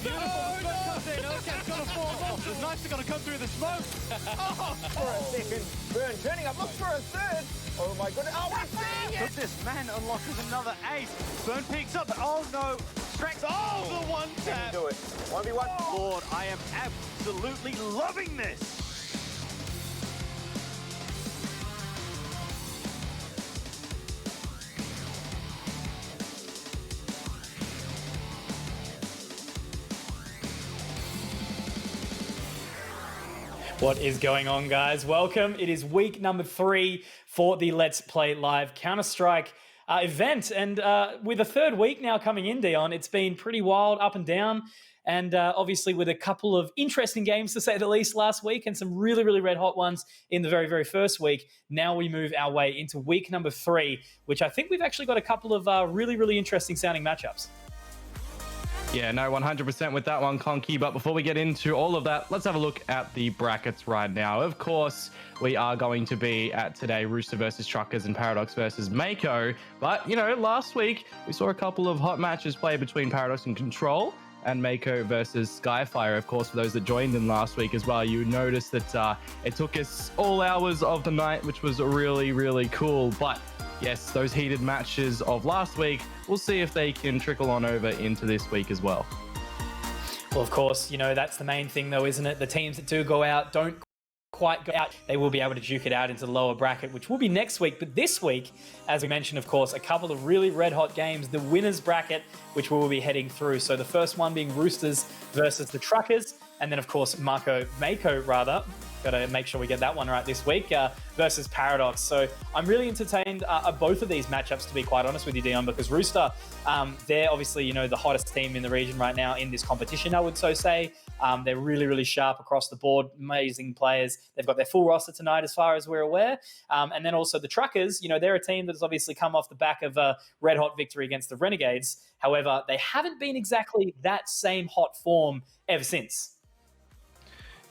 It's nice to come through the smoke. For a second, Burn turning up, looks for a third. Oh my goodness, oh, we're seeing it! Look, this man unlocks another ace. Burn picks up, oh no. Strax, oh, the one tap. Do it. 1v1. Lord, I am absolutely loving this. What is going on, guys? Welcome. It is week number 3 for the Let's Play Live Counter-Strike event. And with a third week now coming in, Dion, it's been pretty wild, up and down. And obviously with a couple of interesting games, to say the least, last week and some really, really red-hot ones in the very, very first week. Now we move our way into week number 3, which I think we've actually got a couple of really, really interesting sounding matchups. Yeah, no, 100% with that one, Conky. But before we get into all of that, let's have a look at the brackets right now. Of course, we are going to be at today Rooster versus Truckers and Paradox versus Mako. But, you know, last week we saw a couple of hot matches play between Paradox and Control and Mako versus Skyfire. Of course, for those that joined in last week as well, you noticed that it took us all hours of the night, which was really, really cool. But yes, those heated matches of last week, we'll see if they can trickle on over into this week as well. Well, of course, you know, that's the main thing though, isn't it? The teams that do go out don't quite go out. They will be able to duke it out into the lower bracket, which will be next week. But this week, as we mentioned, of course, a couple of really red hot games, the winners bracket, which we will be heading through. So the first one being Roosters versus the Truckers. And then, of course, Mako, got to make sure we get that one right this week, versus Paradox. So I'm really entertained at both of these matchups, to be quite honest with you, Dion, because Rooster, they're obviously, you know, the hottest team in the region right now in this competition, I would so say. They're really, really sharp across the board, amazing players. They've got their full roster tonight as far as we're aware. And then also the Truckers, you know, they're a team that has obviously come off the back of a red-hot victory against the Renegades. However, they haven't been exactly that same hot form ever since.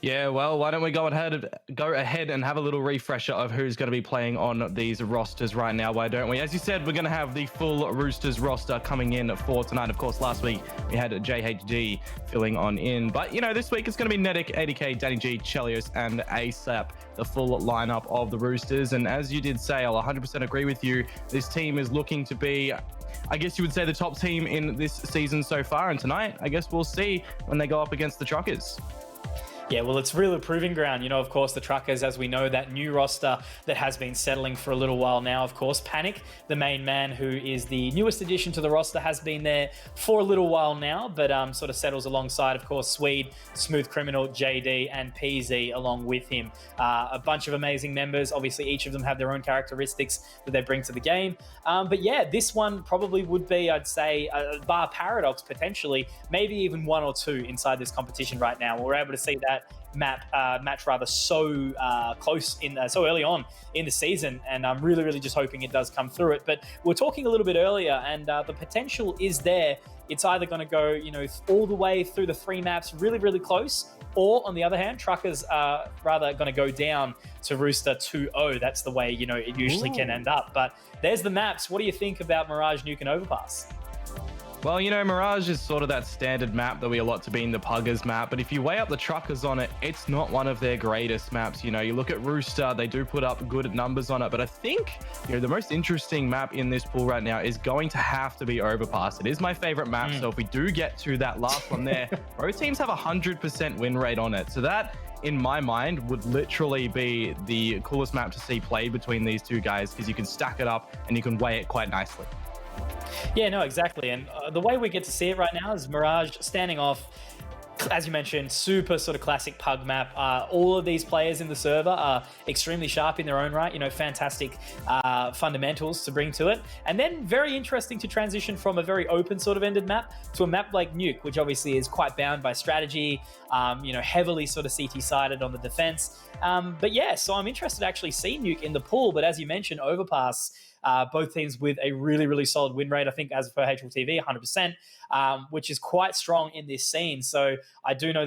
Yeah, well, why don't we go ahead and have a little refresher of who's going to be playing on these rosters right now, why don't we? As you said, we're going to have the full Roosters roster coming in for tonight. Of course, last week we had JHG filling on in. But, you know, this week it's going to be Nedic, ADK, Danny G, Chelios, and ASAP, the full lineup of the Roosters. And as you did say, I'll 100% agree with you. This team is looking to be, I guess you would say, the top team in this season so far. And tonight, I guess we'll see when they go up against the Truckers. Yeah, well, it's really a proving ground. You know, of course, the Truckers, as we know, that new roster that has been settling for a little while now. Of course, Panic, the main man, who is the newest addition to the roster, has been there for a little while now, but sort of settles alongside, of course, Swede, Smooth Criminal, JD, and PZ along with him. A bunch of amazing members. Obviously, each of them have their own characteristics that they bring to the game. But yeah, this one probably would be, I'd say, bar Paradox potentially, maybe even 1 or 2 inside this competition right now. We're able to see that match rather so close so early on in the season, and I'm really just hoping it does come through it. But we're talking a little bit earlier, and the potential is there. It's either going to go, you know, all the way through the 3 maps really close, or on the other hand, Truckers are rather going to go down to Rooster 2-0. That's the way, you know, it usually can end up. But there's the maps. What do you think about Mirage, Nuke, and Overpass? Well, you know, Mirage is sort of that standard map that we allot to being the Puggers map, but if you weigh up the Truckers on it, it's not one of their greatest maps. You know, you look at Rooster, they do put up good numbers on it, but I think, you know, the most interesting map in this pool right now is going to have to be Overpass. It is my favorite map, so if we do get to that last one there, both teams have a 100% win rate on it. So that, in my mind, would literally be the coolest map to see played between these two guys, because you can stack it up and you can weigh it quite nicely. Yeah, no, exactly. And the way we get to see it right now is Mirage standing off, as you mentioned, super sort of classic pug map. All of these players in the server are extremely sharp in their own right, you know, fantastic fundamentals to bring to it. And then very interesting to transition from a very open sort of ended map to a map like Nuke, which obviously is quite bound by strategy, you know, heavily sort of CT sided on the defense. But yeah, so I'm interested to actually see Nuke in the pool. But as you mentioned, Overpass, both teams with a really solid win rate, I think, as per HLTV, 100%, which is quite strong in this scene. So I do know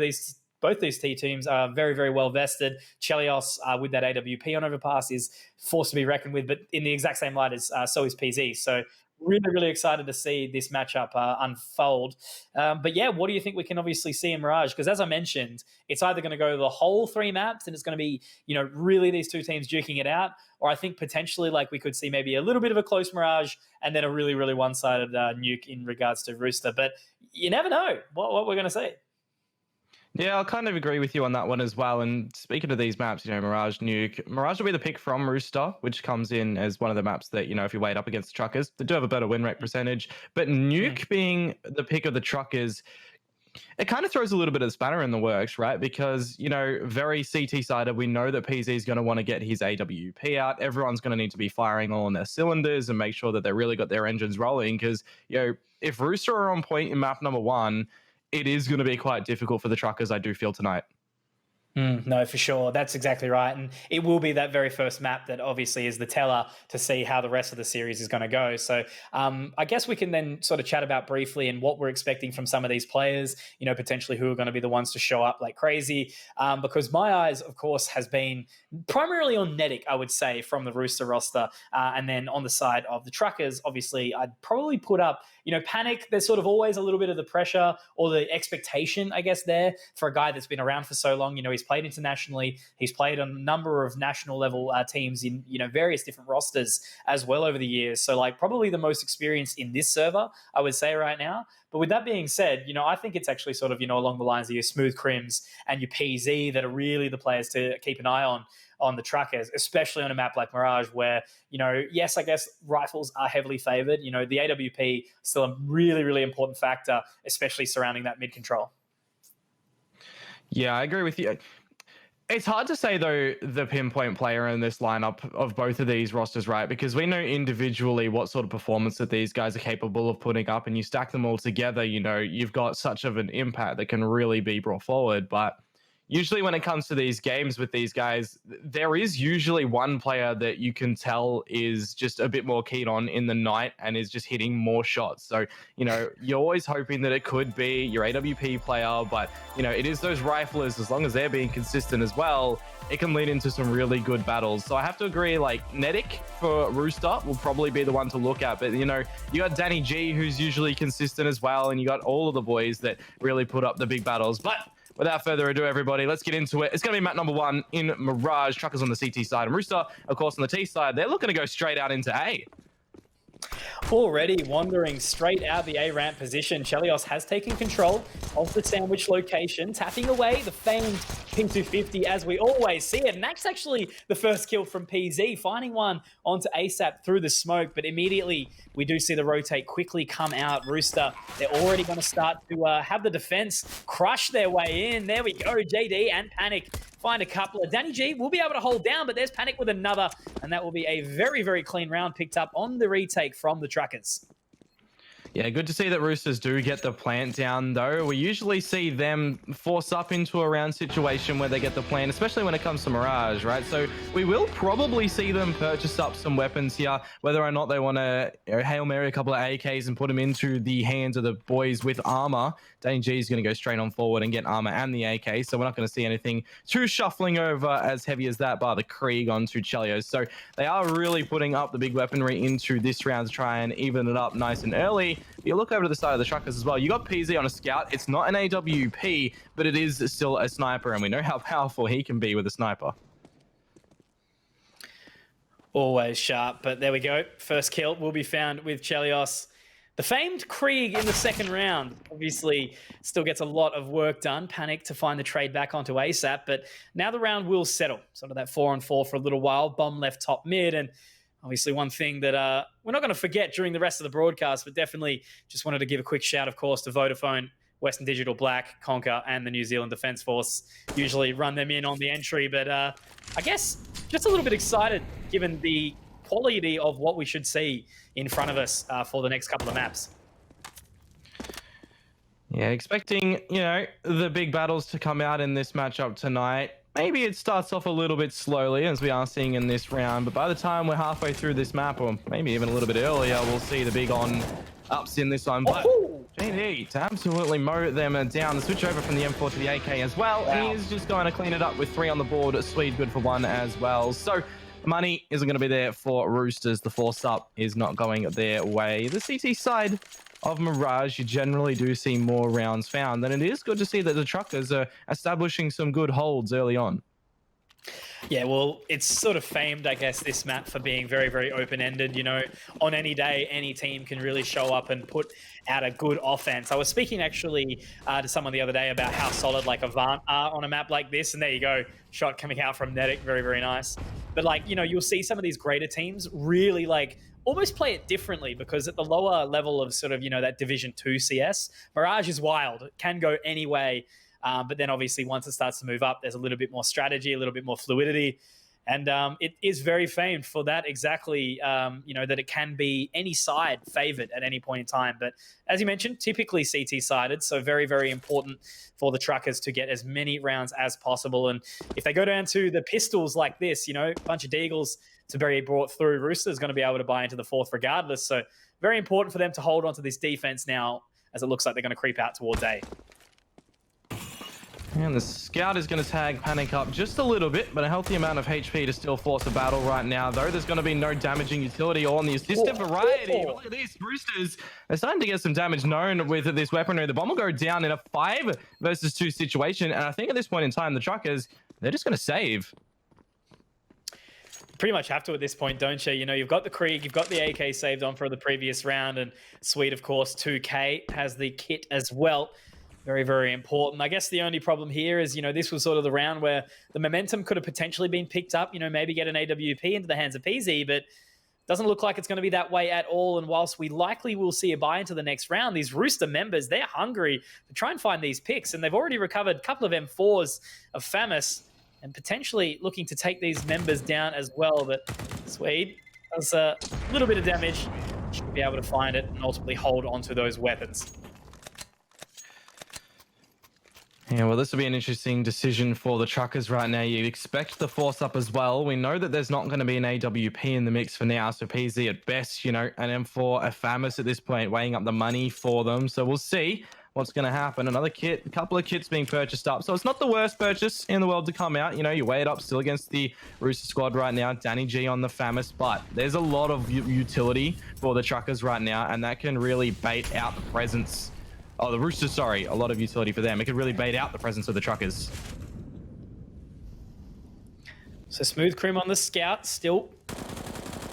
both these teams are very well vested. Chelios, with that AWP on Overpass, is forced to be reckoned with, but in the exact same light as so is PZ. So really excited to see this matchup unfold. But yeah, what do you think we can obviously see in Mirage? Because as I mentioned, it's either going to go the whole 3 maps and it's going to be, really these 2 teams duking it out, or I think potentially like we could see maybe a little bit of a close Mirage and then a really one-sided nuke in regards to Rooster. But you never know what we're going to see. Yeah, I'll kind of agree with you on that one as well. And speaking of these maps, Mirage, Nuke, Mirage will be the pick from Rooster, which comes in as one of the maps that, if you weigh it up against the Truckers, they do have a better win rate percentage. But Nuke being the pick of the Truckers, it kind of throws a little bit of spanner in the works, right? Because, very CT-sided, we know that PZ is going to want to get his AWP out. Everyone's going to need to be firing all on their cylinders and make sure that they really got their engines rolling. Because, if Rooster are on point in map number 1, it is going to be quite difficult for the Truckers, I do feel, tonight. No, for sure. That's exactly right. And it will be that very first map that obviously is the teller to see how the rest of the series is going to go. So I guess we can then sort of chat about briefly and what we're expecting from some of these players, potentially who are going to be the ones to show up like crazy. Because my eyes, of course, has been primarily on Nedic, I would say, from the Rooster roster. And then on the side of the Truckers, obviously, I'd probably put up, Panic. There's sort of always a little bit of the pressure or the expectation, I guess, there for a guy that's been around for so long. He's played internationally. He's played on a number of national level teams in, various different rosters as well over the years. So like probably the most experienced in this server, I would say right now. But with that being said, I think it's actually sort of, along the lines of your Smooth Crims and your PZ that are really the players to keep an eye on the Truckers, especially on a map like Mirage where, yes, I guess rifles are heavily favored. The AWP still a really important factor, especially surrounding that mid control. Yeah, I agree with you. It's hard to say, though, the pinpoint player in this lineup of both of these rosters, right? Because we know individually what sort of performance that these guys are capable of putting up, and you stack them all together, you've got such of an impact that can really be brought forward. But usually when it comes to these games with these guys, there is usually one player that you can tell is just a bit more keen on in the night and is just hitting more shots. So, you're always hoping that it could be your AWP player, but, it is those riflers. As long as they're being consistent as well, it can lead into some really good battles. So I have to agree, like, Nedic for Rooster will probably be the one to look at. But, you got Danny G, who's usually consistent as well, and you got all of the boys that really put up the big battles. But without further ado, everybody, let's get into it. It's going to be map number 1 in Mirage. Truckers on the CT side and Rooster, of course, on the T side. They're looking to go straight out into A. Already wandering straight out the A ramp position, Chelios has taken control of the sandwich location, tapping away the famed P250 as we always see it. And that's actually the first kill from PZ, finding one onto ASAP through the smoke. But immediately we do see the rotate quickly come out. Rooster, they're already going to start to have the defense crush their way in. There we go, JD and Panic find a couple. Danny G will be able to hold down, but there's Panic with another, and that will be a very clean round picked up on the retake from the Truckers. Yeah, good to see that Roosters do get the plant down, though. We usually see them force up into a round situation where they get the plant, especially when it comes to Mirage, right? So we will probably see them purchase up some weapons here, whether or not they want to Hail Mary a couple of AKs and put them into the hands of the boys with armor. Danny G is going to go straight on forward and get armor and the AK, so we're not going to see anything too shuffling over as heavy as that, bar the Krieg onto Chelios. So they are really putting up the big weaponry into this round to try and even it up nice and early. You look over to the side of the Truckers as well. You got PZ on a scout. It's not an AWP, but it is still a sniper, and we know how powerful he can be with a sniper. Always sharp, but there we go. First kill will be found with Chelios. The famed Krieg in the second round obviously still gets a lot of work done. Panic to find the trade back onto ASAP, but now the round will settle. Sort of that 4-on-4 for a little while. Bomb left top mid, and obviously one thing that we're not going to forget during the rest of the broadcast, but definitely just wanted to give a quick shout, of course, to Vodafone, Western Digital Black, Conker, and the New Zealand Defence Force. Usually run them in on the entry, but I guess just a little bit excited given the quality of what we should see in front of us for the next couple of maps. Yeah, expecting, the big battles to come out in this matchup tonight. Maybe it starts off a little bit slowly, as we are seeing in this round, but by the time we're halfway through this map, or maybe even a little bit earlier, we'll see the big on-ups in this one. But JD to absolutely mow them down. The switch over from the M4 to the AK as well, and he is just going to clean it up with 3 on the board. Swede good for 1 as well. So Money isn't going to be there for Roosters. The force up is not going their way. The CT side of Mirage, you generally do see more rounds found, and it is good to see that the Truckers are establishing some good holds early on. Yeah, well, it's sort of famed, I guess, this map for being very, very open-ended. You know, on any day, any team can really show up and put out a good offense. I was speaking actually to someone the other day about how solid like Avant are on a map like this, and there you go, shot coming out from Netic, very, very nice. But like, you know, you'll see some of these greater teams really like almost play it differently, because at the lower level of sort of, you know, that Division 2 CS, Mirage is wild. It can go any way. But then obviously once it starts to move up, there's a little bit more strategy, a little bit more fluidity. And it is very famed for that exactly, you know, that it can be any side favored at any point in time. But as you mentioned, typically CT-sided, so very, very important for the Truckers to get as many rounds as possible. And if they go down to the pistols like this, you know, a bunch of deagles to be brought through, Roosters going to be able to buy into the fourth regardless. So very important for them to hold on to this defense now, as it looks like they're going to creep out towards A. And the scout is going to tag Panic up just a little bit, but a healthy amount of HP to still force a battle right now, though. There's going to be no damaging utility on the assistant variety. But look at this, Roosters are starting to get some damage known with this weaponry. The bomb will go down in a 5 versus 2 situation, and I think at this point in time, the Truckers, they're just going to save. Pretty much have to at this point, don't you? You know, you've got the Krieg, you've got the AK saved on for the previous round, and Sweet, of course, 2K has the kit as well. Very, very important. I guess the only problem here is, you know, this was sort of the round where the momentum could have potentially been picked up, you know, maybe get an AWP into the hands of PZ, but doesn't look like it's going to be that way at all. And whilst we likely will see a buy into the next round, these Rooster members, they're hungry to try and find these picks, and they've already recovered a couple of M4s of Famis and potentially looking to take these members down as well. But Swede does a little bit of damage, should be able to find it and ultimately hold onto those weapons. Yeah, well, this will be an interesting decision for the Truckers right now. You'd expect the force up as well. We know that there's not going to be an AWP in the mix for now, so PZ at best, you know, an M4, a Famis at this point, weighing up the money for them. So we'll see what's going to happen. Another kit, a couple of kits being purchased up. So it's not the worst purchase in the world to come out. You know, you weigh it up still against the Rooster squad right now. Danny G on the Famis, but there's a lot of utility for the Truckers right now, and that can really bait out the presence. Oh, the Roosters, sorry. A lot of utility for them. It could really bait out the presence of the Truckers. So Smooth Crim on the scout, still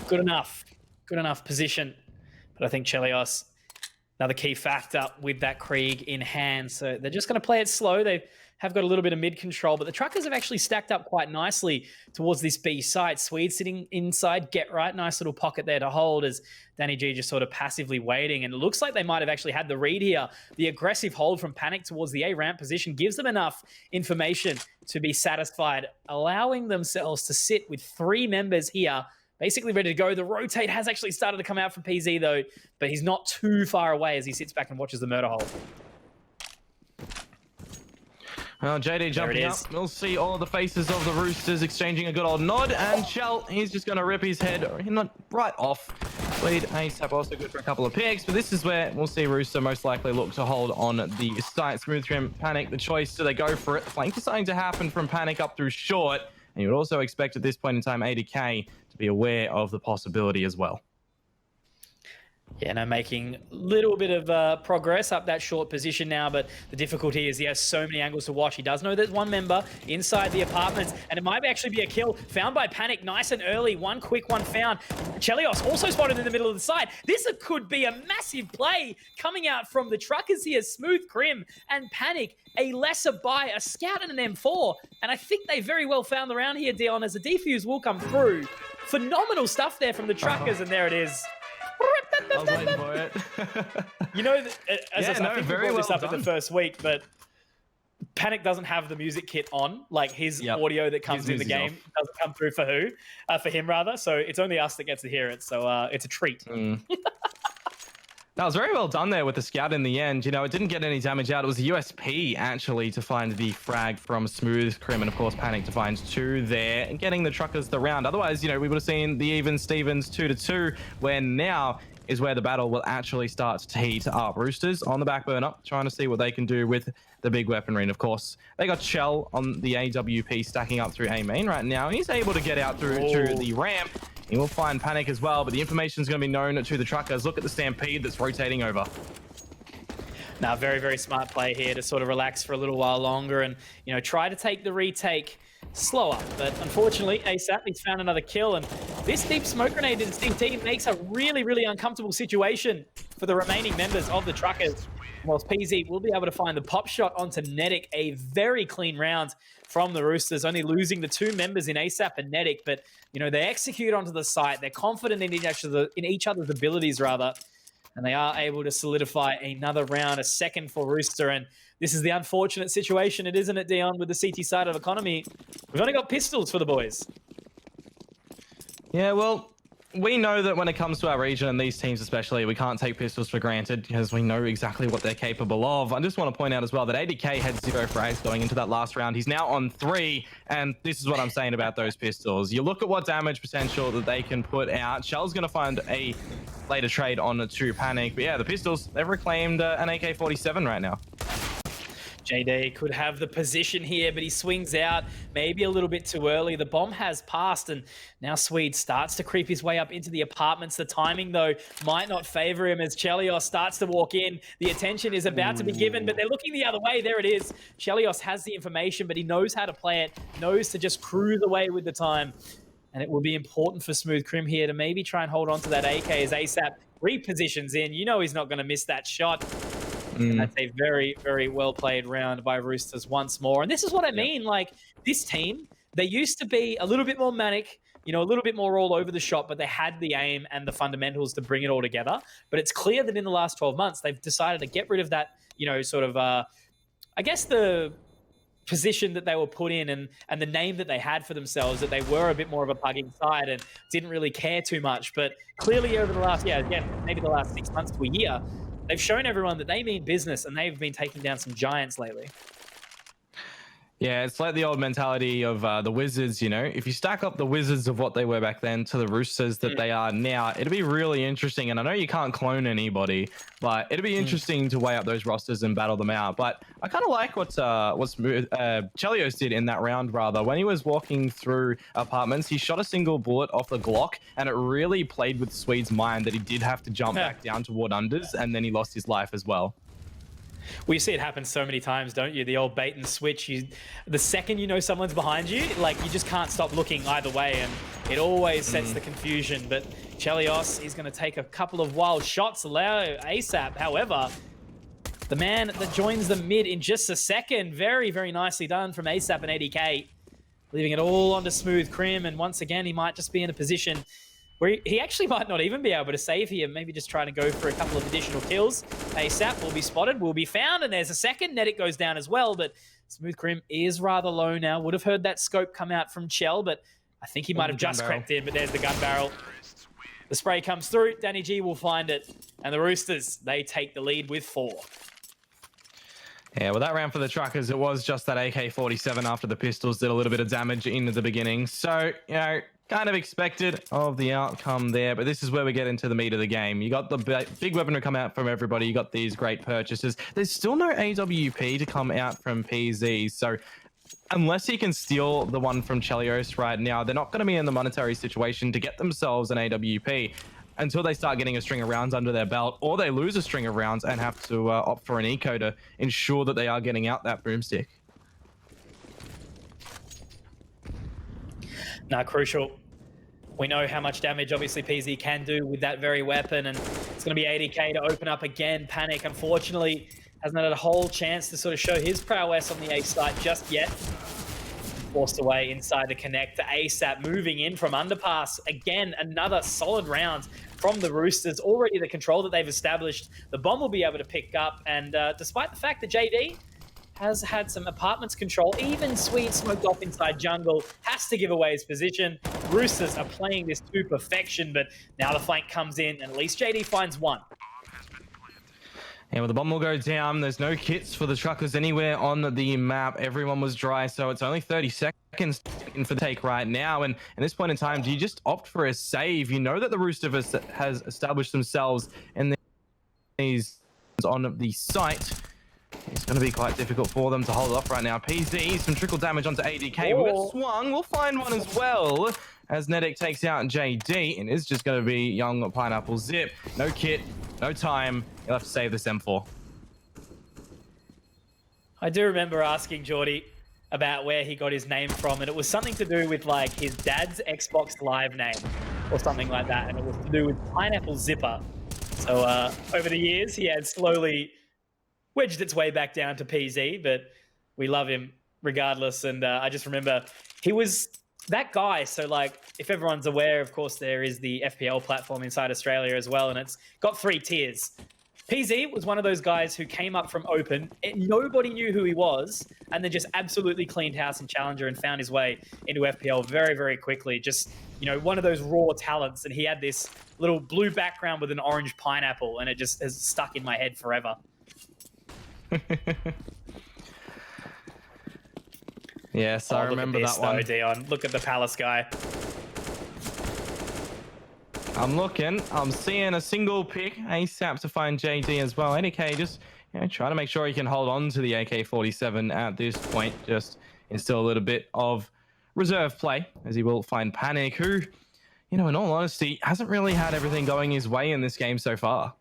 good enough. Good enough position. But I think Chelios, another key factor with that Krieg in hand. So they're just going to play it slow. They have got a little bit of mid control, but the Truckers have actually stacked up quite nicely towards this B side. Swede sitting inside, get right, nice little pocket there to hold as Danny G just sort of passively waiting. And it looks like they might have actually had the read here. The aggressive hold from Panic towards the A ramp position gives them enough information to be satisfied, allowing themselves to sit with 3 members here, basically ready to go. The rotate has actually started to come out from PZ though, but he's not too far away as he sits back and watches the murder hold. Well, JD jumping up. We'll see all of the faces of the Roosters exchanging a good old nod. And Chell, he's just going to rip his head not right off. Lead ASAP also good for a couple of picks. But this is where we'll see Rooster most likely look to hold on the site. Smooth Trim, Panic, the choice. Do they go for it? The flank is starting to happen from Panic up through short. And you would also expect at this point in time, ADK to be aware of the possibility as well. Yeah, no, making a little bit of progress up that short position now, but the difficulty is he has so many angles to watch. He does know there's one member inside the apartments, and it might actually be a kill found by Panic nice and early. One quick one found. Chelios also spotted in the middle of the side. This could be a massive play coming out from the Truckers here. Smooth Crim and Panic, a lesser buy, a scout and an M4, and I think they very well found the round here, Dion, as the defuse will come through. Phenomenal stuff there from the Truckers, and there it is. I was waiting for it. You know, as I think we brought this up in the first week, but Panic doesn't have the music kit on. Like his audio that comes in the game doesn't come through for him rather. So it's only us that gets to hear it. So it's a treat. That was very well done there with the scout in the end. You know, it didn't get any damage out. It was a USP, actually, to find the frag from Smooth Crim and, of course, Panic to find 2 there and getting the Truckers the round. Otherwise, you know, we would have seen the even Stevens 2-2, where now is where the battle will actually start to heat up. Roosters on the back burner, trying to see what they can do with the big weaponry. And of course, they got Chell on the AWP stacking up through A main right now. He's able to get out through the ramp. He will find Panic as well, but the information is going to be known to the truckers. Look at the Stampede that's rotating over. Now, very, very smart play here to sort of relax for a little while longer and, you know, try to take the retake slower. But unfortunately, ASAP, he's found another kill. And this deep smoke grenade in CT makes a really, really uncomfortable situation for the remaining members of the truckers. Whilst PZ will be able to find the pop shot onto Nedic, a very clean round from the Roosters, only losing the two members in ASAP and Nedic. But, you know, they execute onto the site. They're confident in each other's abilities, rather. And they are able to solidify another round, a second for Rooster. And this is the unfortunate situation, isn't it, Dion, with the CT side of economy? We've only got pistols for the boys. Yeah, well, we know that when it comes to our region and these teams especially, we can't take pistols for granted because we know exactly what they're capable of. I just want to point out as well that ADK had 0 frags going into that last round. He's now on 3, and this is what I'm saying about those pistols. You look at what damage potential that they can put out. Shell's going to find a later trade on to Panic. But yeah, the pistols, they've reclaimed an AK-47 right now. JD could have the position here, but he swings out maybe a little bit too early. The bomb has passed, and now Swede starts to creep his way up into the apartments. The timing, though, might not favor him as Chelios starts to walk in. The attention is about to be given, but they're looking the other way. There it is. Chelios has the information, but he knows how to play it, knows to just cruise away with the time. And it will be important for Smooth Crim here to maybe try and hold on to that AK as ASAP repositions in. You know he's not going to miss that shot. And that's a very, very well-played round by Roosters once more. And this is what I mean. Like, this team, they used to be a little bit more manic, you know, a little bit more all over the shop, but they had the aim and the fundamentals to bring it all together. But it's clear that in the last 12 months, they've decided to get rid of that, you know, sort of, I guess the position that they were put in and the name that they had for themselves, that they were a bit more of a pugging side and didn't really care too much. But clearly over the last, again, maybe the last 6 months to a year, they've shown everyone that they mean business, and they've been taking down some giants lately. Yeah, it's like the old mentality of the Wizards, you know. If you stack up the Wizards of what they were back then to the Roosters that they are now, it'll be really interesting. And I know you can't clone anybody, but it'll be interesting to weigh up those rosters and battle them out. But I kind of like what Chelios did in that round, rather. When he was walking through apartments, he shot a single bullet off the Glock, and it really played with Swede's mind that he did have to jump back down toward unders, and then he lost his life as well. Well, you see it happen so many times, don't you? The old bait and switch. The second you know someone's behind you, like, you just can't stop looking either way, and it always sets the confusion. But Chelios is going to take a couple of wild shots, allow ASAP. However, the man that joins the mid in just a second, very, very nicely done from ASAP and ADK, leaving it all onto Smooth Crim. And once again, he might just be in a position where he actually might not even be able to save here, maybe just trying to go for a couple of additional kills. ASAP will be spotted, will be found, and there's a second. Nedic goes down as well, but Smooth Crim is rather low now. Would have heard that scope come out from Chell, but I think he might have just crept in, but there's the gun barrel. The spray comes through, Danny G will find it, and the Roosters, they take the lead with 4. Yeah, well, that round for the truckers, it was just that AK-47 after the pistols did a little bit of damage into the beginning. So, you know, kind of expected of the outcome there, but this is where we get into the meat of the game. You got the big weaponry come out from everybody. You got these great purchases. There's still no AWP to come out from PZ, so unless he can steal the one from Chelios right now, they're not going to be in the monetary situation to get themselves an AWP until they start getting a string of rounds under their belt, or they lose a string of rounds and have to opt for an eco to ensure that they are getting out that boomstick. Now, crucial. We know how much damage, obviously, PZ can do with that very weapon, and it's going to be ADK to open up again. Panic, unfortunately, hasn't had a whole chance to sort of show his prowess on the A site just yet. Forced away inside the connector. ASAP moving in from underpass. Again, another solid round from the Roosters. Already the control that they've established, the bomb will be able to pick up, and despite the fact that JD has had some apartments control, even Swede smoked off inside jungle, has to give away his position. Roosters are playing this to perfection, but now the flank comes in, and at least JD finds one. Yeah, well, the bomb will go down. There's no kits for the truckers anywhere on the map. Everyone was dry, so it's only 30 seconds for the take right now. And at this point in time, do you just opt for a save? You know that the Roosters has established themselves in these on the site. It's going to be quite difficult for them to hold off right now. PZ, some trickle damage onto ADK. We'll get swung. We'll find one as well as Nedic takes out JD. And it's just going to be young Pineapple Zip. No kit, no time. You'll have to save this M4. I do remember asking Geordie about where he got his name from, and it was something to do with like his dad's Xbox Live name or something like that, and it was to do with Pineapple Zipper. So over the years, he had slowly wedged its way back down to PZ, but we love him regardless. And I just remember he was that guy. So like, if everyone's aware, of course, there is the FPL platform inside Australia as well, and it's got 3 tiers. PZ was one of those guys who came up from open. Nobody knew who he was, and then just absolutely cleaned house in Challenger and found his way into FPL very, very quickly. Just, you know, one of those raw talents. And he had this little blue background with an orange pineapple, and it just has stuck in my head forever. Yes, I remember that one. Dion. Look at the Palace guy. I'm looking. I'm seeing a single pick ASAP to find JD as well. ADK just, you know, trying to make sure he can hold on to the AK-47 at this point. Just instill a little bit of reserve play, as he will find Panic, who, you know, in all honesty, hasn't really had everything going his way in this game so far.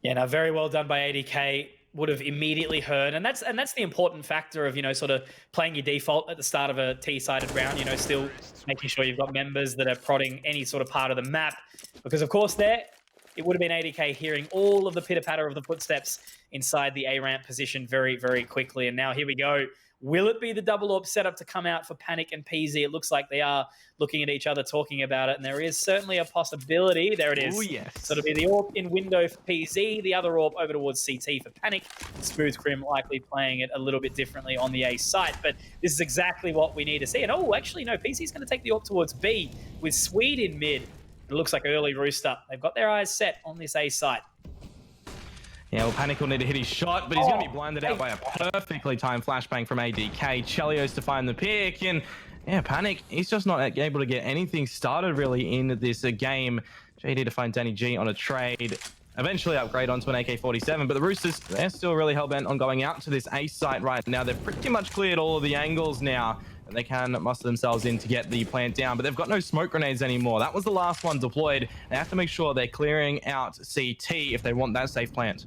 Yeah, no, very well done by ADK. Would have immediately heard, and that's the important factor of, you know, sort of playing your default at the start of a T-sided round. You know, still making sure you've got members that are prodding any sort of part of the map, because of course it would have been ADK hearing all of the pitter patter of the footsteps inside the A ramp position very, very quickly. And now here we go. Will it be the double AWP setup to come out for Panic and PZ? It looks like they are looking at each other, talking about it, and there is certainly a possibility. There it is. Oh, yes. So it'll be the AWP in window for PZ, the other AWP over towards CT for Panic. Smooth Crim likely playing it a little bit differently on the A site, but this is exactly what we need to see. And oh, actually, no, PZ's going to take the AWP towards B with Swede in mid. It looks like early Rooster. They've got their eyes set on this A site. Yeah, well, Panic will need to hit his shot, but he's going to be blinded out by a perfectly timed flashbang from ADK. Chelios to find the pick, and yeah, Panic, he's just not able to get anything started really in this game. JD to find Danny G on a trade. Eventually upgrade onto an AK-47, but the Roosters, they're still really hell-bent on going out to this A site right now. They've pretty much cleared all of the angles now, and they can muster themselves in to get the plant down, but they've got no smoke grenades anymore. That was the last one deployed. They have to make sure they're clearing out CT if they want that safe plant.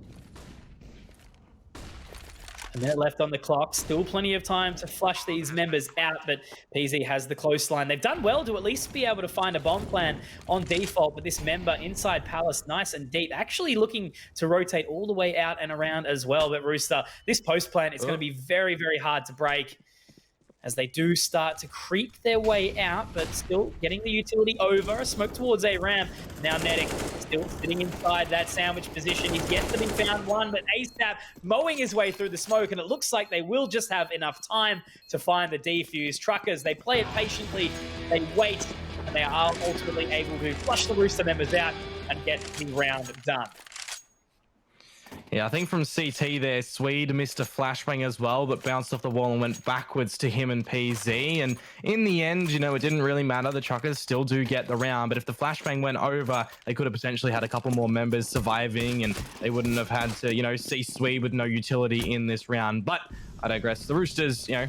A minute left on the clock. Still plenty of time to flush these members out, but PZ has the close line. They've done well to at least be able to find a bomb plan on default, but this member inside Palace, nice and deep, actually looking to rotate all the way out and around as well. But Rooster, this post plant is going to be very, very hard to break as they do start to creep their way out, but still getting the utility over. A smoke towards A ramp. Now Nedic still sitting inside that sandwich position. He's yet to be found one, but ASAP mowing his way through the smoke, and it looks like they will just have enough time to find the defuse. Truckers, they play it patiently, they wait, and they are ultimately able to flush the Rooster members out and get the round done. Yeah, I think from CT there, Swede missed a flashbang as well, but bounced off the wall and went backwards to him and PZ. And in the end, you know, it didn't really matter. The Truckers still do get the round, but if the flashbang went over, they could have potentially had a couple more members surviving, and they wouldn't have had to, you know, see Swede with no utility in this round. But I digress. The Roosters, you know,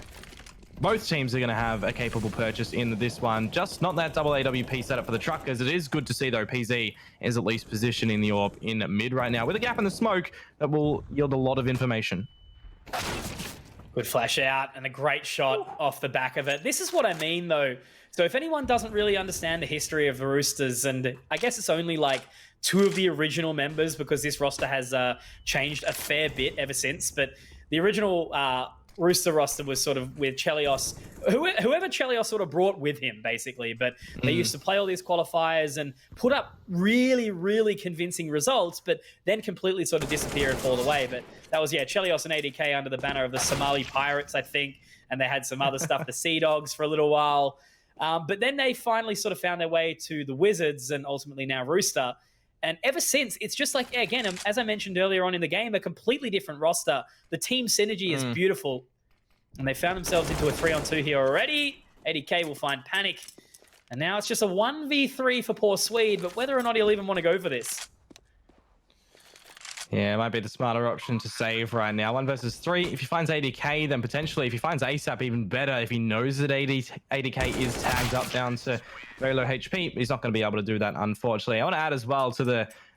both teams are going to have a capable purchase in this one. Just not that double AWP setup for the Truckers. It is good to see, though, PZ is at least positioning the AWP in mid right now with a gap in the smoke that will yield a lot of information. Good flash out and a great shot off the back of it. This is what I mean, though. So if anyone doesn't really understand the history of the Roosters, and I guess it's only like 2 of the original members because this roster has changed a fair bit ever since, but the original Rooster roster was sort of with Chelios, whoever Chelios sort of brought with him, basically. But they used to play all these qualifiers and put up really, really convincing results, but then completely sort of disappear and fall away. But that was, yeah, Chelios and ADK under the banner of the Somali Pirates, I think. And they had some other stuff, the Sea Dogs for a little while. But then they finally sort of found their way to the Wizards and ultimately now Rooster. And ever since, it's just like, again, as I mentioned earlier on in the game, a completely different roster. The team synergy is beautiful. And they found themselves into a 3-on-2 here already. ADK will find Panic. And now it's just a 1v3 for poor Swede, but whether or not he'll even want to go for this. Yeah, it might be the smarter option to save right now. 1 versus 3. If he finds ADK, then potentially, if he finds ASAP, even better. If he knows that ADK is tagged up down to very low HP, he's not going to be able to do that, unfortunately. I want to add as well to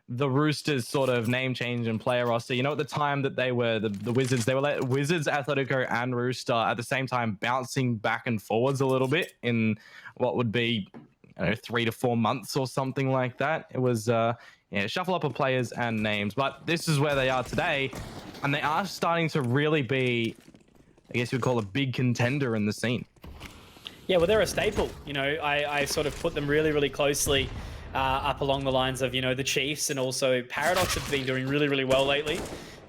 the Roosters sort of name change and player roster. You know, at the time that they were the Wizards, they were like Wizards, Atletico, and Rooster at the same time, bouncing back and forwards a little bit in what would be, I don't know, 3 to 4 months or something like that. It was yeah, shuffle up of players and names, but this is where they are today, and they are starting to really be, I guess you would call, a big contender in the scene. Yeah, well, they're a staple. You know, I sort of put them really, really closely up along the lines of, you know, the Chiefs, and also Paradox have been doing really, really well lately.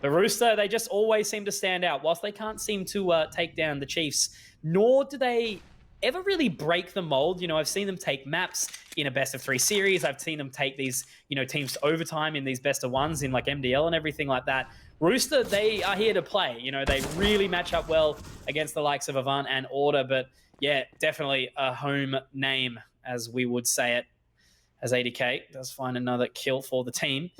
The Rooster, they just always seem to stand out. Whilst they can't seem to take down the Chiefs, nor do they ever really break the mold. You know, I've seen them take maps in a best-of-3 series. I've seen them take these, you know, teams to overtime in these best-of-1s in like MDL and everything like that. Rooster, they are here to play. You know, they really match up well against the likes of Avant and Order, but yeah, definitely a home name, as we would say it, as ADK does find another kill for the team.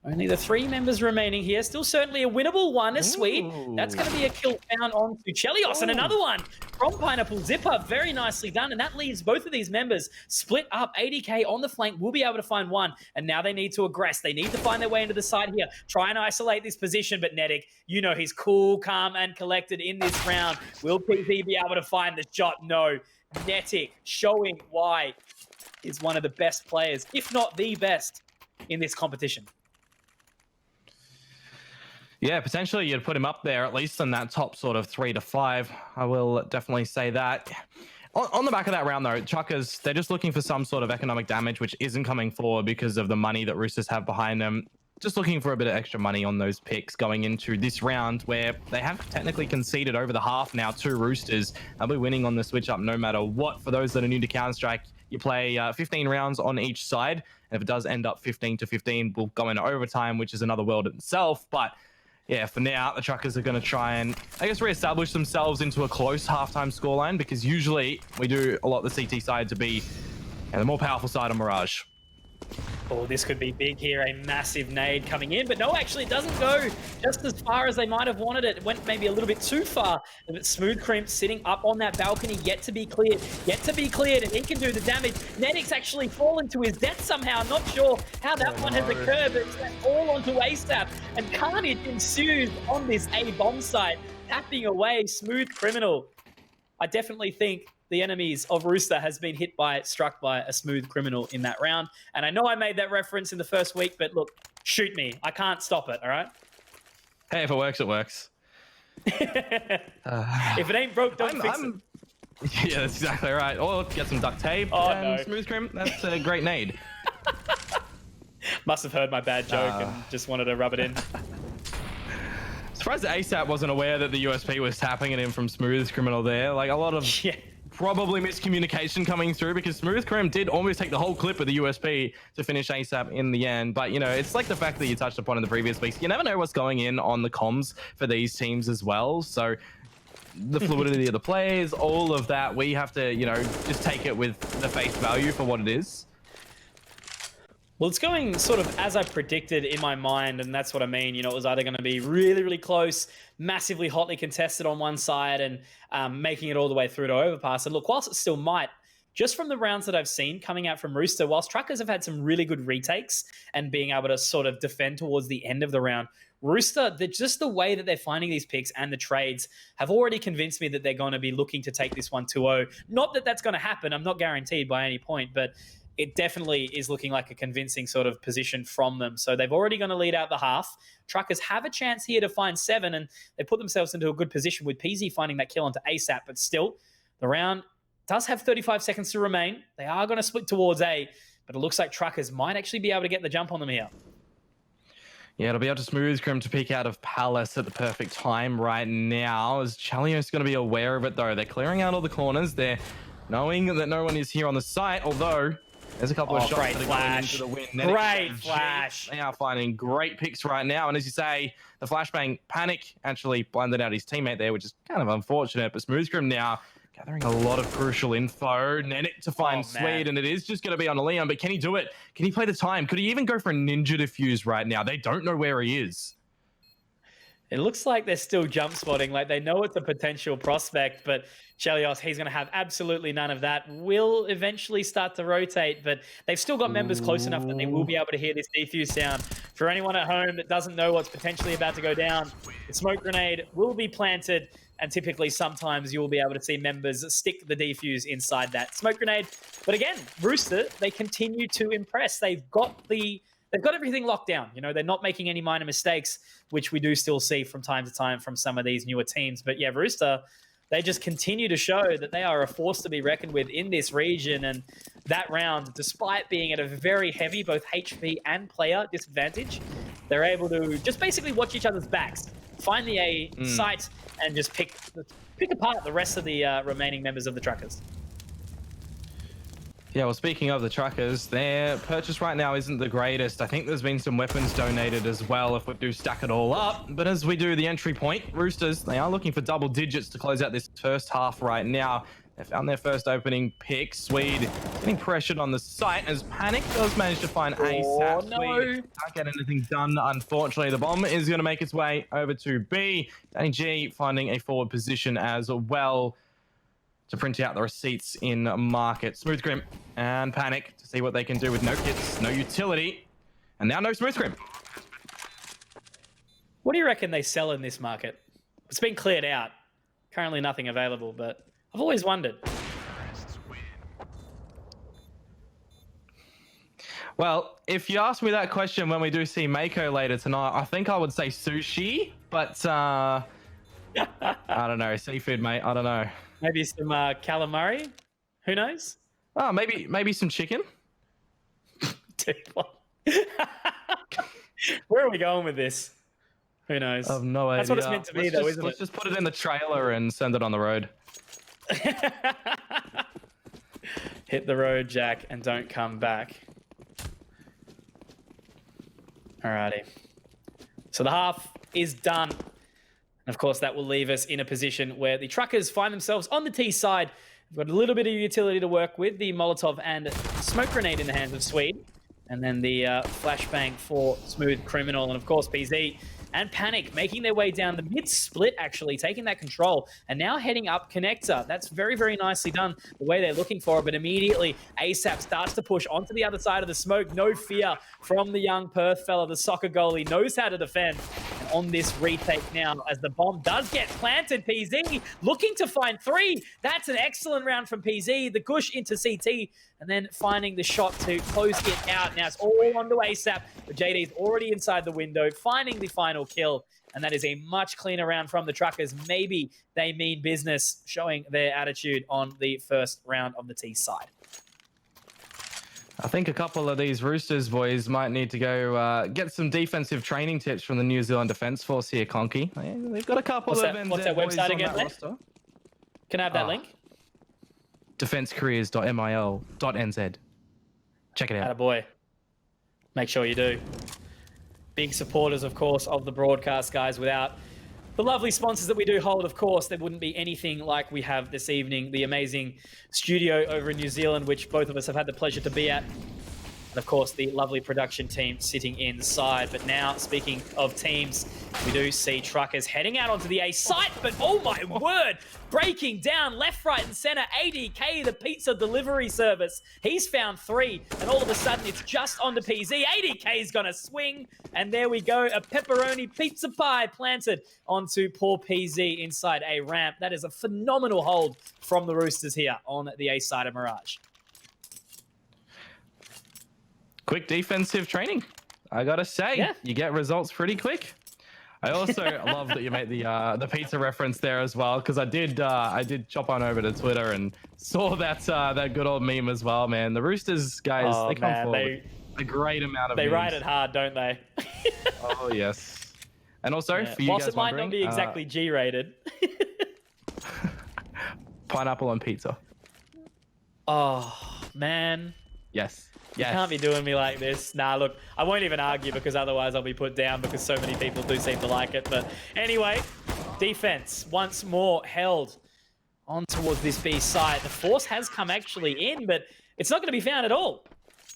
Only the 3 members remaining here. Still certainly a winnable one, a Swede. That's going to be a kill found on to Chelios. And another one from Pineapple Zipper. Very nicely done. And that leaves both of these members split up. ADK on the flank will be able to find one. And now they need to aggress. They need to find their way into the side here. Try and isolate this position. But Netic, you know he's cool, calm, and collected in this round. Will PZ be able to find the shot? No. Netic showing why is one of the best players, if not the best, in this competition. Yeah, potentially you'd put him up there, at least in that top sort of 3 to 5. I will definitely say that. On the back of that round, though, Truckers, they're just looking for some sort of economic damage, which isn't coming forward because of the money that Roosters have behind them. Just looking for a bit of extra money on those picks going into this round, where they have technically conceded over the half now to Roosters. They'll be winning on the switch up no matter what. For those that are new to Counter-Strike, you play 15 rounds on each side. And if it does end up 15 to 15, we'll go into overtime, which is another world itself. But yeah, for now, the Truckers are going to try and, I guess, reestablish themselves into a close halftime scoreline, because usually we do a lot of the CT side to be the more powerful side of Mirage. Oh, this could be big here. A massive nade coming in. But no, actually, it doesn't go just as far as they might have wanted it. It went maybe a little bit too far. But Smooth Crimp sitting up on that balcony, yet to be cleared. Yet to be cleared, and he can do the damage. Netic's actually fallen to his death somehow. Not sure how that one has occurred, but it's all onto ASAP. And carnage ensues on this A-bomb site. Tapping away Smooth Criminal. I definitely think the enemies of Rooster has been struck by a Smooth Criminal in that round. And I know I made that reference in the first week, but look, shoot me. I can't stop it, all right? Hey, if it works, it works. If it ain't broke, don't fix it. Yeah, that's exactly right. Or get some duct tape and Smooth Crimp. That's a great nade. Must have heard my bad joke and just wanted to rub it in. Surprised that ASAP wasn't aware that the USP was tapping at him from Smooth Criminal there. Like, a lot of probably miscommunication coming through, because Smooth Crim did almost take the whole clip of the USP to finish ASAP in the end. But, you know, it's like the fact that you touched upon in the previous weeks. You never know what's going in on the comms for these teams as well. So the fluidity of the players, all of that, we have to, you know, just take it with the face value for what it is. Well, it's going sort of as I predicted in my mind, and that's what I mean. You know, it was either going to be really, really close, massively hotly contested on one side, and making it all the way through to overpass. And look, whilst it still might, just from the rounds that I've seen coming out from Rooster, whilst Truckers have had some really good retakes and being able to sort of defend towards the end of the round, Rooster, just the way that they're finding these picks and the trades have already convinced me that they're going to be looking to take this one 2-0. Not that that's going to happen. I'm not guaranteed by any point, but it definitely is looking like a convincing sort of position from them. So they've already going to lead out the half. Truckers have a chance here to find 7, and they put themselves into a good position with PZ finding that kill onto ASAP. But still, the round does have 35 seconds to remain. They are going to split towards A, but it looks like Truckers might actually be able to get the jump on them here. Yeah, it'll be able to Smooth Crim to peek out of Palace at the perfect time right now. As Chelios going to be aware of it, though. They're clearing out all the corners. They're knowing that no one is here on the site, although There's a couple of shots great that are flash. going into the win. Great flash. They are finding great picks right now. And as you say, the flashbang Panic actually blinded out his teammate there, which is kind of unfortunate. But Smoothcrim now gathering a lot of crucial info. Nennick to find Swede, and it is just going to be on Leon. But can he do it? Can he play the time? Could he even go for a ninja defuse right now? They don't know where he is. It looks like they're still jump spotting. Like they know it's a potential prospect, but Chelios, he's going to have absolutely none of that. Will eventually start to rotate, but they've still got members close enough that they will be able to hear this defuse sound. For anyone at home that doesn't know what's potentially about to go down, the smoke grenade will be planted, and typically sometimes you will be able to see members stick the defuse inside that smoke grenade. But again, Rooster, they continue to impress. They've got everything locked down. You know, they're not making any minor mistakes, which we do still see from time to time from some of these newer teams. But yeah, Rooster, they just continue to show that they are a force to be reckoned with in this region. And that round, despite being at a very heavy both HP and player disadvantage, they're able to just basically watch each other's backs, find the A site, and just pick apart the rest of the remaining members of the Truckers. Yeah, well, speaking of the Truckers, their purchase right now isn't the greatest. I think there's been some weapons donated as well if we do stack it all up. But as we do the entry point, Roosters, they are looking for double digits to close out this first half right now. They found their first opening pick. Swede getting pressured on the site as Panic does manage to find ASAP. No. Swede can't get anything done, unfortunately. The bomb is going to make its way over to B. Danny G finding a forward position as well to print out the receipts in market. Smoothcrim and Panic to see what they can do with no kits, no utility, and now no Smoothcrim. What do you reckon they sell in this market? It's been cleared out. Currently nothing available, but I've always wondered. Well, if you ask me that question when we do see Mako later tonight, I think I would say sushi, but I don't know. Seafood, mate. I don't know. Maybe some calamari? Who knows? Oh, maybe some chicken. Dude, what? Where are we going with this? Who knows? I have no idea. That's what it's meant to be, though, isn't it? Let's just put it in the trailer and send it on the road. Hit the road, Jack, and don't come back. Alrighty. So the half is done. And of course, that will leave us in a position where the Truckers find themselves on the T side. We've got a little bit of utility to work with. The Molotov and smoke grenade in the hands of Swede. And then the flashbang for Smooth Criminal. And of course, PZ and Panic making their way down the mid-split, actually, taking that control. And now heading up Connector. That's very, very nicely done, the way they're looking for it. But immediately, ASAP starts to push onto the other side of the smoke. No fear from the young Perth fella. The soccer goalie knows how to defend. And on this retake now, as the bomb does get planted, PZ looking to find 3. That's an excellent round from PZ. The gush into CT, and then finding the shot to close it out. Now it's all onto ASAP, but JD's already inside the window, finding the final kill. And that is a much cleaner round from the Truckers. Maybe they mean business, showing their attitude on the first round of the T side. I think a couple of these Roosters boys might need to go get some defensive training tips from the New Zealand Defence Force here, Conky. They've got a couple of NZ what's that boys website on again, that mate? roster. Can I have that link? defensecareers.mil.nz. Check it out. Attaboy. Make sure you do. Big supporters, of course, of the broadcast, guys. Without the lovely sponsors that we do hold, of course, there wouldn't be anything like we have this evening. The amazing studio over in New Zealand, which both of us have had the pleasure to be at. And of course, the lovely production team sitting inside. But now, speaking of teams, we do see Truckers heading out onto the A site. But oh my word, breaking down left, right, and center. ADK, the pizza delivery service. He's found 3, and all of a sudden it's just onto PZ. ADK is gonna swing, and there we go. A pepperoni pizza pie planted onto poor PZ inside a ramp. That is a phenomenal hold from the Roosters here on the A side of Mirage. Quick defensive training. I gotta say, you get results pretty quick. I also love that you made the pizza reference there as well, because I did chop on over to Twitter and saw that that good old meme as well, man. The Roosters guys, they come forward with a great amount of They memes. ride it hard, don't they? Oh yes. And also for you whilst guys it might wondering, not be exactly G-rated. pineapple on pizza. Oh man, Yes. You Yes. can't be doing me like this. Nah, look, I won't even argue because otherwise I'll be put down because so many people do seem to like it. But anyway, defense once more held on towards this B side. The force has come actually in, but it's not going to be found at all.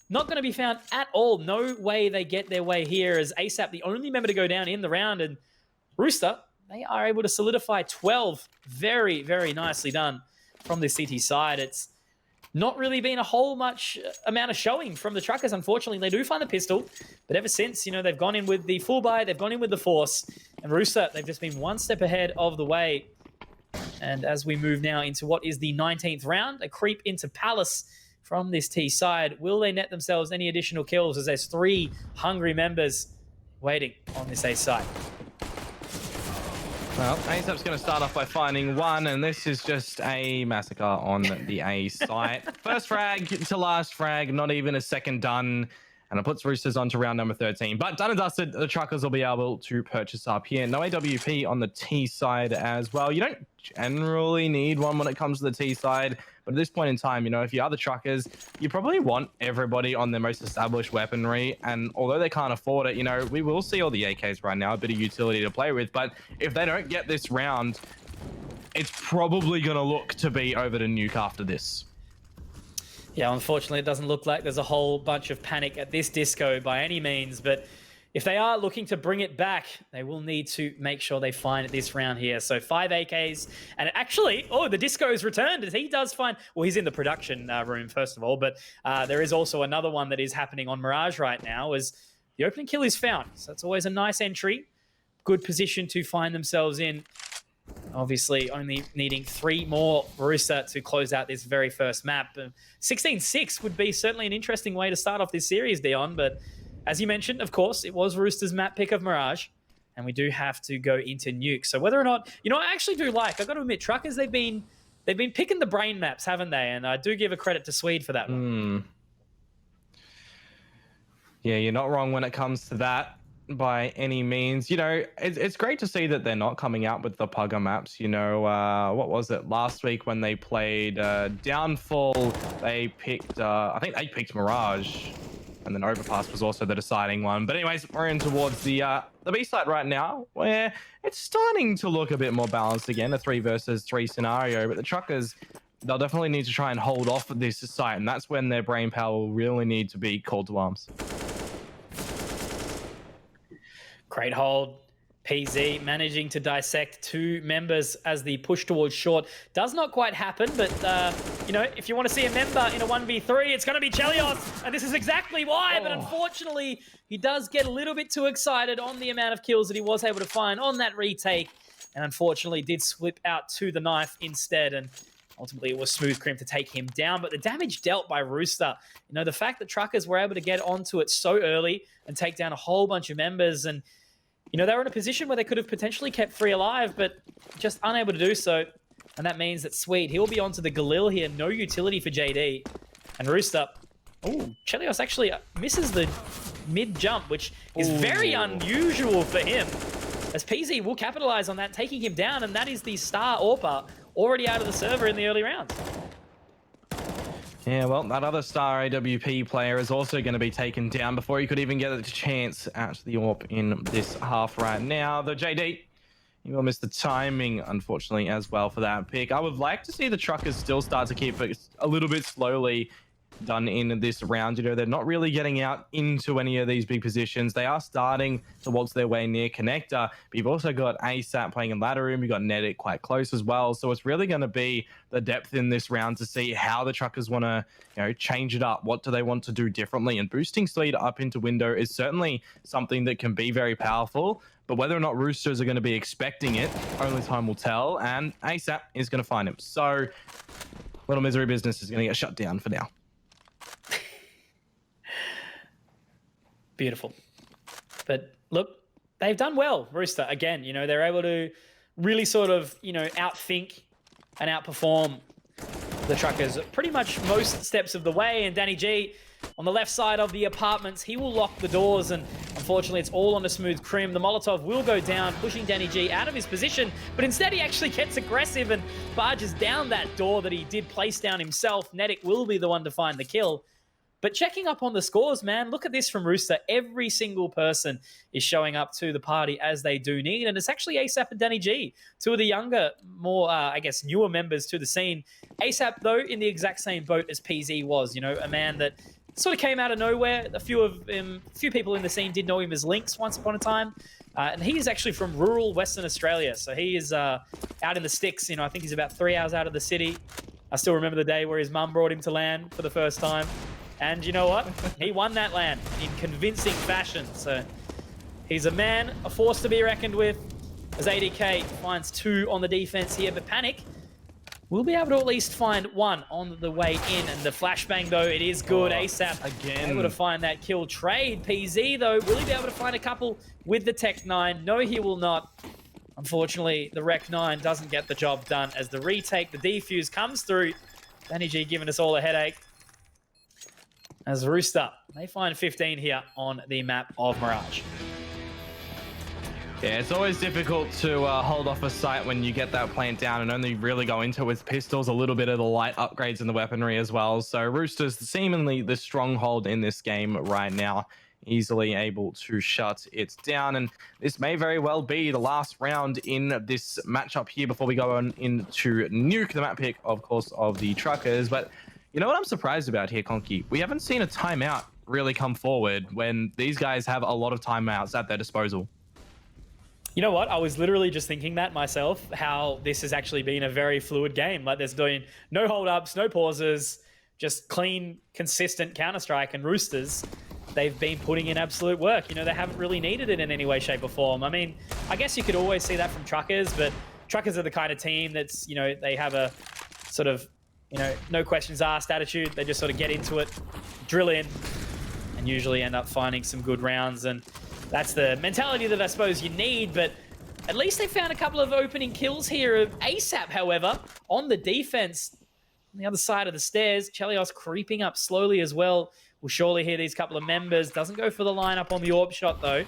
Not going to be found at all. No way they get their way here as ASAP, the only member to go down in the round, and Rooster, they are able to solidify 12. Very, very nicely done from the CT side. It's not really been a whole much amount of showing from the Truckers, unfortunately. They do find the pistol, but ever since, you know, they've gone in with the full buy, they've gone in with the force, and Rooster, they've just been one step ahead of the way. And as we move now into what is the 19th round, a creep into Palace from this T side. Will they net themselves any additional kills as there's 3 hungry members waiting on this A side? Well, ASAP's going to start off by finding 1, and this is just a massacre on the A site. First frag to last frag, not even a second done, and it puts Roosters on to round number 13. But done and dusted, the Truckers will be able to purchase up here. No AWP on the T side as well. You don't generally need one when it comes to the T side, but at this point in time, you know, if you are the Truckers, you probably want everybody on their most established weaponry, and although they can't afford it, you know, we will see all the AKs right now, a bit of utility to play with, but if they don't get this round, it's probably going to look to be over to Nuke after this. Yeah, unfortunately, it doesn't look like there's a whole bunch of panic at this disco by any means, but if they are looking to bring it back, they will need to make sure they find it this round here. So 5 AKs, and actually, oh, the disco's returned as he does find, well, he's in the production room, first of all, but there is also another one that is happening on Mirage right now as the opening kill is found. So it's always a nice entry, good position to find themselves in. Obviously, only needing 3 more Rooster to close out this very first map. 16-6 would be certainly an interesting way to start off this series, Dion, but as you mentioned, of course, it was Roosters' map pick of Mirage, and we do have to go into Nuke. So whether or not, you know, I actually do like, I've got to admit, Truckers, they've been picking the brain maps, haven't they? And I do give a credit to Swede for that one. Yeah, you're not wrong when it comes to that by any means. You know, it's great to see that they're not coming out with the Pugger maps. You know, what was it last week when they played Downfall? They picked, I think they picked Mirage, and then Overpass was also the deciding one. But anyways, we're in towards the B side right now, where it's starting to look a bit more balanced again, a 3 versus 3 scenario. But the Truckers, they'll definitely need to try and hold off this site, and that's when their brain power will really need to be called to arms. Great hold. PZ managing to dissect 2 members as the push towards short does not quite happen, but you know, if you want to see a member in a 1v3, it's going to be Chelios, and this is exactly why. But unfortunately, he does get a little bit too excited on the amount of kills that he was able to find on that retake, and unfortunately did slip out to the knife instead, and ultimately it was Smooth Crim to take him down. But the damage dealt by Rooster, you know, the fact that Truckers were able to get onto it so early and take down a whole bunch of members, and you know, they were in a position where they could have potentially kept 3 alive, but just unable to do so. And that means that Swede, he'll be onto the Galil here. No utility for JD. And Rooster, oh, Chelios actually misses the mid-jump, which is very unusual for him. As PZ will capitalize on that, taking him down, and that is the star AWPer already out of the server in the early rounds. Yeah, well, that other star AWP player is also going to be taken down before he could even get a chance at the AWP in this half right now. The JD, he will miss the timing, unfortunately, as well for that pick. I would like to see the Truckers still start to keep it a little bit slowly done in this round. You know, they're not really getting out into any of these big positions. They are starting to waltz their way near connector, but you've also got ASAP playing in ladder room. You've got Netic quite close as well. So it's really going to be the depth in this round to see how the Truckers want to, you know, change it up. What do they want to do differently? And boosting speed up into window is certainly something that can be very powerful. But whether or not Roosters are going to be expecting it, only time will tell. And ASAP is going to find him. So Little Misery Business is going to get shut down for now. Beautiful. But look, they've done well, Rooster. Again, you know, they're able to really sort of, you know, outthink and outperform the Truckers pretty much most steps of the way. And Danny G on the left side of the apartments, he will lock the doors, and unfortunately it's all on a Smooth Crim. The Molotov will go down, pushing Danny G out of his position, but instead he actually gets aggressive and barges down that door that he did place down himself. Netic will be the one to find the kill. But checking up on the scores, man, look at this from Rooster. Every single person is showing up to the party as they do need. And it's actually ASAP and Danny G, two of the younger, more, I guess, newer members to the scene. ASAP, though, in the exact same boat as PZ was, you know, a man that sort of came out of nowhere. A few people in the scene did know him as Lynx once upon a time. And he is actually from rural Western Australia. So he is out in the sticks. You know, I think he's about 3 hours out of the city. I still remember the day where his mum brought him to land for the first time. And you know what? He won that land in convincing fashion. So he's a man, a force to be reckoned with. As ADK finds 2 on the defense here. But Panic will be able to at least find 1 on the way in. And the flashbang, though, it is good. ASAP again able to find that kill trade. PZ, though, will he be able to find a couple with the Tech 9? No, he will not. Unfortunately, the Rec 9 doesn't get the job done as the retake, the defuse comes through. Danny G giving us all a headache. As Rooster, they find 15 here on the map of Mirage. Yeah, it's always difficult to hold off a site when you get that plant down and only really go into it with pistols, a little bit of the light upgrades in the weaponry as well. So Roosters seemingly the stronghold in this game right now, easily able to shut it down. And this may very well be the last round in this matchup here before we go on into nuke the map pick, of course, of the Truckers. But you know what I'm surprised about here, Conky? We haven't seen a timeout really come forward when these guys have a lot of timeouts at their disposal. You know what? I was literally just thinking that myself, how this has actually been a very fluid game. Like there's been no hold-ups, no pauses, just clean, consistent Counter-Strike. And Roosters, they've been putting in absolute work. You know, they haven't really needed it in any way, shape or form. I mean, I guess you could always see that from Truckers, but Truckers are the kind of team that's, you know, they have a sort of, you know, no questions asked attitude. They just sort of get into it, drill in, and usually end up finding some good rounds. And that's the mentality that I suppose you need, but at least they found a couple of opening kills here. ASAP, however, on the defense, on the other side of the stairs, Chelios creeping up slowly as well. We'll surely hear these couple of members. Doesn't go for the lineup on the AWP shot, though.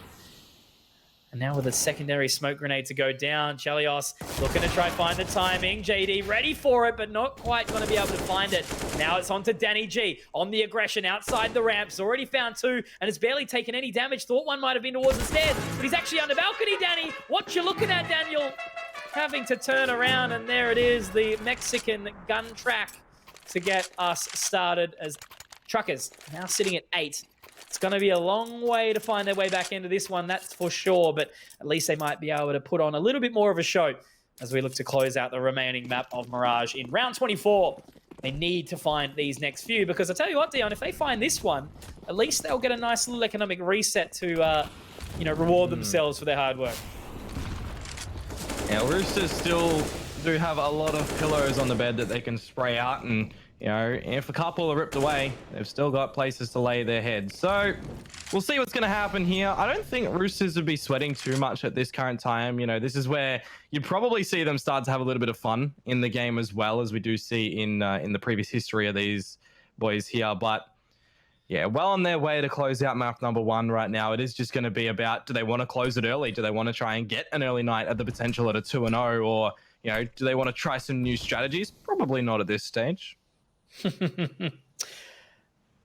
And now with a secondary smoke grenade to go down, Chelios looking to try find the timing. JD ready for it, but not quite going to be able to find it. Now it's on to Danny G on the aggression outside the ramps. Already found 2 and has barely taken any damage. Thought one might have been towards the stairs, but he's actually on the balcony, Danny. What you looking at, Daniel? Having to turn around, and there it is, the Mexican gun track to get us started as Truckers now sitting at 8. It's going to be a long way to find their way back into this one, that's for sure, but at least they might be able to put on a little bit more of a show as we look to close out the remaining map of Mirage in round 24. They need to find these next few, because I tell you what, Dion, if they find this one, at least they'll get a nice little economic reset to, you know, reward themselves for their hard work. Yeah, Roosters still do have a lot of pillows on the bed that they can spray out, and you know, if a couple are ripped away, they've still got places to lay their heads. So we'll see what's going to happen here. I don't think Roosters would be sweating too much at this current time. You know, this is where you probably see them start to have a little bit of fun in the game, as well as we do see in the previous history of these boys here. But yeah, well on their way to close out map number 1 right now. It is just going to be about, do they want to close it early? Do they want to try and get an early night at the potential at a 2-0? Or, you know, do they want to try some new strategies? Probably not at this stage.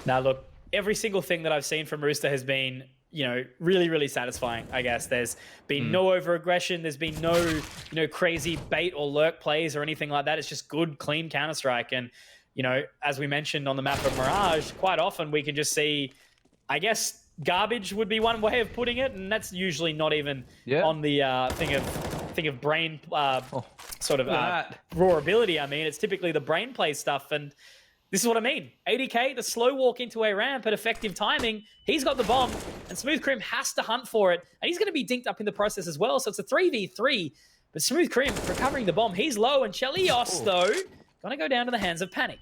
Now, look, every single thing that I've seen from Rooster has been, you know, really, really satisfying, I guess. There's been no over-aggression. There's been no, you know, crazy bait or lurk plays or anything like that. It's just good, clean Counter-Strike. And, you know, as we mentioned on the map of Mirage, quite often we can just see, I guess, garbage would be one way of putting it. And that's usually not even on the thing of brain sort of raw ability. I mean, it's typically the brain play stuff. And this is what I mean. ADK, the slow walk into a ramp at effective timing. He's got the bomb, and Smooth Crim has to hunt for it. And he's going to be dinked up in the process as well. So it's a 3v3. But Smooth Crim recovering the bomb. He's low, and Chelios, though, going to go down to the hands of Panic.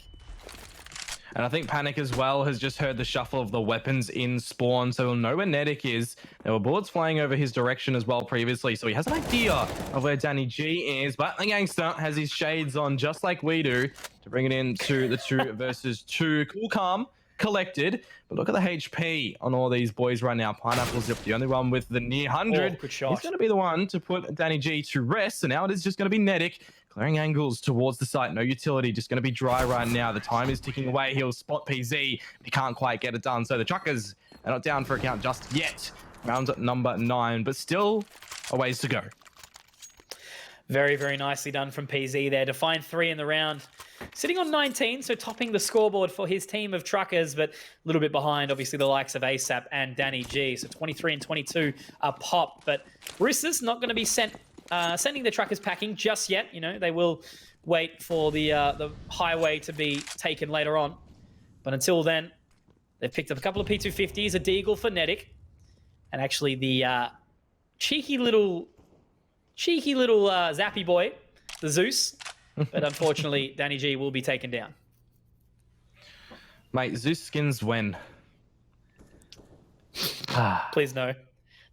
And I think Panic as well has just heard the shuffle of the weapons in spawn, so he'll know where Nedic is. There were bullets flying over his direction as well previously, so he has an idea of where Danny G is. But the gangster has his shades on just like we do to bring it into the 2 versus 2. Cool, calm, collected. But look at the HP on all these boys right now. Pineapple Zip, the only one with the near 100. Good shot. He's going to be the one to put Danny G to rest. So now it is just going to be Nedic Clearing angles towards the site. No utility, just going to be dry right now. The time is ticking away. He'll spot PZ. He can't quite get it done. So the Truckers are not down for a count just yet. Round number 9, but still a ways to go. Very, very nicely done from PZ there to find 3 in the round. Sitting on 19, so topping the scoreboard for his team of Truckers, but a little bit behind, obviously, the likes of ASAP and Danny G. So 23 and 22 are pop, but Roosters not going to be sending the Truckers packing just yet. You know, they will wait for the highway to be taken later on. But until then, they've picked up a couple of P250s, a Deagle for Nedic, and actually the cheeky little zappy boy, the Zeus. But unfortunately, Danny G will be taken down. Mate, Zeus skins when? Please no.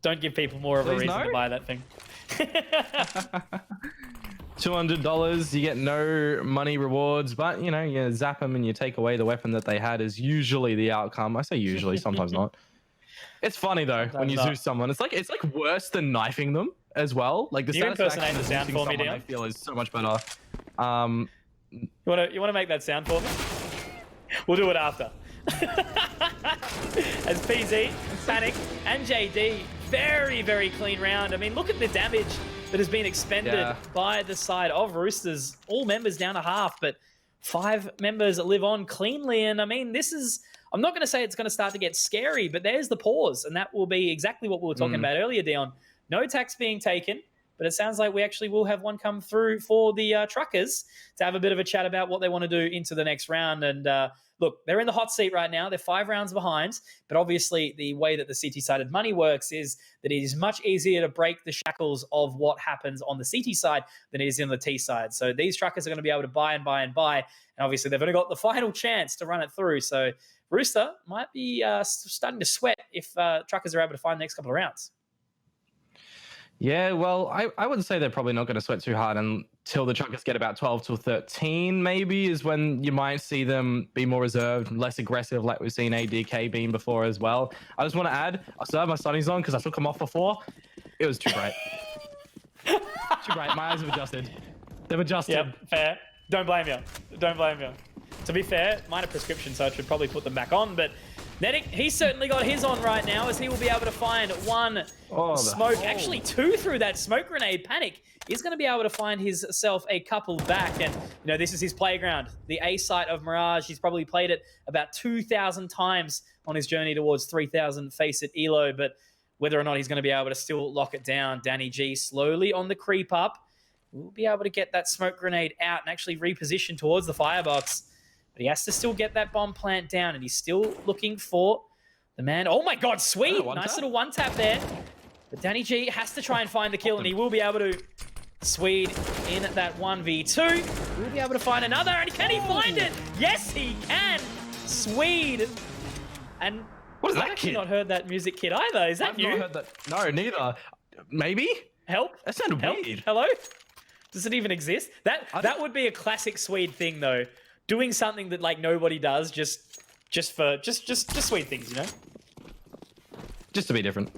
Don't give people more of a reason to buy that thing. $200, you get no money rewards, but you know, you zap them and you take away the weapon that they had is usually the outcome. I say usually, sometimes not. It's funny though when you Zeus someone. It's like worse than knifing them as well. Like the satisfaction of sound for me, I feel is so much better. You wanna make that sound for me? We'll do it after. As PZ, Panic, and JD, very, very clean round. I mean, look at the damage that has been expended by the side of Roosters. All members down a half, but 5 members live on cleanly. And I mean, this is, I'm not going to say it's going to start to get scary, but there's the pause. And that will be exactly what we were talking about earlier, Dion. No tax being taken, but it sounds like we actually will have one come through for the Truckers to have a bit of a chat about what they want to do into the next round. And look, they're in the hot seat right now. They're 5 rounds behind, but obviously the way that the CT-sided money works is that it is much easier to break the shackles of what happens on the CT side than it is on the T side. So these Truckers are going to be able to buy and buy and buy, and obviously they've only got the final chance to run it through. So Rooster might be starting to sweat if Truckers are able to find the next couple of rounds. Yeah, well, I would say they're probably not going to sweat too hard until the Truckers get about 12 to 13, maybe, is when you might see them be more reserved, less aggressive, like we've seen ADK being before as well. I just want to add, I still have my sunnies on because I took them off before. It was too bright. Too bright. My eyes have adjusted. They've adjusted. Yep, fair. Don't blame you. Don't blame you. To be fair, mine are prescription, so I should probably put them back on, but Nedic, he's certainly got his on right now as he will be able to find one smoke, actually 2 through that smoke grenade. Panic is going to be able to find himself a couple back, and you know, this is his playground, the A site of Mirage. He's probably played it about 2,000 times on his journey towards 3,000 face it ELO, but whether or not he's going to be able to still lock it down, Danny G slowly on the creep up. We'll be able to get that smoke grenade out and actually reposition towards the firebox. But he has to still get that bomb plant down, and he's still looking for the man. Oh my God, sweet. Nice little one tap there. But Danny G has to try and find the kill, and he will be able to. Swede in that 1v2. We'll be able to find another, and can he find it? Yes, he can. Swede. And what is that? I've actually not heard that music kit either. Is that I've you? not heard that. No, neither. Maybe? Help? That sounded Help? weird. Hello? Does it even exist? That would be a classic Swede thing, though. Doing something that like nobody does, just Swede things, you know. Just to be different.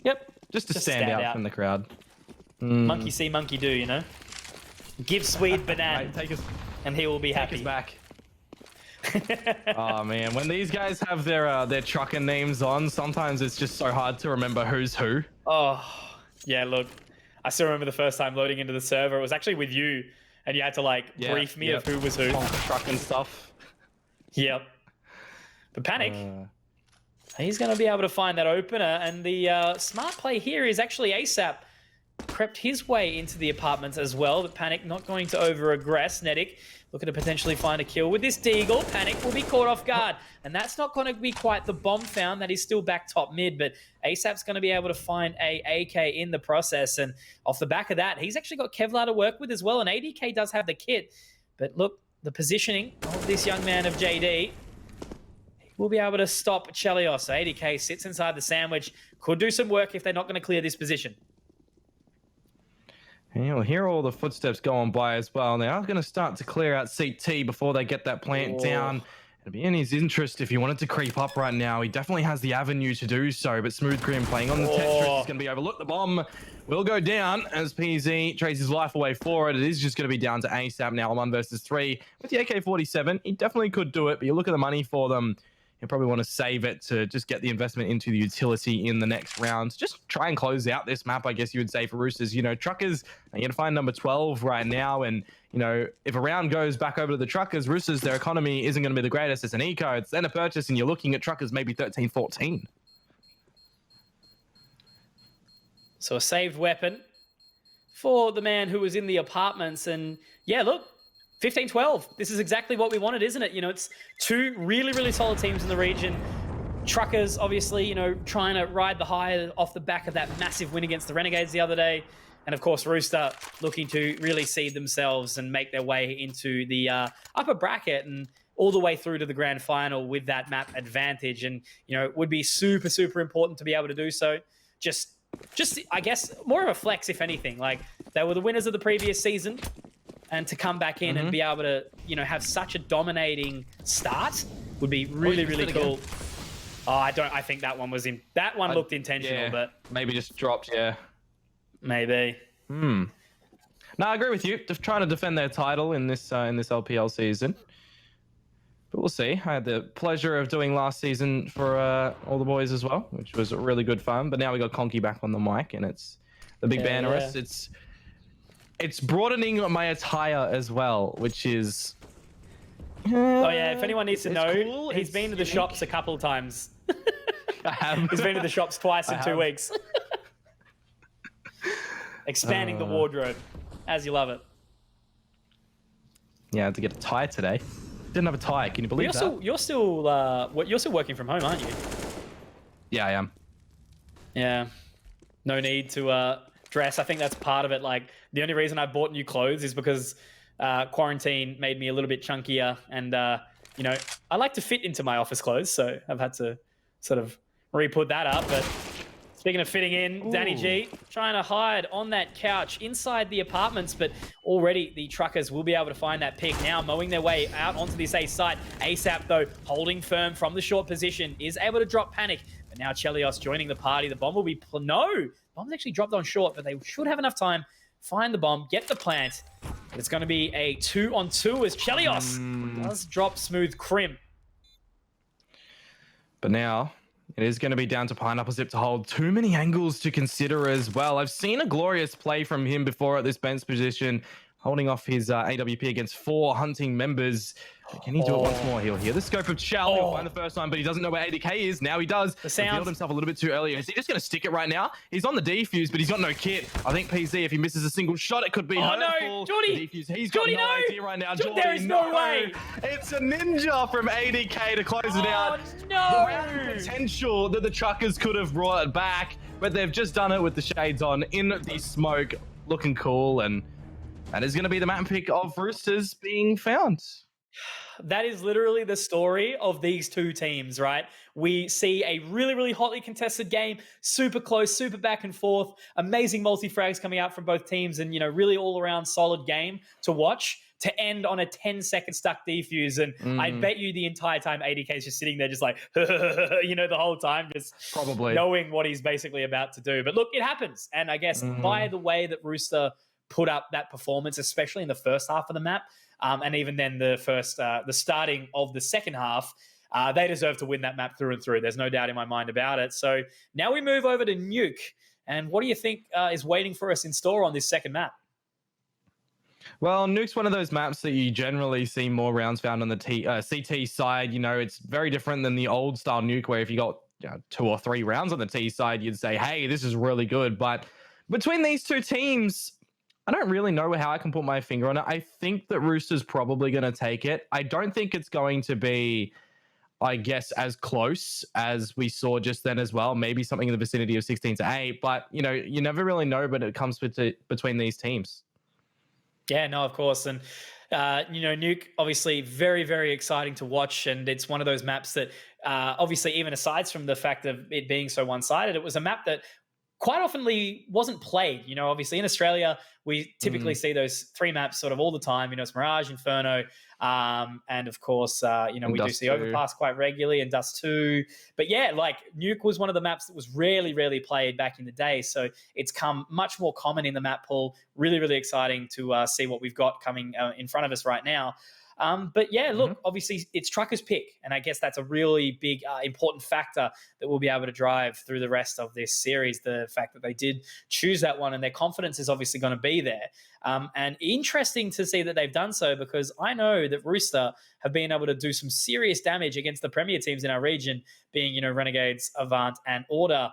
Yep. Just to stand out from the crowd. Monkey see, monkey do, you know. Give Swede banana, and he will be happy. Take us back. Oh man, when these guys have their trucker names on, sometimes it's just so hard to remember who's who. Oh, yeah. Look, I still remember the first time loading into the server. It was actually with you. And you had to like brief me of who was who. Truck and stuff. Yep. But Panic, he's going to be able to find that opener. And the smart play here is actually ASAP crept his way into the apartments as well. But Panic not going to over-aggress. Nedic looking to potentially find a kill with this Deagle. Panic will be caught off guard. And that's not going to be quite the bomb found. That is still back top mid. But ASAP's going to be able to find a AK in the process. And off the back of that, he's actually got Kevlar to work with as well. And ADK does have the kit. But look, the positioning of this young man of JD. We'll be able to stop Chelios. So ADK sits inside the sandwich. Could do some work if they're not going to clear this position. And you'll hear all the footsteps going by as well. They are going to start to clear out CT before they get that plant down. it'd be in his interest if he wanted to creep up right now. He definitely has the avenue to do so, but Smooth Grim playing on the Tetris is going to be overlooked. The bomb will go down as PZ trades his life away for it. It is just going to be down to ASAP now, 1 versus 3. With the AK-47, he definitely could do it, but you look at the money for them, you probably want to save it to just get the investment into the utility in the next round. Just try and close out this map, I guess you would say, for Roosters. You know, Truckers are going to find number 12 right now. And, you know, if a round goes back over to the Truckers, Roosters, their economy isn't going to be the greatest. It's an eco. It's then a purchase, and you're looking at Truckers maybe 13, 14. So a saved weapon for the man who was in the apartments. And, yeah, look. 15-12. This is exactly what we wanted, isn't it? You know, it's two really, really solid teams in the region. Truckers, obviously, you know, trying to ride the high off the back of that massive win against the Renegades the other day. And, of course, Rooster looking to really seed themselves and make their way into the upper bracket and all the way through to the grand final with that map advantage. And, you know, it would be super, super important to be able to do so. Just I guess, more of a flex, if anything. Like, they were the winners of the previous season. And to come back in and be able to, you know, have such a dominating start would be really, really cool. Oh, I think that one was that one looked intentional, but maybe just dropped. Yeah, maybe. No, I agree with you. Just trying to defend their title in this LPL season. But we'll see. I had the pleasure of doing last season for all the boys as well, which was really good fun. But now we got Conky back on the mic, and it's the big bannerist. It's broadening my attire as well, which is... oh, yeah. If anyone needs to know, cool. He's been to the shops a couple of times. I have. He's been to the shops twice in 2 weeks. Expanding the wardrobe, as you love it. Yeah, I had to get a tie today. Didn't have a tie. Can you believe that? You're still working from home, aren't you? Yeah, I am. Yeah. No need to... dress. I think that's part of it. Like, the only reason I bought new clothes is because quarantine made me a little bit chunkier, and you know, I like to fit into my office clothes, so I've had to sort of re-put that up. But speaking of fitting in, Danny G trying to hide on that couch inside the apartments, but already the Truckers will be able to find that pick now, mowing their way out onto this A site. ASAP, though, holding firm from the short position, is able to drop Panic. But now Chelios joining the party. The bomb will be... Bomb's actually dropped on short, but they should have enough time. Find the bomb, get the plant. But it's going to be a 2-on-2 as Chelios does drop Smooth Crim. But now it is going to be down to Pineapple Zip to hold. Too many angles to consider as well. I've seen a glorious play from him before at this bench position, holding off his AWP against 4 hunting members. Can he do it once more? He'll hear the scope of Chal. He'll find the first time, but he doesn't know where ADK is. Now he does. Revealed himself a little bit too early. Is he just going to stick it right now? He's on the defuse, but he's got no kit. I think PZ, if he misses a single shot, it could be hurtful. No, Jordy! He's got no idea right now. Jordy, there is no way. It's a ninja from ADK to close it out. No! The potential that the Truckers could have brought it back, but they've just done it with the shades on in the smoke, looking cool, and that is going to be the map pick of Roosters being found. That is literally the story of these two teams, right? We see a really, really hotly contested game, super close, super back and forth, amazing multi-frags coming out from both teams, and, you know, really all-around solid game to watch, to end on a 10-second stuck defuse. And I bet you the entire time ADK is just sitting there just like, you know, the whole time, just probably knowing what he's basically about to do. But look, it happens. And I guess by the way that Rooster put up that performance, especially in the first half of the map, and even then the starting of the second half, they deserve to win that map through and through. There's no doubt in my mind about it. So now we move over to Nuke. And what do you think is waiting for us in store on this second map? Well, Nuke's one of those maps that you generally see more rounds found on the CT side. You know, it's very different than the old style Nuke, where if you got 2 or 3 rounds on the T side, you'd say, hey, this is really good. But between these two teams, I don't really know how I can put my finger on it. I think that Rooster's probably going to take it. I don't think it's going to be, I guess, as close as we saw just then as well. Maybe something in the vicinity of 16-8. But, you know, you never really know when it comes between these teams. Yeah, no, of course. And, you know, Nuke, obviously very, very exciting to watch. And it's one of those maps that, obviously, even aside from the fact of it being so one-sided, it was a map that quite oftenly wasn't played. You know, obviously in Australia, we typically see those 3 maps sort of all the time. You know, it's Mirage, Inferno, and of course, you know, And we do Dust see 2. Overpass quite regularly and Dust 2. But yeah, like Nuke was one of the maps that was rarely played back in the day. So it's come much more common in the map pool. Really exciting to see what we've got coming in front of us right now. But yeah, look, obviously it's Trucker's pick. And I guess that's a really big, important factor that we'll be able to drive through the rest of this series. The fact that they did choose that one and their confidence is obviously going to be there. And interesting to see that they've done so, because I know that Rooster have been able to do some serious damage against the premier teams in our region, being, you know, Renegades, Avant, and Order.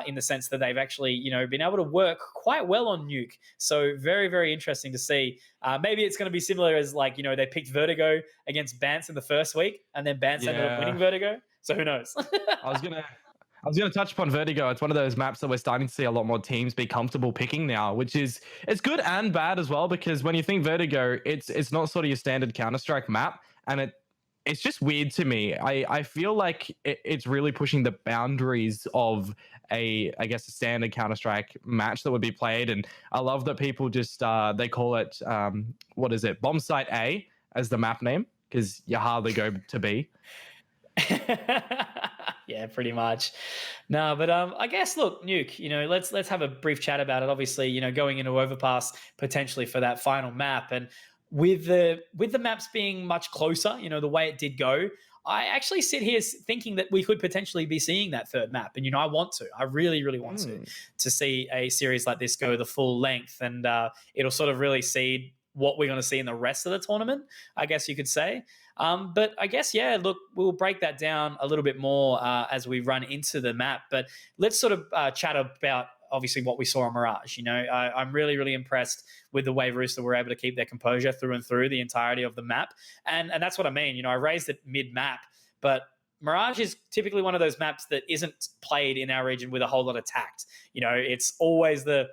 In the sense that they've actually, you know, been able to work quite well on Nuke. So very interesting to see. Maybe it's going to be similar as, like, you know, they picked Vertigo against Bance in the first week, and then Bance ended up winning Vertigo. So who knows? I was gonna touch upon Vertigo. It's one of those maps that we're starting to see a lot more teams be comfortable picking now, which is, it's good and bad as well, because when you think Vertigo, it's not sort of your standard Counter-Strike map, and it's just weird to me. I feel like it's really pushing the boundaries of I guess a standard Counter-Strike match that would be played. And I love that people just they call it what is it, Bomb Site A as the map name, because you hardly go to B. Yeah, pretty much. No, but I guess, look, Nuke, you know, let's have a brief chat about it. Obviously, you know, going into Overpass potentially for that final map, and with the maps being much closer, you know, the way it did go, I actually sit here thinking that we could potentially be seeing that third map. And, you know, I really want to see a series like this go the full length, and it'll sort of really seed what we're going to see in the rest of the tournament, I guess you could say. But I guess, yeah, look, we'll break that down a little bit more as we run into the map. But let's sort of chat about, obviously, what we saw on Mirage. You know, I'm really impressed with the way Rooster were able to keep their composure through and through the entirety of the map. And that's what I mean. You know, I raised it mid-map, but Mirage is typically one of those maps that isn't played in our region with a whole lot of tact. You know, it's always if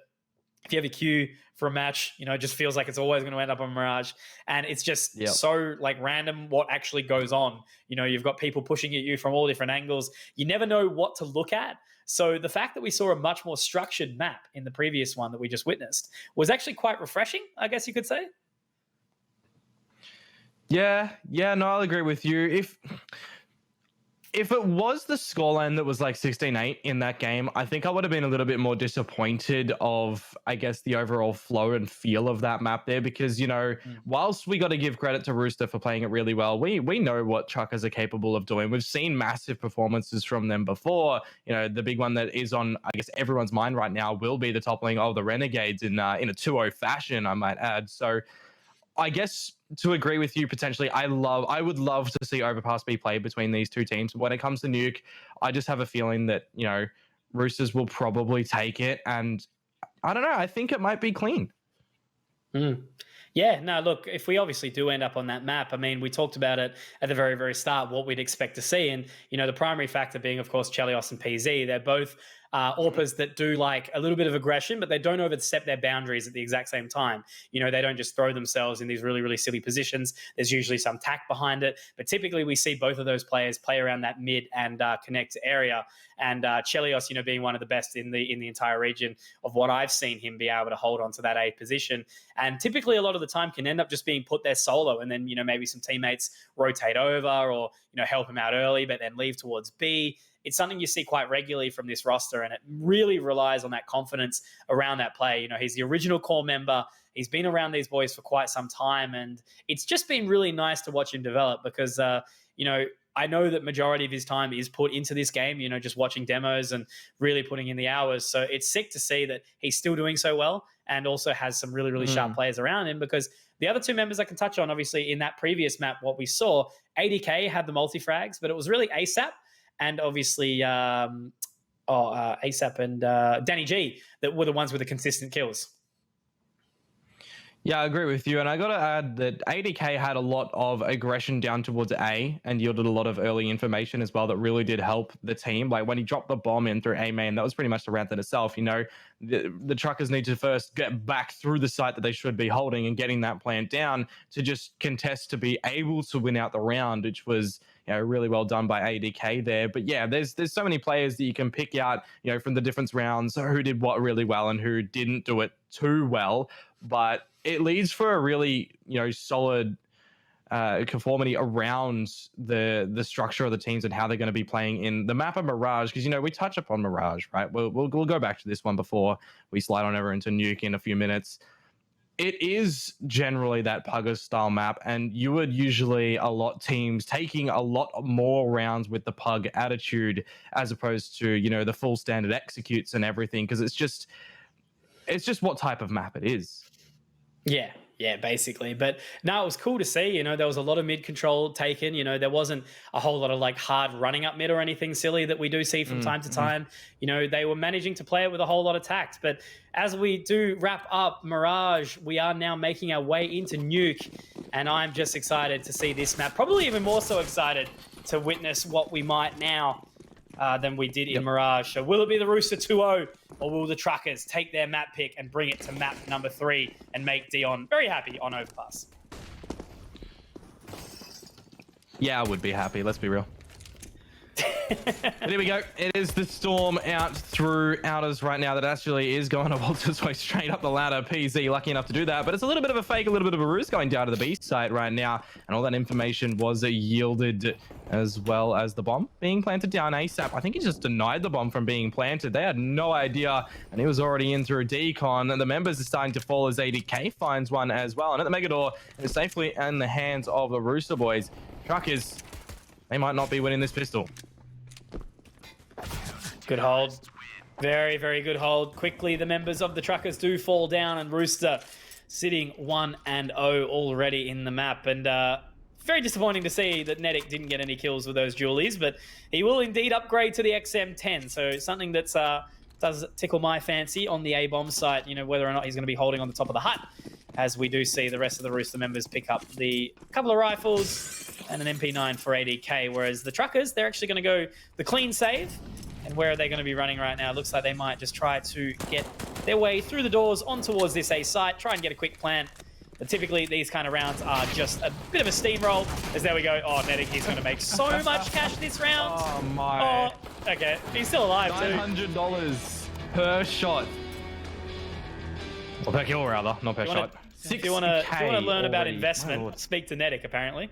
you have a queue for a match, you know, it just feels like it's always going to end up on Mirage. And it's just so, like, random what actually goes on. You know, you've got people pushing at you from all different angles. You never know what to look at. So the fact that we saw a much more structured map in the previous one that we just witnessed was actually quite refreshing, I guess you could say. Yeah, no, I'll agree with you. If it was the scoreline that was like 16-8 in that game, I think I would have been a little bit more disappointed of, I guess, the overall flow and feel of that map there, because, you know, whilst we got to give credit to Rooster for playing it really well, we know what Truckers are capable of doing. We've seen massive performances from them before. You know, the big one that is on, I guess, everyone's mind right now will be the toppling of the Renegades in a 2-0 fashion, I might add. So I guess, to agree with you, potentially, I would love to see Overpass be played between these two teams. When it comes to Nuke, I just have a feeling that, you know, Roosters will probably take it, and I don't know, I think it might be clean. Yeah, no, look, if we obviously do end up on that map, I mean, we talked about it at the very start, what we'd expect to see. And, you know, the primary factor being, of course, Chelios and PZ. They're both AWPers that do, like, a little bit of aggression, but they don't overstep their boundaries at the exact same time. You know, they don't just throw themselves in these really silly positions. There's usually some tact behind it. But typically we see both of those players play around that mid and connect area. And Chelios, you know, being one of the best in the entire region of what I've seen him be able to hold on to that A position. And typically a lot of the time can end up just being put there solo, and then, you know, maybe some teammates rotate over or, you know, help him out early, but then leave towards B. It's something you see quite regularly from this roster, and it really relies on that confidence around that play. You know, he's the original core member. He's been around these boys for quite some time, and it's just been really nice to watch him develop because, you know, I know that majority of his time is put into this game, you know, just watching demos and really putting in the hours. So it's sick to see that he's still doing so well and also has some really sharp players around him, because the other two members I can touch on, obviously, in that previous map, what we saw, ADK had the multi-frags, but it was really ASAP and obviously ASAP and Danny G that were the ones with the consistent kills. Yeah, I agree with you. And I got to add that ADK had a lot of aggression down towards A and yielded a lot of early information as well that really did help the team. Like when he dropped the bomb in through A main, that was pretty much the round in itself. You know, the truckers need to first get back through the site that they should be holding and getting that plant down to just contest to be able to win out the round, which was, you know, really well done by ADK there. But yeah, there's so many players that you can pick out, you know, from the different rounds who did what really well and who didn't do it too well. But it leads for a really, you know, solid conformity around the structure of the teams and how they're going to be playing in the map of Mirage. Because, you know, we touch upon Mirage, right? We'll go back to this one before we slide on over into Nuke in a few minutes. It is generally that Pugger style map, and you would usually teams taking a lot more rounds with the Pug attitude as opposed to, you know, the full standard executes and everything, because it's just what type of map it is. Yeah, basically. But no, it was cool to see. You know, there was a lot of mid control taken. You know, there wasn't a whole lot of like hard running up mid or anything silly that we do see from time to time. You know, they were managing to play it with a whole lot of tact. But as we do wrap up Mirage, we are now making our way into Nuke. And I'm just excited to see this map. Probably even more so excited to witness what we might now than we did in Mirage. So will it be the Rooster 2-0 or will the Truckers take their map pick and bring it to map number 3 and make Dion very happy on Overpass? Yeah, I would be happy. Let's be real. But here we go. It is the Storm out through Outers right now that actually is going to waltz its way straight up the ladder. PZ lucky enough to do that, but it's a little bit of a fake, a little bit of a ruse going down to the B site right now, and all that information was yielded as well as the bomb being planted down ASAP. I think he just denied the bomb from being planted. They had no idea, and he was already in through a decon, and the members are starting to fall as ADK finds one as well, and at the Megador, it's safely in the hands of the Rooster boys. Truckers, they might not be winning this pistol. Good hold. Very, very good hold. Quickly, the members of the Truckers do fall down, and Rooster sitting 1-0 already in the map. And very disappointing to see that Nedic didn't get any kills with those dualies, but he will indeed upgrade to the XM10. So something that's does tickle my fancy on the A-bomb site, you know, whether or not he's going to be holding on the top of the hut, as we do see the rest of the Rooster members pick up the couple of rifles and an MP9 for ADK, whereas the Truckers, they're actually going to go the clean save. And where are they going to be running right now? It looks like they might just try to get their way through the doors on towards this A site, try and get a quick plant. But typically, these kind of rounds are just a bit of a steamroll. As there we go. Oh, Nedic, he's going to make so much cash this round. Oh, my. Oh, okay. He's still alive, too. $900 per shot. Or per kill, rather. Not per shot. If you want to learn about investment, speak to Nedic, apparently.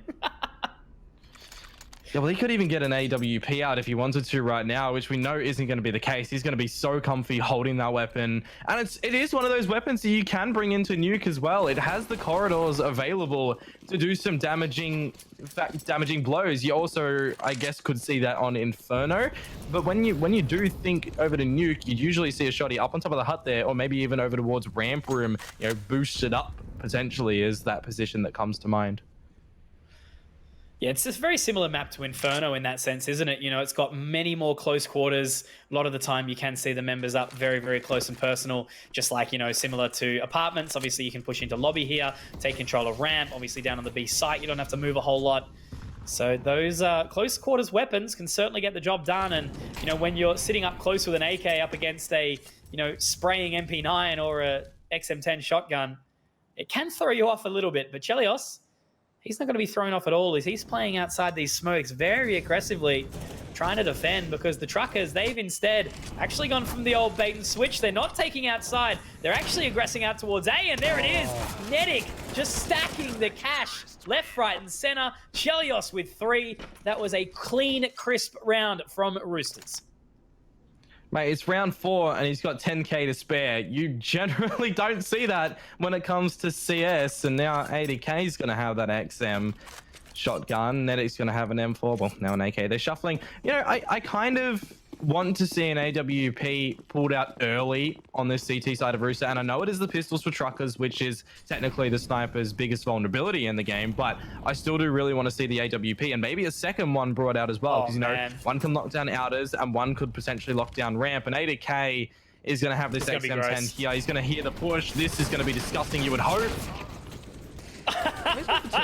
Yeah, well, he could even get an AWP out if he wanted to right now, which we know isn't going to be the case. He's going to be so comfy holding that weapon. And it is one of those weapons that you can bring into Nuke as well. It has the corridors available to do some damaging blows. You also, I guess, could see that on Inferno. But when you do think over to Nuke, you'd usually see a shotty up on top of the hut there, or maybe even over towards ramp room, you know, boosted up potentially is that position that comes to mind. Yeah, it's a very similar map to Inferno in that sense, isn't it? You know, it's got many more close quarters. A lot of the time you can see the members up very, very close and personal, just like, you know, similar to apartments. Obviously, you can push into lobby here, take control of ramp. Obviously, down on the B site, you don't have to move a whole lot. So those close quarters weapons can certainly get the job done. And, you know, when you're sitting up close with an AK up against a, you know, spraying MP9 or a XM10 shotgun, it can throw you off a little bit. But Chelios, he's not going to be thrown off at all. He's playing outside these smokes very aggressively, trying to defend, because the Truckers, they've instead actually gone from the old bait and switch. They're not taking outside. They're actually aggressing out towards A, and there it is. Nedic just stacking the cash left, right, and center. Chelios with 3. That was a clean, crisp round from Roosters. Mate, it's round 4 and he's got 10k to spare. You generally don't see that when it comes to CS, and now ADK is going to have that XM shotgun. Nedic's going to have an M4, well, now an AK. They're shuffling. You know, I kind of want to see an AWP pulled out early on this CT side of Rooster, and I know it is the pistols for Truckers, which is technically the sniper's biggest vulnerability in the game, but I still do really want to see the AWP and maybe a second one brought out as well, because, you know, one can lock down Outers and one could potentially lock down ramp, and ADK is going to have this It's gonna be XM10 gross. here. He's going to hear the push. This is going to be disgusting, you would hope. Where's the 2?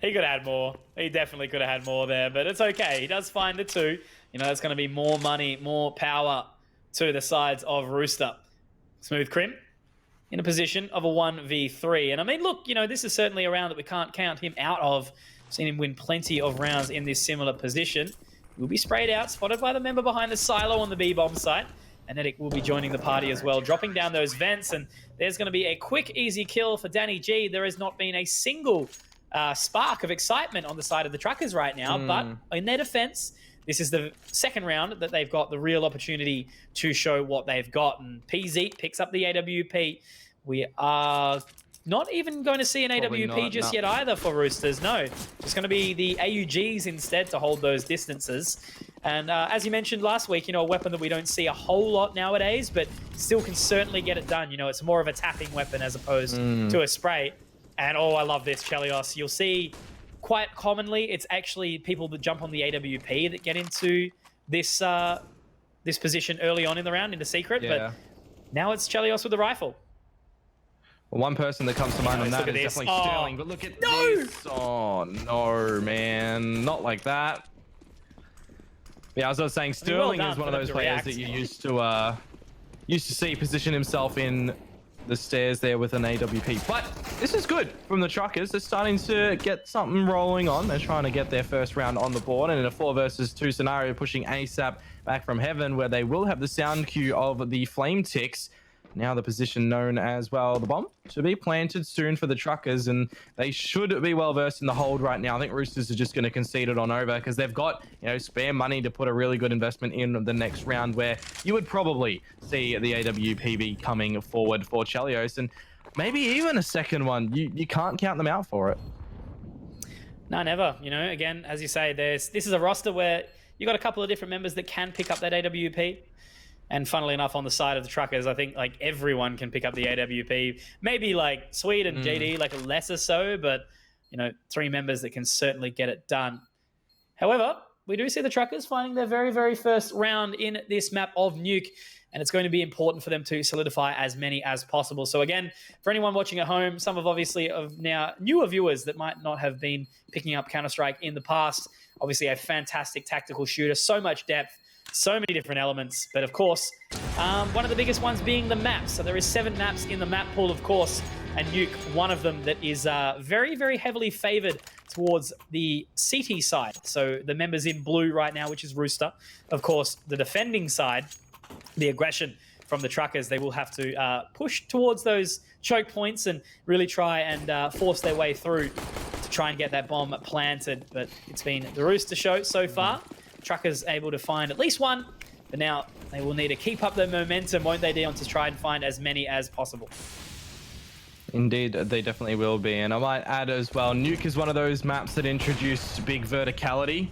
He could have had more. He definitely could have had more there, but it's okay. He does find the 2. You know, it's going to be more money, more power to the sides of Rooster. Smooth Crim in a position of a 1v3. And I mean, look, you know, this is certainly a round that we can't count him out of. Seen him win plenty of rounds in this similar position. Will be sprayed out, spotted by the member behind the silo on the B-bomb site. And Enetic will be joining the party as well, dropping down those vents. And there's going to be a quick, easy kill for Danny G. There has not been a single spark of excitement on the side of the Truckers right now. But in their defense, this is the second round that they've got the real opportunity to show what they've got. And PZ picks up the AWP. We are not even going to see an Probably AWP not, just no. yet either for Roosters. No, it's going to be the AUGs instead to hold those distances. And as you mentioned last week, you know, a weapon that we don't see a whole lot nowadays, but still can certainly get it done. You know, it's more of a tapping weapon as opposed to a spray. And oh, I love this, Chelios. You'll see quite commonly, it's actually people that jump on the AWP that get into this this position early on in the round, into secret. Yeah. But now it's Chelios with the rifle. Well, one person that comes to mind on Look that at is this. definitely Oh, Sterling. But look at no! this. Oh, no, man. Not like that. Yeah, as I was saying, Sterling done is one for of them those to players react. that you used to see position himself in the stairs there with an AWP. But this is good from the Truckers. They're starting to get something rolling on. They're trying to get their first round on the board, and in a 4 versus 2 scenario, pushing ASAP back from heaven, where they will have the sound cue of the flame ticks. Now the position known as, well, the bomb to be planted soon for the Truckers, and they should be well versed in the hold right now. I think Roosters are just going to concede it on over because they've got, you know, spare money to put a really good investment in the next round, where you would probably see the AWPB coming forward for Chelios, and maybe even a second one. You can't count them out for it. No, never. You know, again, as you say, this is a roster where you got a couple of different members that can pick up that AWP. And funnily enough, on the side of the Truckers, I think like everyone can pick up the AWP. Maybe like Swede and JD, like lesser so, but you know, 3 members that can certainly get it done. However, we do see the Truckers finding their very, very first round in this map of Nuke, and it's going to be important for them to solidify as many as possible. So again, for anyone watching at home, some of obviously of now newer viewers that might not have been picking up Counter-Strike in the past, obviously a fantastic tactical shooter, so much depth, so many different elements, but of course, one of the biggest ones being the maps. So there is 7 maps in the map pool, of course, and Nuke, one of them that is very, very heavily favored towards the CT side. So the members in blue right now, which is Rooster. Of course, the defending side, the aggression from the Truckers, they will have to push towards those choke points and really try and force their way through to try and get that bomb planted. But it's been the Rooster show so far. Truckers able to find at least one, but now they will need to keep up their momentum, won't they, Dion, to try and find as many as possible. Indeed, they definitely will be. And I might add as well, Nuke is one of those maps that introduced big verticality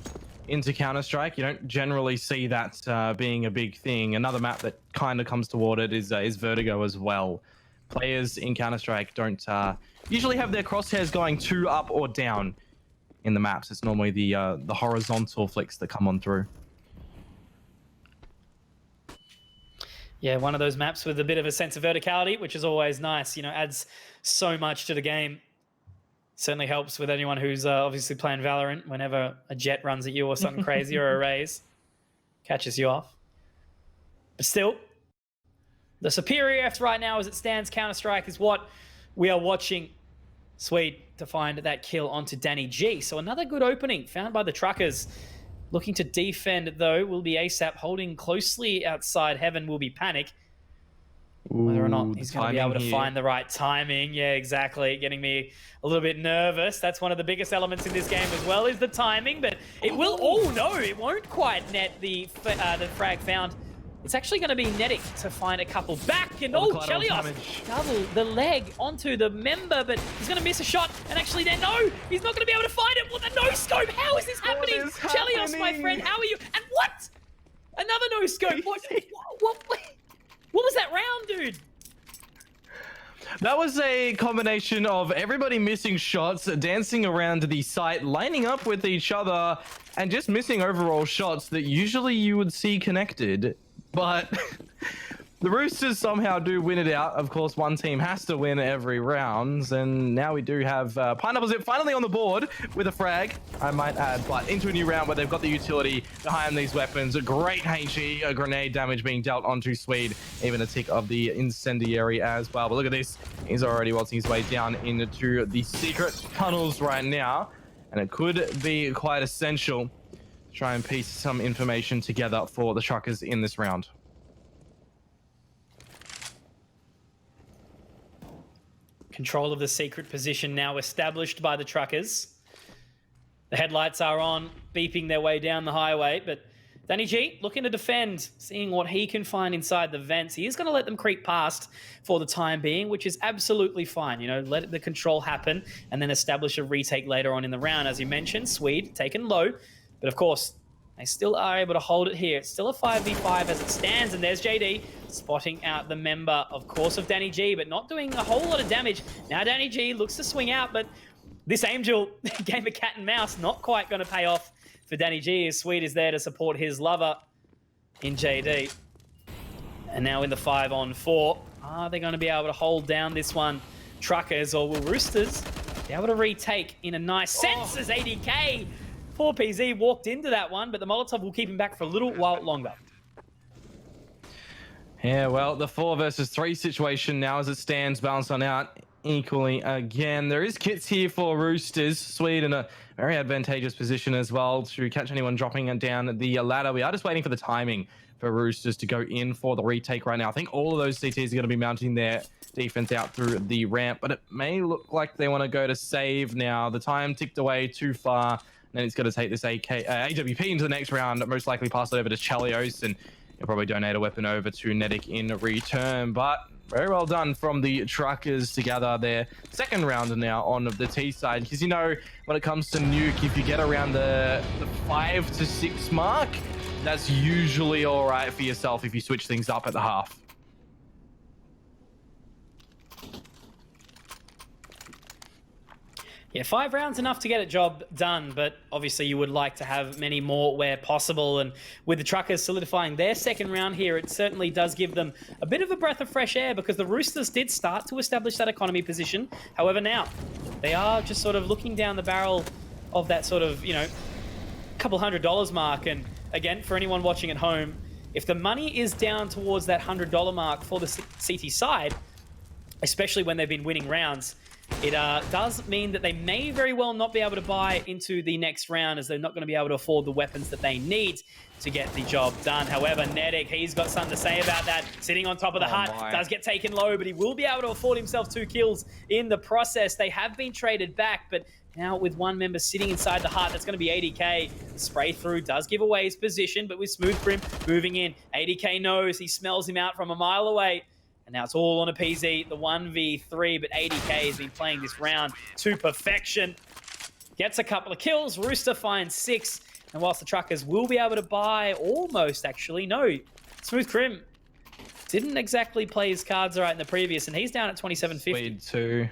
into Counter-Strike. You don't generally see that being a big thing. Another map that kind of comes toward it is Vertigo as well. Players in Counter-Strike don't usually have their crosshairs going too up or down in the maps. It's normally the horizontal flicks that come on through. Yeah, one of those maps with a bit of a sense of verticality, which is always nice. You know, adds so much to the game. Certainly helps with anyone who's obviously playing Valorant. Whenever a jet runs at you or something crazy or a raise, catches you off. But still, the superior F right now as it stands, Counter-Strike, is what we are watching. Swede to find that kill onto Danny G. So another good opening found by the Truckers. Looking to defend, though, will be ASAP. Holding closely outside heaven will be Panic. Whether or not he's going to be able to find the right timing. Yeah, exactly. Getting me a little bit nervous. That's one of the biggest elements in this game as well, is the timing. But it will... Oh, no, it won't quite net the frag found. It's actually going to be netting to find a couple back. And oh, Chelios double the leg onto the member, but he's going to miss a shot. And actually then, no, he's not going to be able to find it. Well, the no-scope, how is this happening? Chelios, my friend, how are you? And what? Another no-scope. What was that round, dude? That was a combination of everybody missing shots, dancing around the site, lining up with each other, and just missing overall shots that usually you would see connected. But The Roosters somehow do win it out. Of course, one team has to win every round. And now we do have Pineapple Zip finally on the board with a frag, I might add. But into a new round where they've got the utility behind these weapons. A great HE, a grenade damage being dealt onto Swede. Even a tick of the incendiary as well. But look at this. He's already waltzing his way down into the secret tunnels right now. And it could be quite essential to try and piece some information together for the Truckers in this round. Control of the secret position now established by the Truckers. The headlights are on, beeping their way down the highway, but Danny G looking to defend, seeing what he can find inside the vents. He is going to let them creep past for the time being, which is absolutely fine. You know, let the control happen and then establish a retake later on in the round. As you mentioned, Swede taken low, but of course, they still are able to hold it here. It's still a 5v5 as it stands, and there's JD spotting out the member, of course, of Danny G, but not doing a whole lot of damage. Now Danny G looks to swing out, but this Angel game of cat and mouse not quite going to pay off for Danny G, as Swede is there to support his lover in JD. And now in the 5-on-4, are they going to be able to hold down this one? Truckers, or will Roosters be able to retake in a nice sense as ADK? Poor PZ walked into that one, but the Molotov will keep him back for a little while longer. Yeah, well, the 4 versus 3 situation now as it stands, balanced on out equally again. There is kits here for Roosters. Swede in a very advantageous position as well to catch anyone dropping down the ladder. We are just waiting for the timing for Roosters to go in for the retake right now. I think all of those CTs are going to be mounting their defense out through the ramp, but it may look like they want to go to save now. The time ticked away too far. Then it's going to take this AWP into the next round, most likely pass it over to Chelios, and he'll probably donate a weapon over to Nedic in return. But very well done from the Truckers to gather their second round now on the T side. Because, you know, when it comes to nuke, if you get around the 5 to 6 mark, that's usually all right for yourself if you switch things up at the half. Yeah, 5 rounds enough to get a job done, but obviously you would like to have many more where possible. And with the Truckers solidifying their second round here, it certainly does give them a bit of a breath of fresh air, because the Roosters did start to establish that economy position. However, now they are just sort of looking down the barrel of that sort of, you know, couple $100 mark. And again, for anyone watching at home, if the money is down towards that $100 mark for the CT side, especially when they've been winning rounds, it does mean that they may very well not be able to buy into the next round, as they're not going to be able to afford the weapons that they need to get the job done. However, Nedic, he's got something to say about that. Sitting on top of the hut, does get taken low, but he will be able to afford himself 2 kills in the process. They have been traded back, but now with one member sitting inside the hut, that's going to be ADK. Spray through does give away his position, but with Smooth Grim moving in, ADK knows, he smells him out from a mile away. And now it's all on a PZ, the 1v3, but ADK has been playing this round to perfection. Gets a couple of kills, Rooster finds 6, and whilst the Truckers will be able to buy, almost actually, no, Smooth Crim didn't exactly play his cards right in the previous, and he's down at 2750. Lead 2.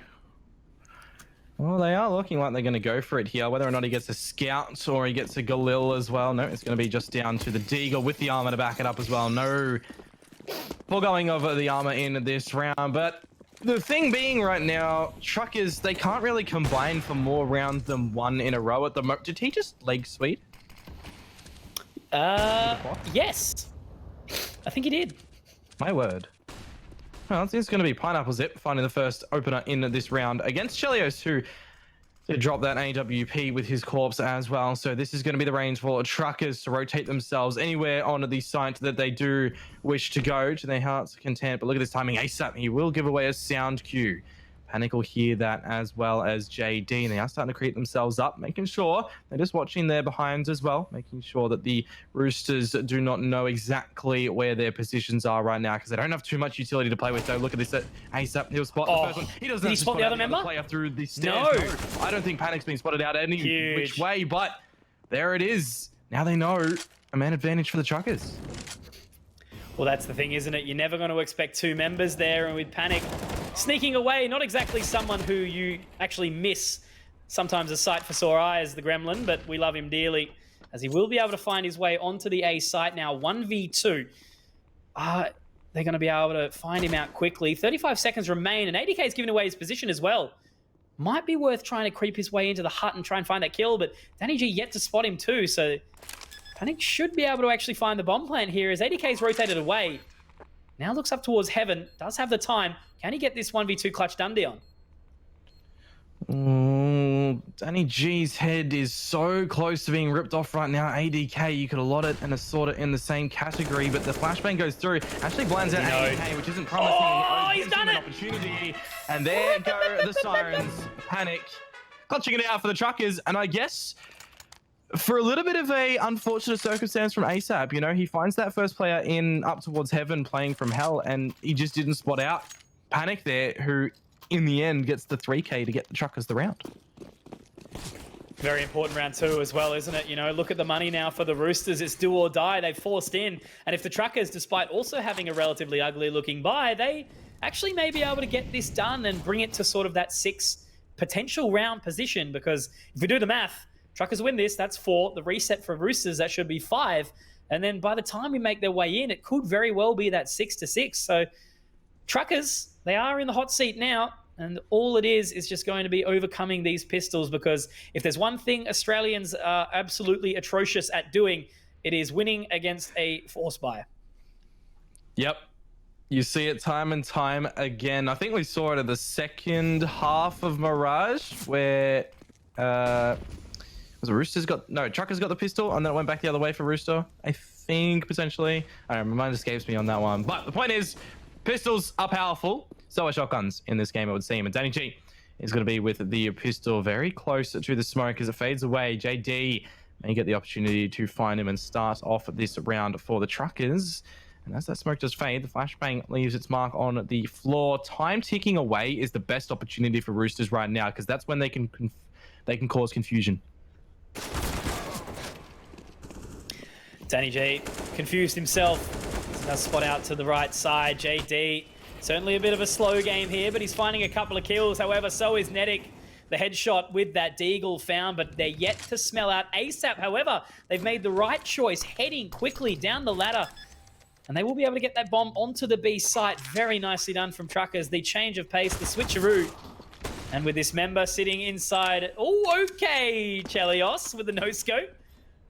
Well, they are looking like they're going to go for it here. Whether or not he gets a Scout or he gets a Galil as well. No, it's going to be just down to the Deagle with the armor to back it up as well. No foregoing over the armor in this round. But the thing being right now, Truckers, they can't really combine for more rounds than 1 in a row at the moment. Did he just leg Swede? Yes. I think he did. My word. Well, it's going to be Pineapple Zip finding the first opener in this round against Chelios, who did drop that AWP with his corpse as well. So this is going to be the range for Truckers to rotate themselves anywhere onto the site that they do wish to go to their heart's content. But look at this timing. ASAP, he will give away a sound cue. Panic will hear that, as well as JD. And they are starting to create themselves up, making sure they're just watching their behinds as well, making sure that the Roosters do not know exactly where their positions are right now, because they don't have too much utility to play with. So look at this. ASAP, he'll spot the first one. He doesn't have to spot the other member? Player through the stairs. No, I don't think Panic's been spotted out any which way, but there it is. Now they know a man advantage for the Truckers. Well, that's the thing, isn't it? You're never going to expect 2 members there, and with Panic sneaking away, not exactly someone who you actually miss. Sometimes a sight for sore eyes, the Gremlin, but we love him dearly, as he will be able to find his way onto the A site now. 1v2. they're going to be able to find him out quickly. 35 seconds remain, and ADK is giving away his position as well. Might be worth trying to creep his way into the hut and try and find that kill, but Danny G yet to spot him too, so Panic should be able to actually find the bomb plant here as ADK's rotated away. Now looks up towards Heaven, does have the time. Can he get this 1v2 clutch Dundee on? Danny G's head is so close to being ripped off right now. ADK, you could allot it and assort it in the same category, but the flashbang goes through. Actually blinds out ADK, which isn't promising. Oh, he's done it! Opportunity. And there go the sirens. Panic. Clutching it out for the truckers, and I guess for a little bit of a unfortunate circumstance from ASAP, you know, he finds that first player in up towards Heaven playing from Hell, and he just didn't spot out Panic there, who in the end gets the 3K to get the truckers the round. Very important round 2 as well, isn't it? You know, look at the money now for the Roosters. It's do or die. They've forced in. And if the truckers, despite also having a relatively ugly looking bye, they actually may be able to get this done and bring it to sort of that 6 potential round position. Because if we do the math, truckers win this, that's 4. The reset for Roosters, that should be 5. And then by the time we make their way in, it could very well be that 6-6. So truckers, they are in the hot seat now. And all it is just going to be overcoming these pistols, because if there's one thing Australians are absolutely atrocious at doing, it is winning against a force buy. Yep. You see it time and time again. I think we saw it at the second half of Mirage where was it Roosters Truckers got the pistol and then it went back the other way for Rooster. I think potentially. I don't know, my mind escapes me on that one. But the point is, pistols are powerful. So are shotguns in this game, it would seem. And Danny G is going to be with the pistol very close to the smoke as it fades away. JD may get the opportunity to find him and start off this round for the truckers. And as that smoke does fade, the flashbang leaves its mark on the floor. Time ticking away is the best opportunity for Roosters right now, because that's when they can cause confusion. Danny G confused himself. Now spot out to the right side. JD, certainly a bit of a slow game here, but he's finding a couple of kills. However, so is Netic. The headshot with that Deagle found, but they're yet to smell out ASAP. However, they've made the right choice, heading quickly down the ladder. And they will be able to get that bomb onto the B site. Very nicely done from Truckers. The change of pace, the switcheroo. And with this member sitting inside. Oh, okay, Chelios with the no-scope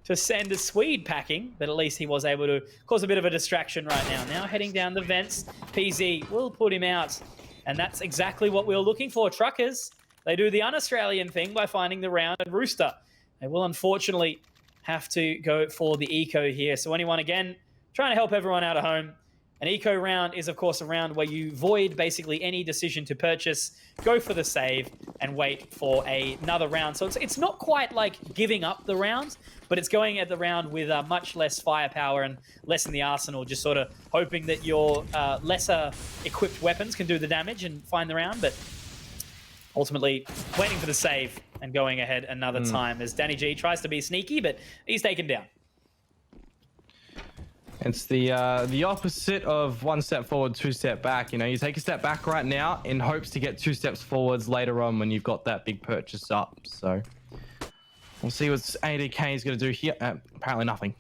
to send a Swede packing, but at least he was able to cause a bit of a distraction right now. Now heading down the vents, PZ will put him out. And that's exactly what we were looking for. Truckers, they do the un-Australian thing by finding the round, and Rooster, they will unfortunately have to go for the eco here. So anyone, again, trying to help everyone out at home. An eco round is, of course, a round where you void basically any decision to purchase, go for the save, and wait for another round. So it's not quite like giving up the round, but it's going at the round with much less firepower and less in the arsenal, just sort of hoping that your lesser equipped weapons can do the damage and find the round, but ultimately waiting for the save and going ahead another time as Danny G tries to be sneaky, but he's taken down. It's the opposite of 1 step forward, 2 step back. You know, you take a step back right now in hopes to get 2 steps forwards later on when you've got that big purchase up. So we'll see what ADK is going to do here. Apparently nothing.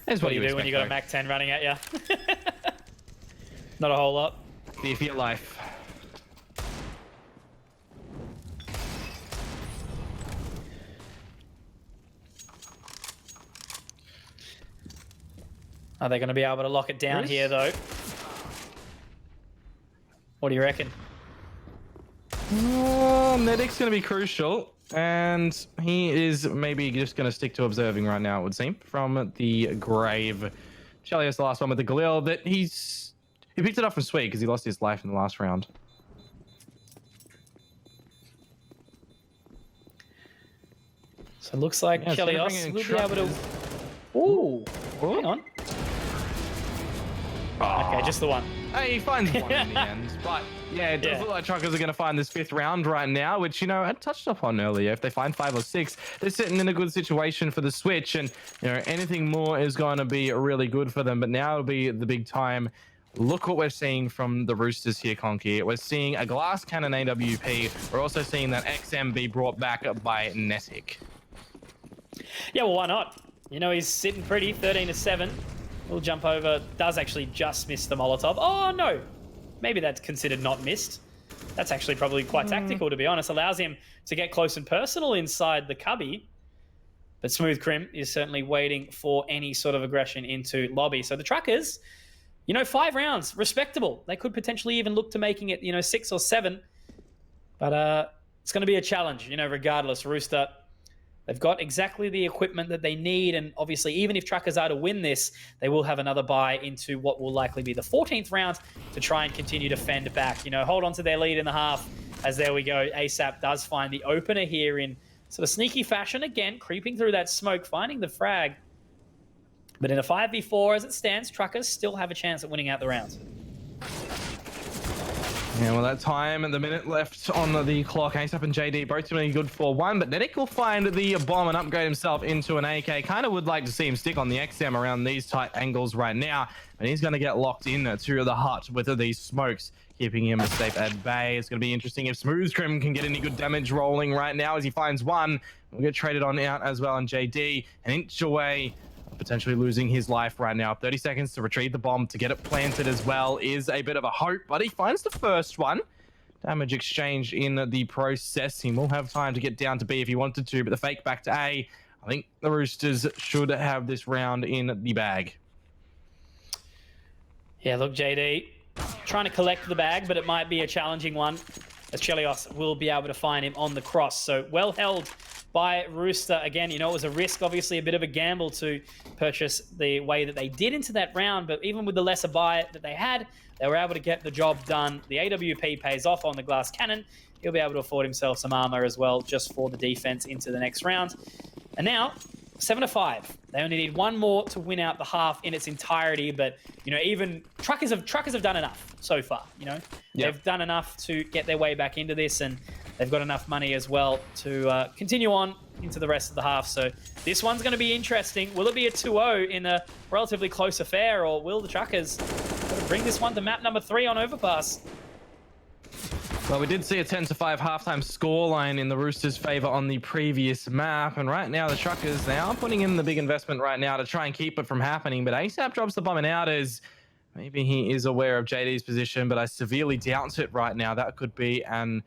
That's what you do when you got a Mac 10 running at you. Not a whole lot. Fear for your life. Are they going to be able to lock it down here, though? What do you reckon? Medic's going to be crucial, and he is maybe just going to stick to observing right now, it would seem, from the grave. Chelios, the last one with the Galil, that he picked it up from Sweet because he lost his life in the last round. So it looks like Chelios will be able to... Ooh, hang on. Okay, just the one. Hey, he finds one in the end. But yeah, it does look like Truckers are going to find this 5th round right now, which, you know, I touched upon earlier. If they find 5 or 6, they're sitting in a good situation for the switch. And, you know, anything more is going to be really good for them. But now it'll be the big time. Look what we're seeing from the Roosters here, Conky. We're seeing a glass cannon AWP. We're also seeing that XM be brought back by Netic. Yeah, well, why not? You know, he's sitting pretty, 13-7. Will jump over. Does actually just miss the Molotov. Oh, no. Maybe that's considered not missed. That's actually probably quite tactical, to be honest. Allows him to get close and personal inside the cubby. But Smooth Crim is certainly waiting for any sort of aggression into lobby. So the Truckers, 5 rounds, respectable. They could potentially even look to making it, 6 or 7. But it's going to be a challenge, regardless. Rooster, they've got exactly the equipment that they need. And obviously, even if Truckers are to win this, they will have another bye into what will likely be the 14th round to try and continue to fend back. Hold on to their lead in the half. As there we go, ASAP does find the opener here in sort of sneaky fashion. Again, creeping through that smoke, finding the frag. But in a 5v4 as it stands, Truckers still have a chance at winning out the rounds. Yeah, well, that time and the minute left on the clock. ASAP and JD both doing good for 1, but Netic will find the bomb and upgrade himself into an AK. Kind of would like to see him stick on the XM around these tight angles right now, and he's going to get locked in to the hut with these smokes, keeping him safe at bay. It's going to be interesting if Smooth Crim can get any good damage rolling right now as he finds one. We'll get traded on out as well, and JD an inch away, potentially losing his life right now. 30 seconds to retrieve the bomb, to get it planted as well is a bit of a hope, but he finds the first one. Damage exchange in the process. He will have time to get down to B if he wanted to, but the fake back to A. I think the Roosters should have this round in the bag. Yeah, look, JD trying to collect the bag, but it might be a challenging one, as Chelios will be able to find him on the cross. So well held by Rooster. Again, it was a risk, obviously a bit of a gamble to purchase the way that they did into that round, but even with the lesser buy that they had, they were able to get the job done. The AWP pays off on the glass cannon. He'll be able to afford himself some armor as well, just for the defense into the next round. And now, 7-5. They only need one more to win out the half in its entirety, but even Truckers have done enough so far. They've done enough to get their way back into this, and they've got enough money as well to continue on into the rest of the half. So this one's going to be interesting. Will it be a 2-0 in a relatively close affair, or will the Truckers bring this one to map number 3 on Overpass? Well, we did see a 10-5 halftime scoreline in the Roosters' favor on the previous map, and right now the Truckers, they are putting in the big investment right now to try and keep it from happening, but ASAP drops the bomb in outers. Maybe he is aware of JD's position, but I severely doubt it right now. That could be an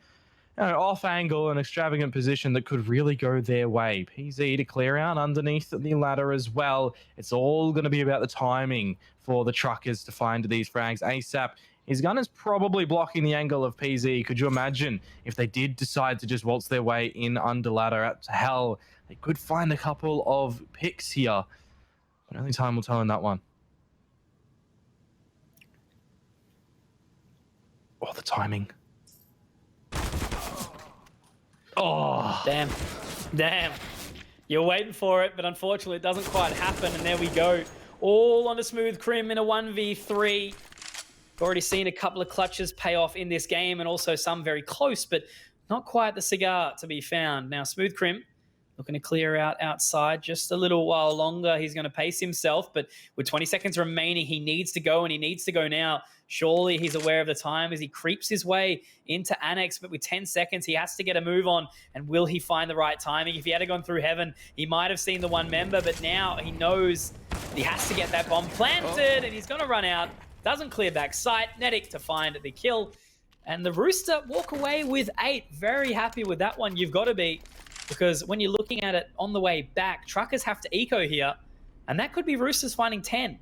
off angle, an extravagant position that could really go their way. PZ to clear out underneath the ladder as well. It's all going to be about the timing for the Truckers to find these frags. ASAP, his gun is probably blocking the angle of PZ. Could you imagine if they did decide to just waltz their way in under ladder to hell? They could find a couple of picks here, but only time will tell in that one. Oh, the timing. Oh, damn. You're waiting for it, but unfortunately it doesn't quite happen. And there we go, all on a Smooth Crim in a 1v3. We've already seen a couple of clutches pay off in this game, and also some very close, but not quite the cigar to be found. Now Smooth Crim looking to clear out outside just a little while longer. He's going to pace himself, but with 20 seconds remaining, he needs to go, and he needs to go now. Surely he's aware of the time as he creeps his way into Annex, but with 10 seconds, he has to get a move on. And will he find the right timing? If he had gone through Heaven, he might have seen the one member, but now he knows he has to get that bomb planted, and he's going to run out. Doesn't clear back sight. Netic to find the kill. And the Rooster walk away with 8. Very happy with that one. You've got to be, because when you're looking at it on the way back, Truckers have to eco here, and that could be Roosters finding 10.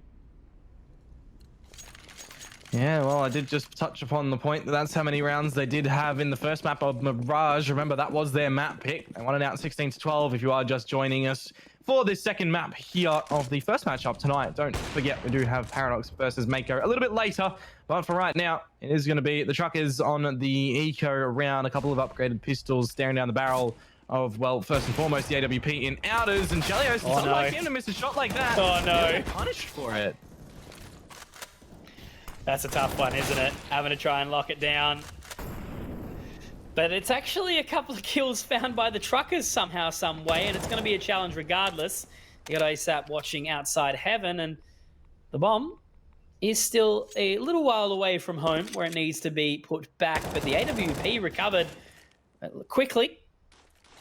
Yeah, well, I did just touch upon the point that that's how many rounds they did have in the first map of Mirage. Remember, that was their map pick. They won it out 16-12 if you are just joining us for this second map here of the first matchup tonight. Don't forget, we do have Paradox versus Mako a little bit later, but for right now, it is going to be the Truckers on the eco round, a couple of upgraded pistols staring down the barrel of, well, first and foremost, the AWP in outers, and Chelios, it's not like him to miss a shot like that. Oh, no. They're punished for it. That's a tough one, isn't it? Having to try and lock it down. But it's actually a couple of kills found by the Truckers somehow, some way, and it's going to be a challenge regardless. You got ASAP watching outside Heaven, and the bomb is still a little while away from home where it needs to be put back, but the AWP recovered quickly.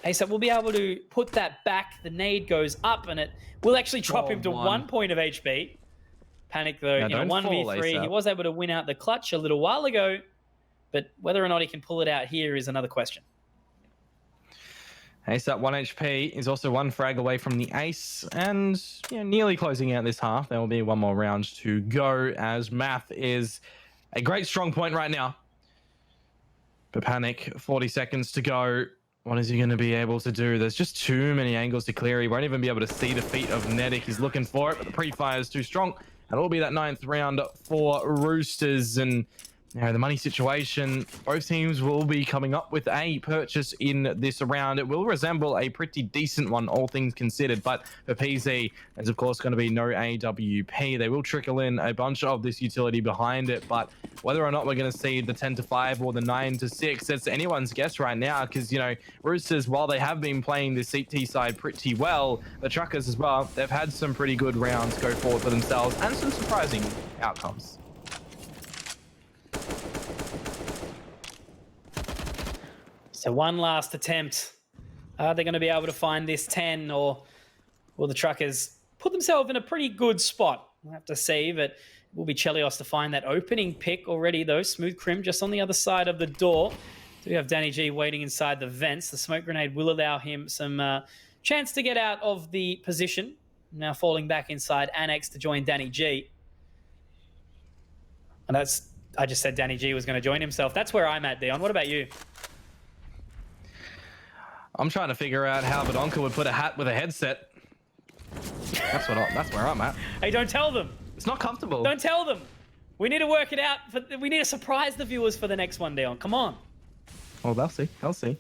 ASAP will be able to put that back. The nade goes up, and it will actually drop him to 1 point of HP. Panic, though, in a 1v3, he was able to win out the clutch a little while ago, but whether or not he can pull it out here is another question. ASAP 1 HP is also 1 frag away from the ace, and nearly closing out this half. There will be one more round to go, as math is a great strong point right now. But Panic, 40 seconds to go. What is he going to be able to do? There's just too many angles to clear. He won't even be able to see the feet of Nedic. He's looking for it, but the pre-fire is too strong. And it will be that 9th round for Roosters. And the money situation, both teams will be coming up with a purchase in this round. It will resemble a pretty decent one, all things considered. But for PZ, there's of course going to be no AWP. They will trickle in a bunch of this utility behind it. But whether or not we're going to see the 10-5 or the 9-6, it's anyone's guess right now. Because, Roosters, while they have been playing the CT side pretty well, the Truckers as well, they've had some pretty good rounds go forward for themselves and some surprising outcomes. So one last attempt. Are they going to be able to find this 10, or will the Truckers put themselves in a pretty good spot? We'll have to see, but it will be Chelios to find that opening pick already, though. Smooth Crim just on the other side of the door. Do we have Danny G waiting inside the vents? The smoke grenade will allow him some chance to get out of the position. Now falling back inside Annex to join Danny G. And I just said Danny G was going to join himself. That's where I'm at, Dion. What about you? I'm trying to figure out how Badonka would put a hat with a headset. That's where I'm at. Hey, don't tell them. It's not comfortable. Don't tell them. We need to work it out. We need to surprise the viewers for the next one, Dion. Come on. Well, they'll see. They'll see.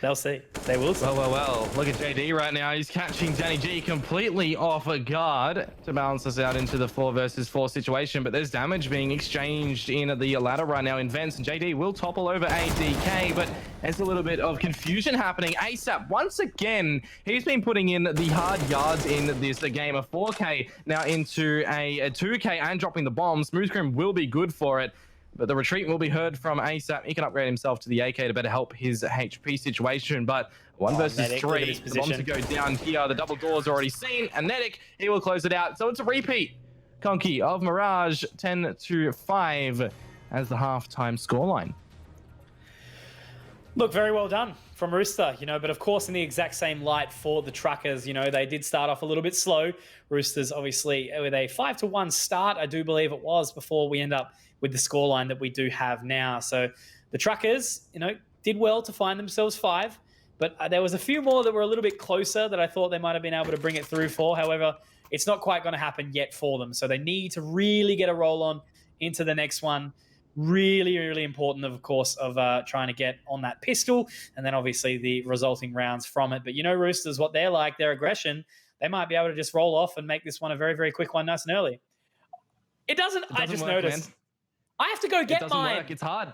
They'll see. They will see. Well. Look at JD right now. He's catching Danny G completely off guard to balance us out into the 4 versus 4 situation. But there's damage being exchanged in the ladder right now in vents. And JD will topple over ADK, but there's a little bit of confusion happening. ASAP, once again, he's been putting in the hard yards in this game. A 4K now into a 2K and dropping the bomb. Smooth Crim will be good for it. But the retreat will be heard from ASAP. He can upgrade himself to the AK to better help his HP situation. But 1 versus 3, the bomb to go down here. The double door's already seen. And Nedic, he will close it out. So it's a repeat, Conky, of Mirage, 10-5 as the halftime scoreline. Look, very well done from Rooster, but of course in the exact same light for the Truckers. They did start off a little bit slow. Roosters, obviously, with a 5-1 start, I do believe it was, before we end up with the scoreline that we do have now. So the Truckers, did well to find themselves 5, but there was a few more that were a little bit closer that I thought they might have been able to bring it through for. However, it's not quite going to happen yet for them. So they need to really get a roll on into the next one. Really, really important, of course, of trying to get on that pistol, and then obviously the resulting rounds from it. But Roosters, what they're like, their aggression, they might be able to just roll off and make this one a very, very quick one, nice and early. It doesn't I just work, noticed. Man. I have to go get it doesn't mine. Work. It's hard.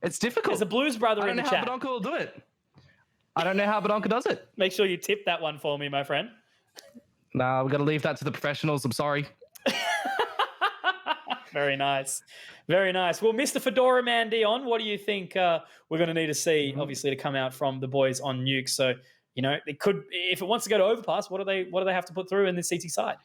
It's difficult. There's a Blues brother in the chat. I don't know how Badonka will do it. I don't know how Badonka does it. Make sure you tip that one for me, my friend. Nah, we've got to leave that to the professionals. I'm sorry. Very nice. Very nice. Well, Mr. Fedora Man, Dion, what do you think we're going to need to see, obviously, to come out from the boys on Nuke? So, it could, if it wants to go to Overpass, what do they have to put through in the CT side?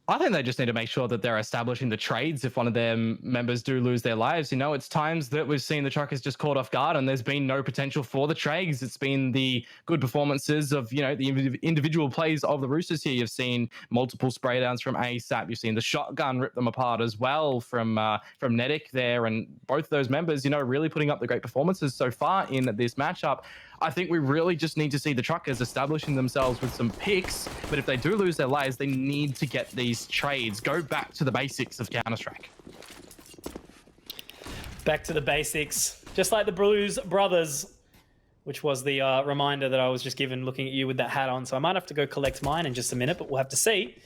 I think they just need to make sure that they're establishing the trades if one of their members do lose their lives. It's times that we've seen the Truckers just caught off guard and there's been no potential for the trades. It's been the good performances of, the individual plays of the Roosters here. You've seen multiple spray downs from ASAP. You've seen the shotgun rip them apart as well from Nedic there. And both of those members, really putting up the great performances so far in this matchup. I think we really just need to see the Truckers establishing themselves with some picks. But if they do lose their lives, they need to get these trades. Go back to the basics of Counter-Strike. Back to the basics. Just like the Blues brothers, which was the reminder that I was just given looking at you with that hat on. So I might have to go collect mine in just a minute, but we'll have to see.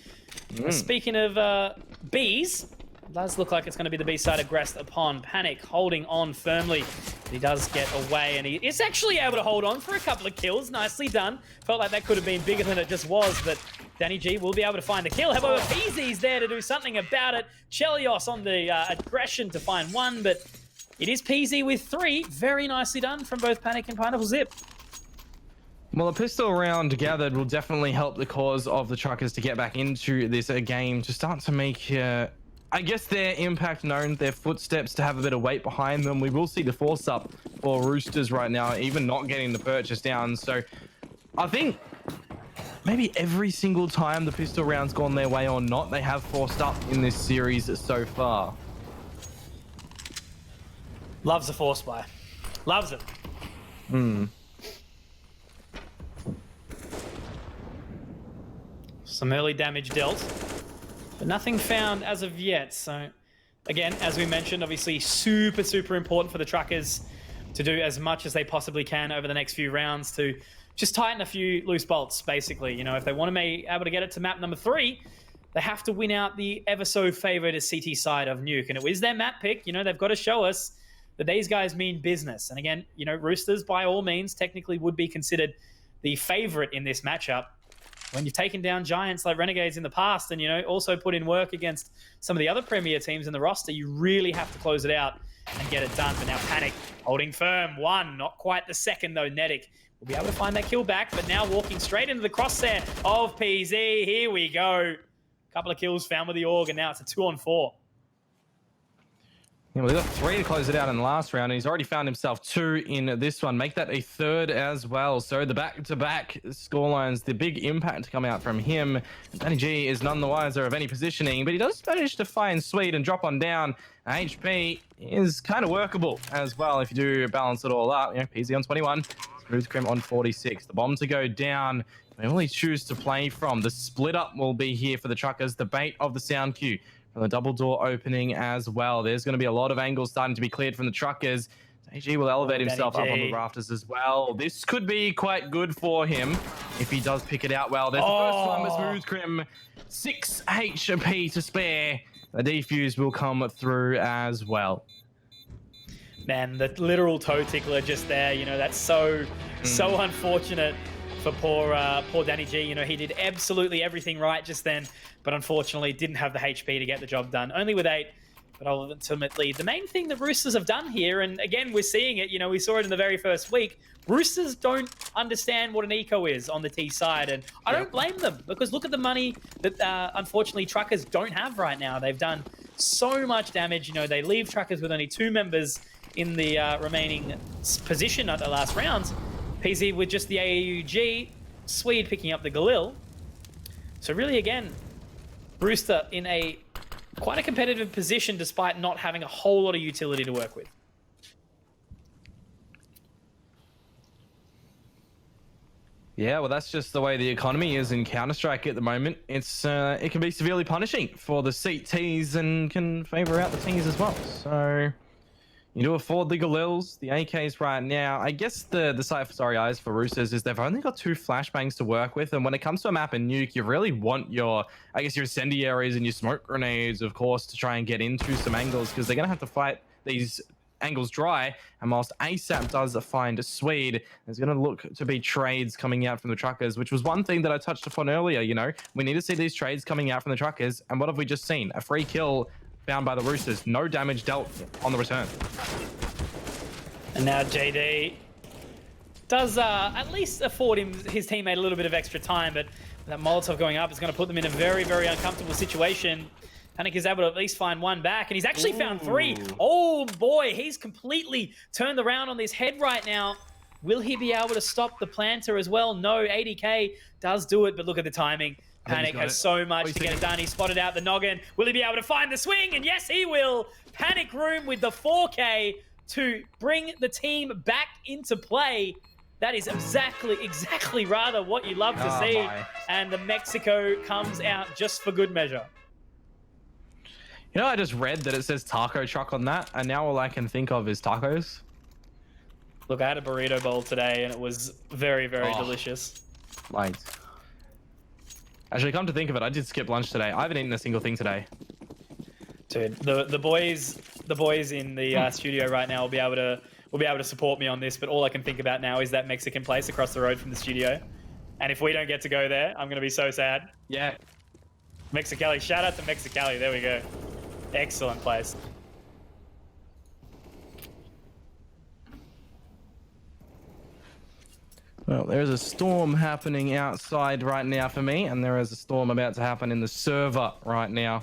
Speaking of bees, it does look like it's going to be the B-side aggressed upon. Panic holding on firmly. He does get away, and he is actually able to hold on for a couple of kills. Nicely done. Felt like that could have been bigger than it just was, but Danny G will be able to find the kill. However, Peasy's there to do something about it. Chelios on the aggression to find 1, but it is Peasy with 3. Very nicely done from both Panic and Pineapple Zip. Well, a pistol round gathered will definitely help the cause of the Truckers to get back into this game, to start to make, I guess, their impact known, their footsteps to have a bit of weight behind them. We will see the force up for Roosters right now, even not getting the purchase down. So I think maybe every single time the pistol round's gone their way or not, they have forced up in this series so far. Loves the force buy. Loves it. Some early damage dealt, but nothing found as of yet. So again, as we mentioned, obviously super important for the Truckers to do as much as they possibly can over the next few rounds to just tighten a few loose bolts, basically. You know, if they want to be able to get it to map number 3, they have to win out the ever so favored CT side of Nuke. And it is their map pick. You know, they've got to show us that these guys mean business. And again, you know, Roosters, by all means, technically would be considered the favorite in this matchup. When you've taken down giants like Renegades in the past and, you know, also put in work against some of the other premier teams in the roster, you really have to close it out and get it done. But now Panic holding firm. 1, not quite the second, though. Nedic will be able to find that kill back, but now walking straight into the crosshair of PZ. Here we go. Couple of kills found with the Org, and now it's a 2-on-4. Yeah, well, they got 3 to close it out in the last round, and he's already found himself 2 in this one. Make that a 3rd as well. So the back-to-back scorelines, the big impact to come out from him. Danny G is none the wiser of any positioning, but he does manage to find Sweet and drop on down. HP is kind of workable as well if you do balance it all up. You know, PZ on 21, Smooth Crim on 46. The bomb to go down. They only choose to play from. The split up will be here for the Truckers. The bait of the sound cue from the double door opening as well. There's going to be a lot of angles starting to be cleared from the Truckers. AG will elevate himself up on the rafters as well. This could be quite good for him if he does pick it out well. There's the first one with Smooth Crim. 6 HP to spare. The defuse will come through as well. Man, the literal toe tickler just there. You know, that's so unfortunate for poor Danny G. You know, he did absolutely everything right just then, but unfortunately didn't have the HP to get the job done. Only with 8, but ultimately the main thing that Roosters have done here, and again, we're seeing it, you know, we saw it in the very first week, Roosters don't understand what an eco is on the T side, and I don't blame them, because look at the money that unfortunately Truckers don't have right now. They've done so much damage. You know, they leave Truckers with only 2 members in the remaining position at the last rounds. PZ with just the AUG, Swede picking up the Galil. So really, again, Brewster in quite a competitive position despite not having a whole lot of utility to work with. Yeah, well, that's just the way the economy is in Counter-Strike at the moment. It's it can be severely punishing for the CTs and can favor out the Ts as well. So you do afford the Galils, the AKs right now. I guess the side for sorry eyes for Roosters is they've only got 2 flashbangs to work with, and when it comes to a map in Nuke, you really want your, I guess, your incendiaries and your smoke grenades, of course, to try and get into some angles, because they're going to have to fight these angles dry. And whilst ASAP does find Swede, there's going to look to be trades coming out from the Truckers, which was one thing that I touched upon earlier. You know, we need to see these trades coming out from the Truckers, and what have we just seen? A free kill found by the Roosters. No damage dealt on the return. And now JD does at least afford his teammate a little bit of extra time, but that Molotov going up is going to put them in a very, very uncomfortable situation. Panic is able to at least find 1 back, and he's actually found 3. Oh boy, he's completely turned around on his head right now. Will he be able to stop the planter as well? No, 80k does do it, but look at the timing. Panic has so much to get it done. He spotted out the noggin. Will he be able to find the swing? And yes, he will. Panic Room with the 4K to bring the team back into play. That is exactly rather what you love to see. My. And the Mexico comes out just for good measure. You know, I just read that it says taco truck on that, and now all I can think of is tacos. Look, I had a burrito bowl today, and it was very, very delicious. Like, actually, come to think of it, I did skip lunch today. I haven't eaten a single thing today. Dude, the boys in the studio right now will be able to support me on this. But all I can think about now is that Mexican place across the road from the studio. And if we don't get to go there, I'm gonna be so sad. Yeah. Mexicali, shout out to Mexicali. There we go. Excellent place. Well, there's a storm happening outside right now for me, and there is a storm about to happen in the server right now.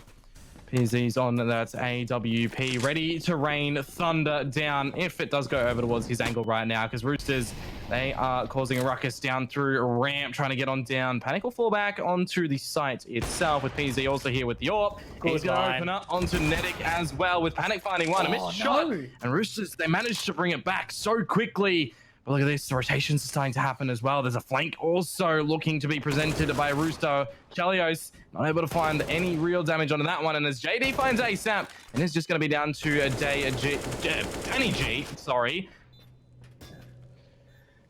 PZ's on, that's AWP, ready to rain thunder down if it does go over towards his angle right now, because Roosters, they are causing a ruckus down through a ramp, trying to get on down. Panic will fall back onto the site itself, with PZ also here with the AWP. He's going to open up onto Netic as well, with Panic finding one, a missed shot. And Roosters, they managed to bring it back so quickly. But look at this, the rotations are starting to happen as well. There's a flank also looking to be presented by Rooster. Chalios not able to find any real damage onto that one. And as JD finds ASAP, and it's just going to be down to Danny G, sorry.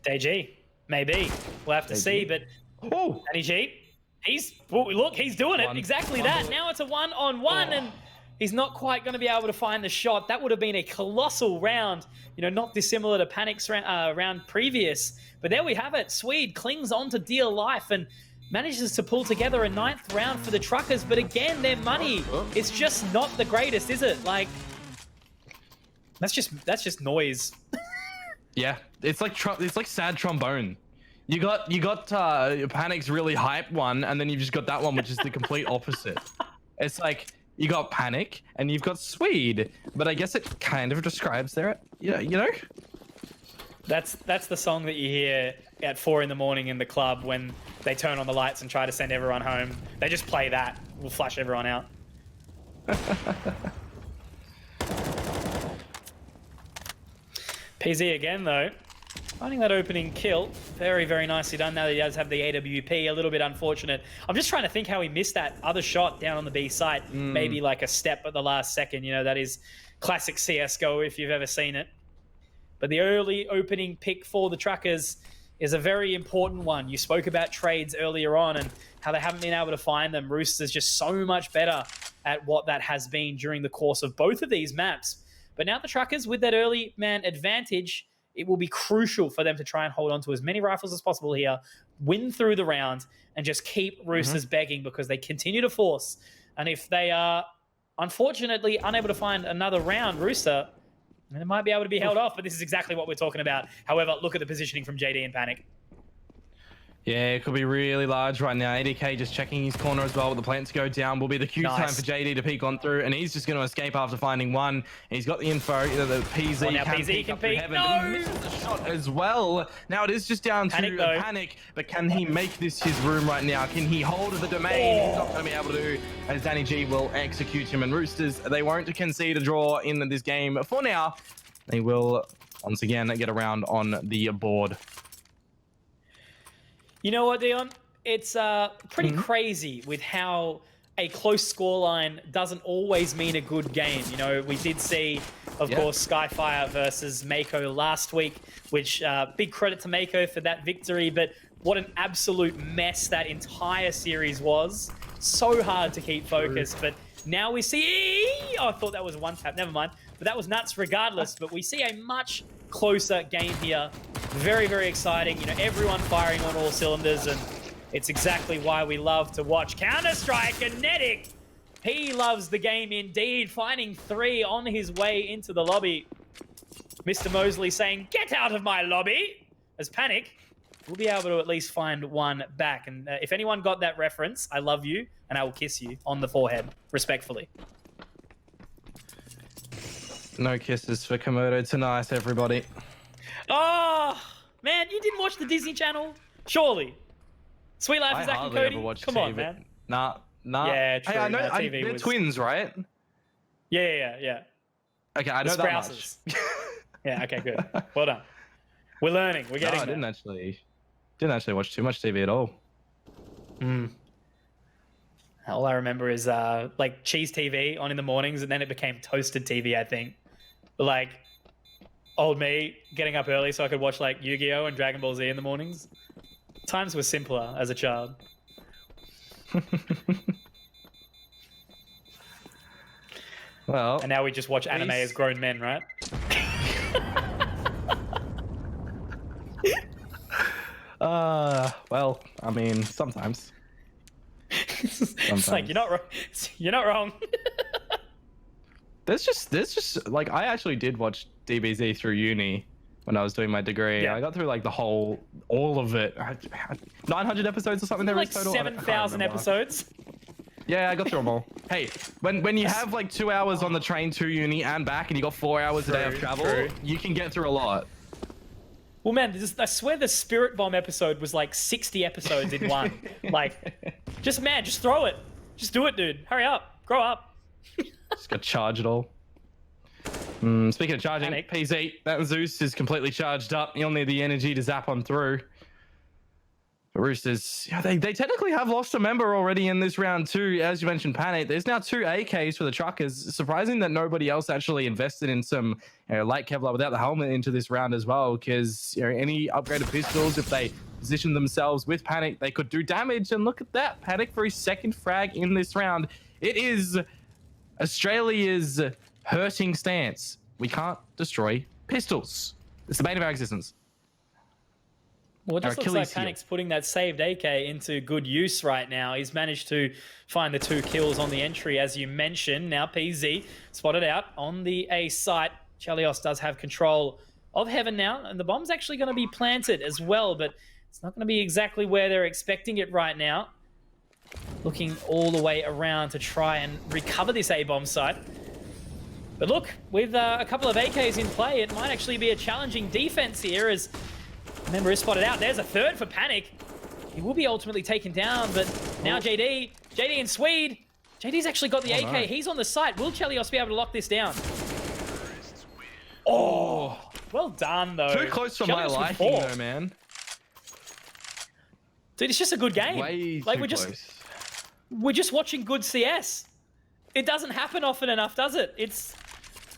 Day G, maybe. We'll have to see, but Danny G, look, he's doing it. Exactly that. Now it's a one-on-one, and he's not quite going to be able to find the shot. That would have been a colossal round, you know, not dissimilar to Panic's round previous. But there we have it. Swede clings on to dear life and manages to pull together a 9th round for the Truckers. But again, their money is just not the greatest, is it? Like, that's just noise. Yeah, it's like sad trombone. You got Panic's really hype one, and then you've just got that one, which is the complete opposite. It's like, you got Panic and you've got Swede, but I guess it kind of describes their, you know? That's the song that you hear at 4 in the morning in the club when they turn on the lights and try to send everyone home. They just play that. We'll flush everyone out. PZ again though. Finding that opening kill, very, very nicely done. Now that he does have the AWP, a little bit unfortunate. I'm just trying to think how he missed that other shot down on the B site. Maybe like a step at the last second. You know, that is classic CSGO if you've ever seen it. But the early opening pick for the Truckers is a very important one. You spoke about trades earlier on and how they haven't been able to find them. Roosters just so much better at what that has been during the course of both of these maps. But now the Truckers, with that early man advantage, it will be crucial for them to try and hold on to as many rifles as possible here, win through the round, and just keep Roosters begging because they continue to force. And if they are, unfortunately, unable to find another round, Rooster, they might be able to be held off, but this is exactly what we're talking about. However, look at the positioning from JD and Panic. Yeah, it could be really large right now. ADK just checking his corner as well with the plant to go down. Will be the cue time for JD to peek on through, and he's just going to escape after finding one. He's got the info. The PZ can peek up through heaven, but he misses the shot as well. Now it is just down to Panic, but can he make this his room right now? Can he hold the domain? He's not going to be able to do, as Danny G will execute him. And Roosters, they won't concede a draw in this game for now. They will once again get around on the board. You know what, Dion? It's pretty crazy with how a close scoreline doesn't always mean a good game. You know, we did see, of course, Skyfire versus Mako last week, which big credit to Mako for that victory, but what an absolute mess that entire series was. So hard to keep focused, but now we see... Oh, I thought that was one tap. Never mind. But that was nuts regardless, but we see a much closer game here. Very, very exciting. You know, everyone firing on all cylinders, and it's exactly why we love to watch Counter-Strike. And Netic, he loves the game indeed, finding 3 on his way into the lobby. Mr. Mosley saying, "Get out of my lobby!" As Panic will be able to at least find one back. And if anyone got that reference, I love you, and I will kiss you on the forehead, respectfully. No kisses for Komodo tonight, everybody. Oh, man, you didn't watch the Disney Channel? Surely. Sweet Life of Zack and Cody? Come on, man. Nah. Yeah, true. Hey, I know, TV they're was... twins, right? Yeah. Okay, I know that much. Yeah, okay, good. Well done. We're learning. We're getting I didn't actually watch too much TV at all. All I remember is like Cheese TV on in the mornings, and then it became Toasted TV, I think. Like old me getting up early so I could watch like Yu-Gi-Oh and Dragon Ball Z in the mornings. Times were simpler as a child. Well, and now we just watch anime as grown men, right? Well, I mean, sometimes. It's like you're not wrong. You're not wrong. There's just like I actually did watch DBZ through uni, when I was doing my degree. Yeah. I got through like all of it. 900 episodes or something. There Like was total. 7,000 episodes. Yeah, I got through them all. Hey, when you have like 2 hours on the train to uni and back, and you got 4 hours a day of travel, you can get through a lot. Well, man, I swear the Spirit Bomb episode was like 60 episodes in one. Like, just throw it. Just do it, dude. Hurry up. Grow up. Just got to charge it all. Speaking of charging, Panic. PZ, that Zeus is completely charged up. You'll need the energy to zap on through. But Roosters, yeah, they technically have lost a member already in this round too. As you mentioned, Panic. There's now 2 AKs for the Truckers. Surprising that nobody else actually invested in some light Kevlar without the helmet into this round as well. Because any upgraded pistols, if they position themselves with Panic, they could do damage. And look at that, Panic for his 2nd frag in this round. It is Australia's hurting stance. We can't destroy pistols. It's the bane of our existence. Well, it just looks like Panic's putting that saved AK into good use right now. He's managed to find the 2 kills on the entry, as you mentioned. Now PZ spotted out on the A site. Chelios does have control of Heaven now, and the bomb's actually going to be planted as well, but it's not going to be exactly where they're expecting it right now. Looking all the way around to try and recover this A-bomb site. But look, with a couple of AKs in play, it might actually be a challenging defense here as member is spotted out. There's a 3rd for Panic. He will be ultimately taken down, but now JD and Swede. JD's actually got the AK. No. He's on the site. Will Chelios be able to lock this down? Oh, well done, though. Too close for my liking, though, man. Dude, it's just a good game. Way like too close. We're just watching good CS. It doesn't happen often enough, does it? It's,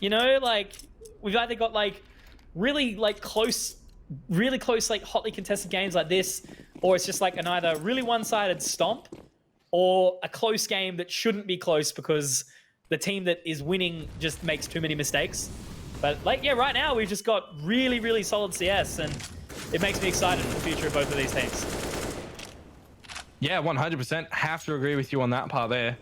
you know, like we've either got like really close, like hotly contested games like this, or it's just like an either really one-sided stomp or a close game that shouldn't be close because the team that is winning just makes too many mistakes. But like, yeah, right now we've just got really, really solid CS, and it makes me excited for the future of both of these teams. Yeah, 100%. Have to agree with you on that part there.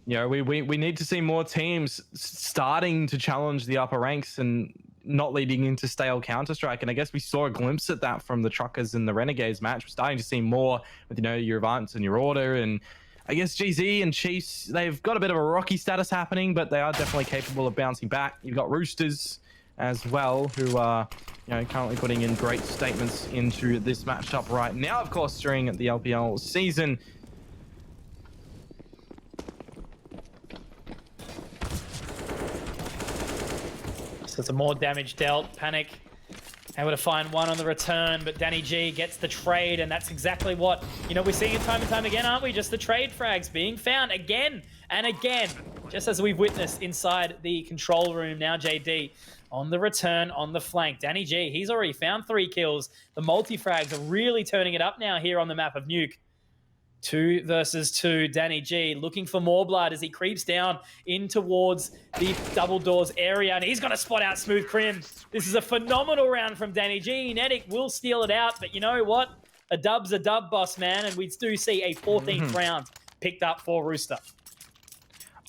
You know, we need to see more teams starting to challenge the upper ranks and not leading into stale Counter-Strike. And I guess we saw a glimpse at that from the Truckers and the Renegades match. We're starting to see more with, you know, your Avants and your Order. And I guess GZ and Chiefs, they've got a bit of a rocky status happening, but they are definitely capable of bouncing back. You've got Roosters as well, who are, you know, currently putting in great statements into this matchup right now, of course, during the LPL season. So some more damage dealt. Panic able to find one on the return, but Danny G gets the trade, and that's exactly what, you know, we're seeing it time and time again, aren't we? Just the trade frags being found again and again, just as we've witnessed inside the control room. Now JD on the return on the flank. Danny G, he's already found 3 kills. The multi-frags are really turning it up now here on the map of Nuke. 2 versus 2. Danny G looking for more blood as he creeps down in towards the double doors area, and he's going to spot out Smooth Crim. This is a phenomenal round from Danny G. Netic will steal it out, but you know what? A dub's a dub, boss man, and we do see a 14th round picked up for Rooster.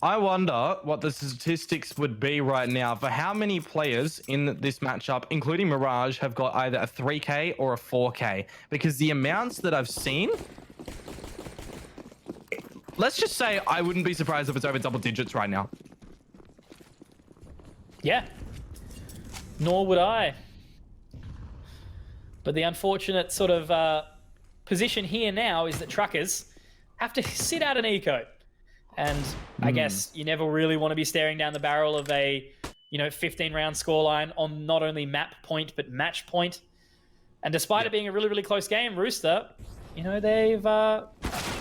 I wonder what the statistics would be right now for how many players in this matchup, including Mirage, have got either a 3K or a 4K, because the amounts that I've seen, let's just say I wouldn't be surprised if it's over double digits right now. Yeah. Nor would I. But the unfortunate sort of position here now is that Truckers have to sit out an eco. And I guess you never really want to be staring down the barrel of a, you know, 15-round scoreline on not only map point, but match point. And despite it being a really, really close game, Rooster, you know, they've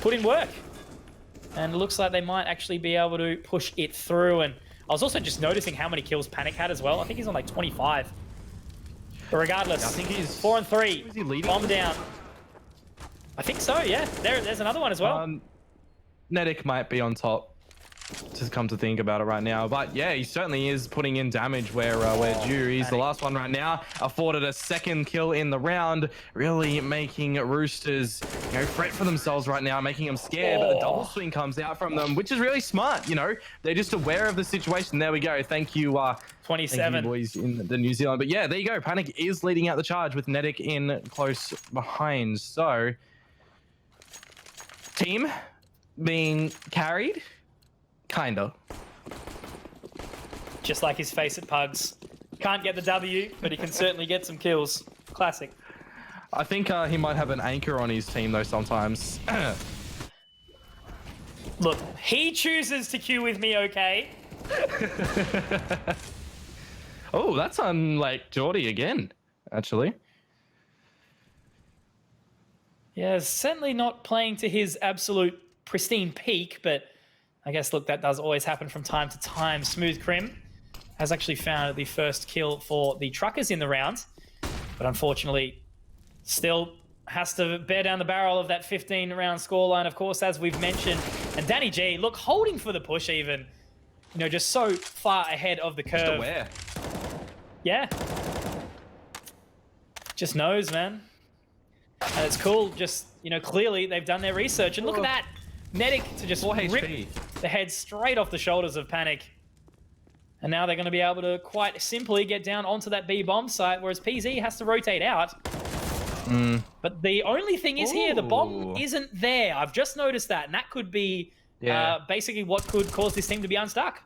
put in work. And it looks like they might actually be able to push it through. And I was also just noticing how many kills Panic had as well. I think he's on like 25. But regardless, I think he's 4 and 3. Is he leading? Bomb down. I think so, yeah. There's another one as well. Netic might be on top. to come to think about it right now. But yeah, he certainly is putting in damage where due. He's the last one right now. Afforded a second kill in the round, really making Roosters, you know, fret for themselves right now, making them scared. But the double swing comes out from them, which is really smart. You know, they're just aware of the situation. There we go. Thank you, 27 thank you boys in the New Zealand. But yeah, there you go. Panic is leading out the charge with Nedic in close behind. So team being carried, kinda. Just like his face at Pugs. Can't get the W, but he can certainly get some kills. Classic. I think he might have an anchor on his team though sometimes. Look, he chooses to queue with me, okay? Oh, that's unlike Geordie again, actually. Yeah, certainly not playing to his absolute pristine peak, but I guess, look, that does always happen from time to time. Smooth Crim has actually found the first kill for the Truckers in the round, but unfortunately still has to bear down the barrel of that 15-round scoreline, of course, as we've mentioned. And Danny G, look, holding for the push even, you know, just so far ahead of the curve. Just aware. Yeah. Just knows, man. And it's cool, just, you know, clearly they've done their research. And look at that. Nedic to just rip the head straight off the shoulders of Panic. And now they're going to be able to quite simply get down onto that B bomb site, whereas PZ has to rotate out. But the only thing is here, the bomb isn't there. I've just noticed that. And that could be basically what could cause this team to be unstuck.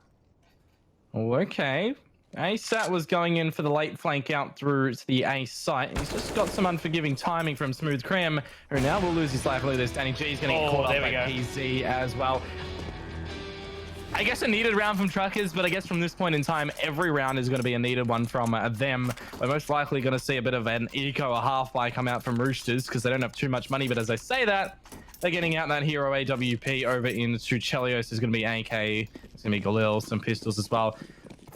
Okay. ASAT was going in for the late flank out through to the A site. He's just got some unforgiving timing from Smooth Crim, who now will lose his life. Look at this. Danny G is going to get caught up by PZ as well. I guess a needed round from Truckers, but I guess from this point in time, every round is going to be a needed one from them. We're most likely going to see a bit of an eco, a half buy come out from Roosters because they don't have too much money. But as I say that, they're getting out that hero AWP over into Chelios. There's going to be AK, it's going to be Galil, some pistols as well.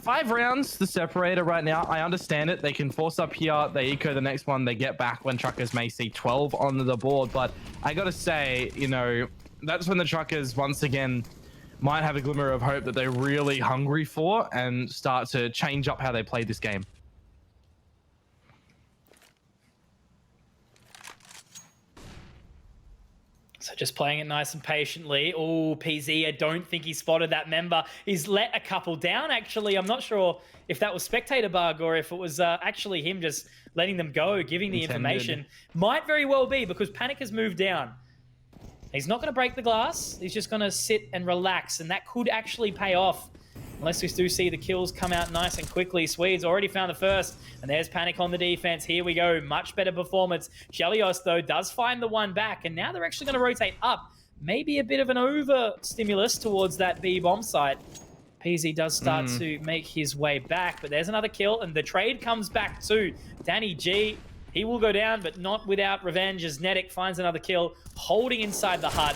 5 rounds, the separator right now. I understand it. They can force up here. They eco the next one. They get back when Truckers may see 12 on the board. But I got to say, you know, that's when the Truckers once again might have a glimmer of hope that they're really hungry for and start to change up how they play this game. So just playing it nice and patiently. Oh, PZ, I don't think he spotted that member. He's let a couple down, actually. I'm not sure if that was spectator bug or if it was actually him just letting them go, giving the information. Might very well be, because Panic has moved down. He's not going to break the glass. He's just going to sit and relax, and that could actually pay off. Unless we do see the kills come out nice and quickly. Swedes already found the first, and there's Panic on the defense. Here we go. Much better performance. Chelios, though, does find the one back, and now they're actually going to rotate up. Maybe a bit of an over-stimulus towards that B bomb site. PZ does start to make his way back, but there's another kill, and the trade comes back too. Danny G, he will go down, but not without revenge, as Nedic finds another kill, holding inside the hut.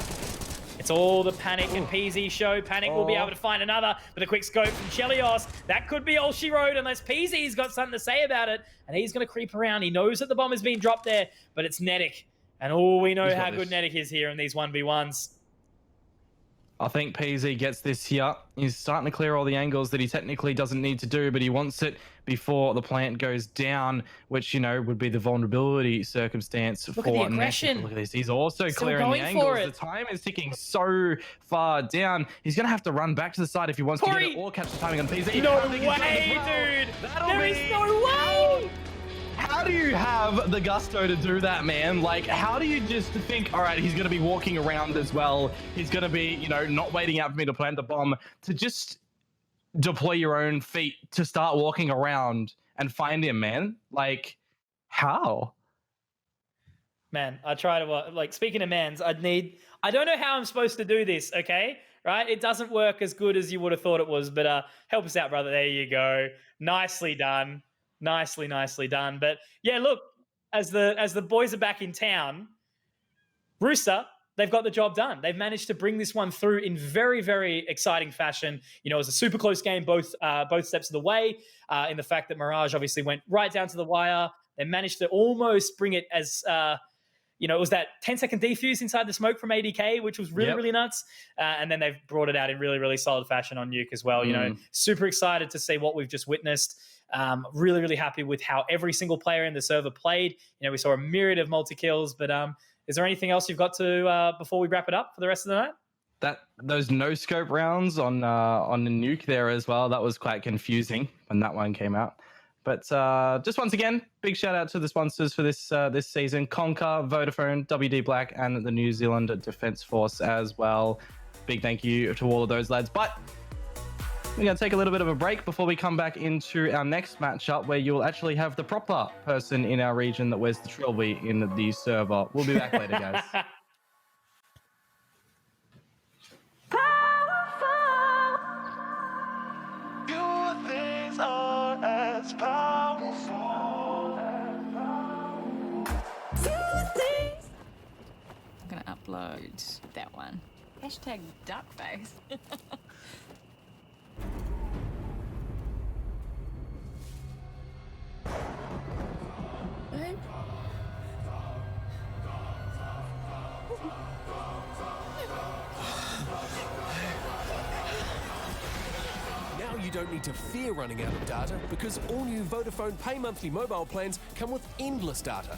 It's all the Panic and PZ show. Panic will be able to find another, but a quick scope from Chelios. That could be all she wrote, unless PZ's got something to say about it. And he's going to creep around. He knows that the bomb has been dropped there, but it's Nedic. And we know how good Nedic is here in these 1v1s. I think PZ gets this here. He's starting to clear all the angles that he technically doesn't need to do, but he wants it before the plant goes down, which, you know, would be the vulnerability circumstance for the aggression. Look at this. He's also clearing the angles. The time is ticking so far down. He's going to have to run back to the side if he wants to get it or catch the timing on PZ. No way, dude. There is no way. How do you have the gusto to do that, man? Like, how do you just think, all right, he's going to be walking around as well. He's going to be, you know, not waiting out for me to plant the bomb, to just deploy your own feet to start walking around and find him, man? Like, how? Man, I try to, like, speaking of mans, I don't know how I'm supposed to do this, okay? Right? It doesn't work as good as you would have thought it was, but help us out, brother. There you go. Nicely done. Nicely done. But yeah, look, as the boys are back in town, Rooster, they've got the job done. They've managed to bring this one through in very, very exciting fashion. You know, it was a super close game both steps of the way, in the fact that Mirage obviously went right down to the wire. They managed to almost bring it as you know, it was that 10-second defuse inside the smoke from ADK, which was really, really nuts. And then they've brought it out in really, really solid fashion on Nuke as well. You know, super excited to see what we've just witnessed. Really, really happy with how every single player in the server played. You know, we saw a myriad of multi-kills, but is there anything else you've got to before we wrap it up for the rest of the night? Those no scope rounds on the Nuke there as well, that was quite confusing when that one came out. But just once again, big shout out to the sponsors for this season: Conker, Vodafone, WD Black, and the New Zealand Defence Force as well. Big thank you to all of those lads. But we're going to take a little bit of a break before we come back into our next matchup, where you'll actually have the proper person in our region that wears the trilby in the server. We'll be back later, guys. I'm gonna upload that one. Hashtag duckface. Now you don't need to fear running out of data, because all new Vodafone Pay Monthly mobile plans come with endless data.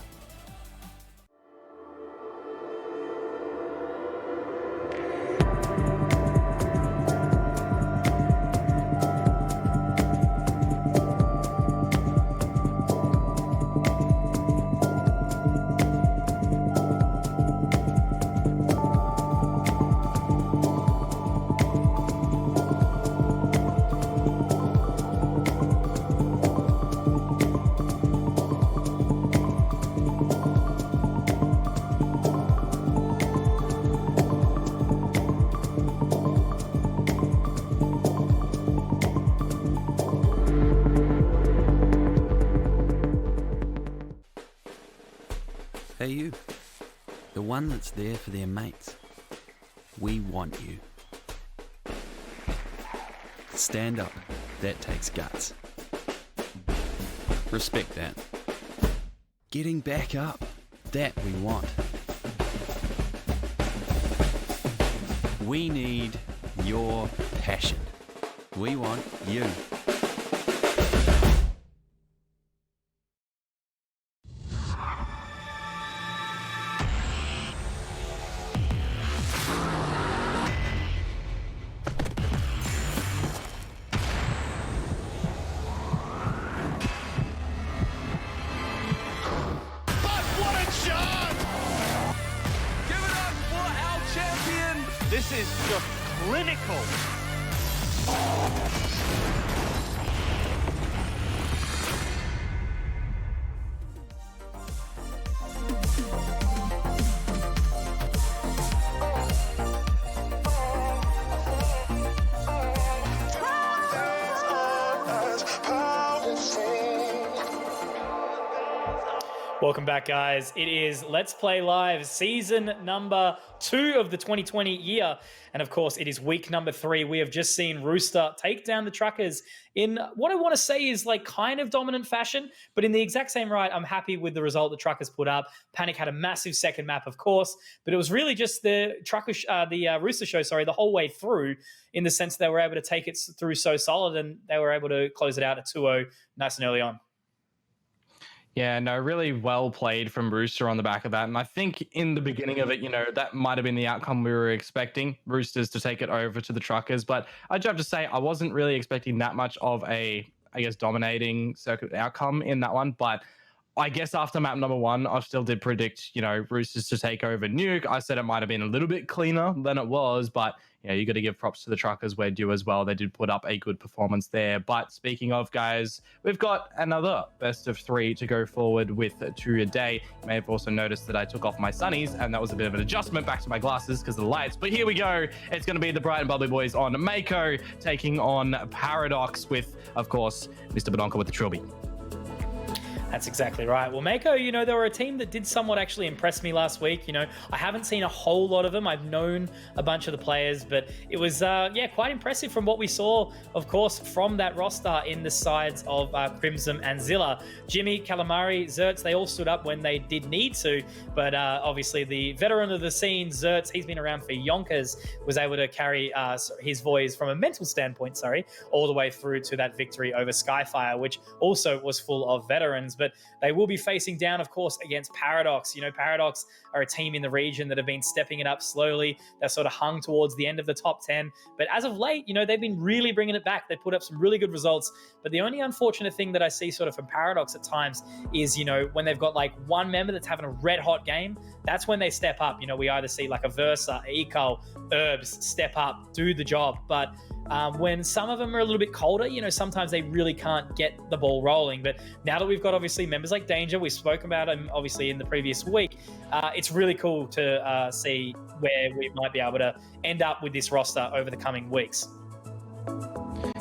Hey you, the one that's there for their mates. We want you. Stand up, that takes guts. Respect that. Getting back up, that we want. We need your passion. We want you. This is just clinical. Welcome back, guys. It is Let's Play Live, season number 2 of the 2020 year. And of course, it is week number 3. We have just seen Rooster take down the Truckers in what I want to say is like kind of dominant fashion, but in the exact same right, I'm happy with the result the Truckers put up. Panic had a massive second map, of course, but it was really just the Rooster show, the whole way through, in the sense they were able to take it through so solid, and they were able to close it out at 2-0 nice and early on. Yeah, no, really well played from Rooster on the back of that. And I think in the beginning of it, you know, that might have been the outcome we were expecting, Roosters to take it over to the Truckers. But I do have to say, I wasn't really expecting that much of a, I guess, dominating circuit outcome in that one. But I guess after map number 1, I still did predict, you know, Roosters to take over Nuke. I said it might have been a little bit cleaner than it was, but you know, you got to give props to the Truckers where due as well. They did put up a good performance there. But speaking of, guys, we've got another best of 3 to go forward with today. You may have also noticed that I took off my sunnies, and that was a bit of an adjustment back to my glasses because of the lights. But here we go. It's going to be the Bright and Bubbly Boys on Mako taking on Paradox with, of course, Mr. Badonka with the trilby. That's exactly right. Well, Mako, you know, they were a team that did somewhat actually impress me last week. You know, I haven't seen a whole lot of them. I've known a bunch of the players, but it was, quite impressive from what we saw, of course, from that roster in the sides of Crimson and Zilla. Jimmy, Calamari, Zertz, they all stood up when they did need to, but obviously the veteran of the scene, Zertz, he's been around for yonkers, was able to carry his voice from a mental standpoint, all the way through to that victory over Skyfire, which also was full of veterans. But they will be facing down, of course, against Paradox. You know, Paradox are a team in the region that have been stepping it up slowly. They're sort of hung towards the end of the top 10. But as of late, you know, they've been really bringing it back. They put up some really good results. But the only unfortunate thing that I see sort of from Paradox at times is, you know, when they've got like one member that's having a red hot game, that's when they step up. You know, we either see like a Versa, Eco, Herbs step up, do the job. But when some of them are a little bit colder, you know, sometimes they really can't get the ball rolling. But now that we've got obviously members like Danger, we spoke about him obviously in the previous week, it's really cool to see where we might be able to end up with this roster over the coming weeks.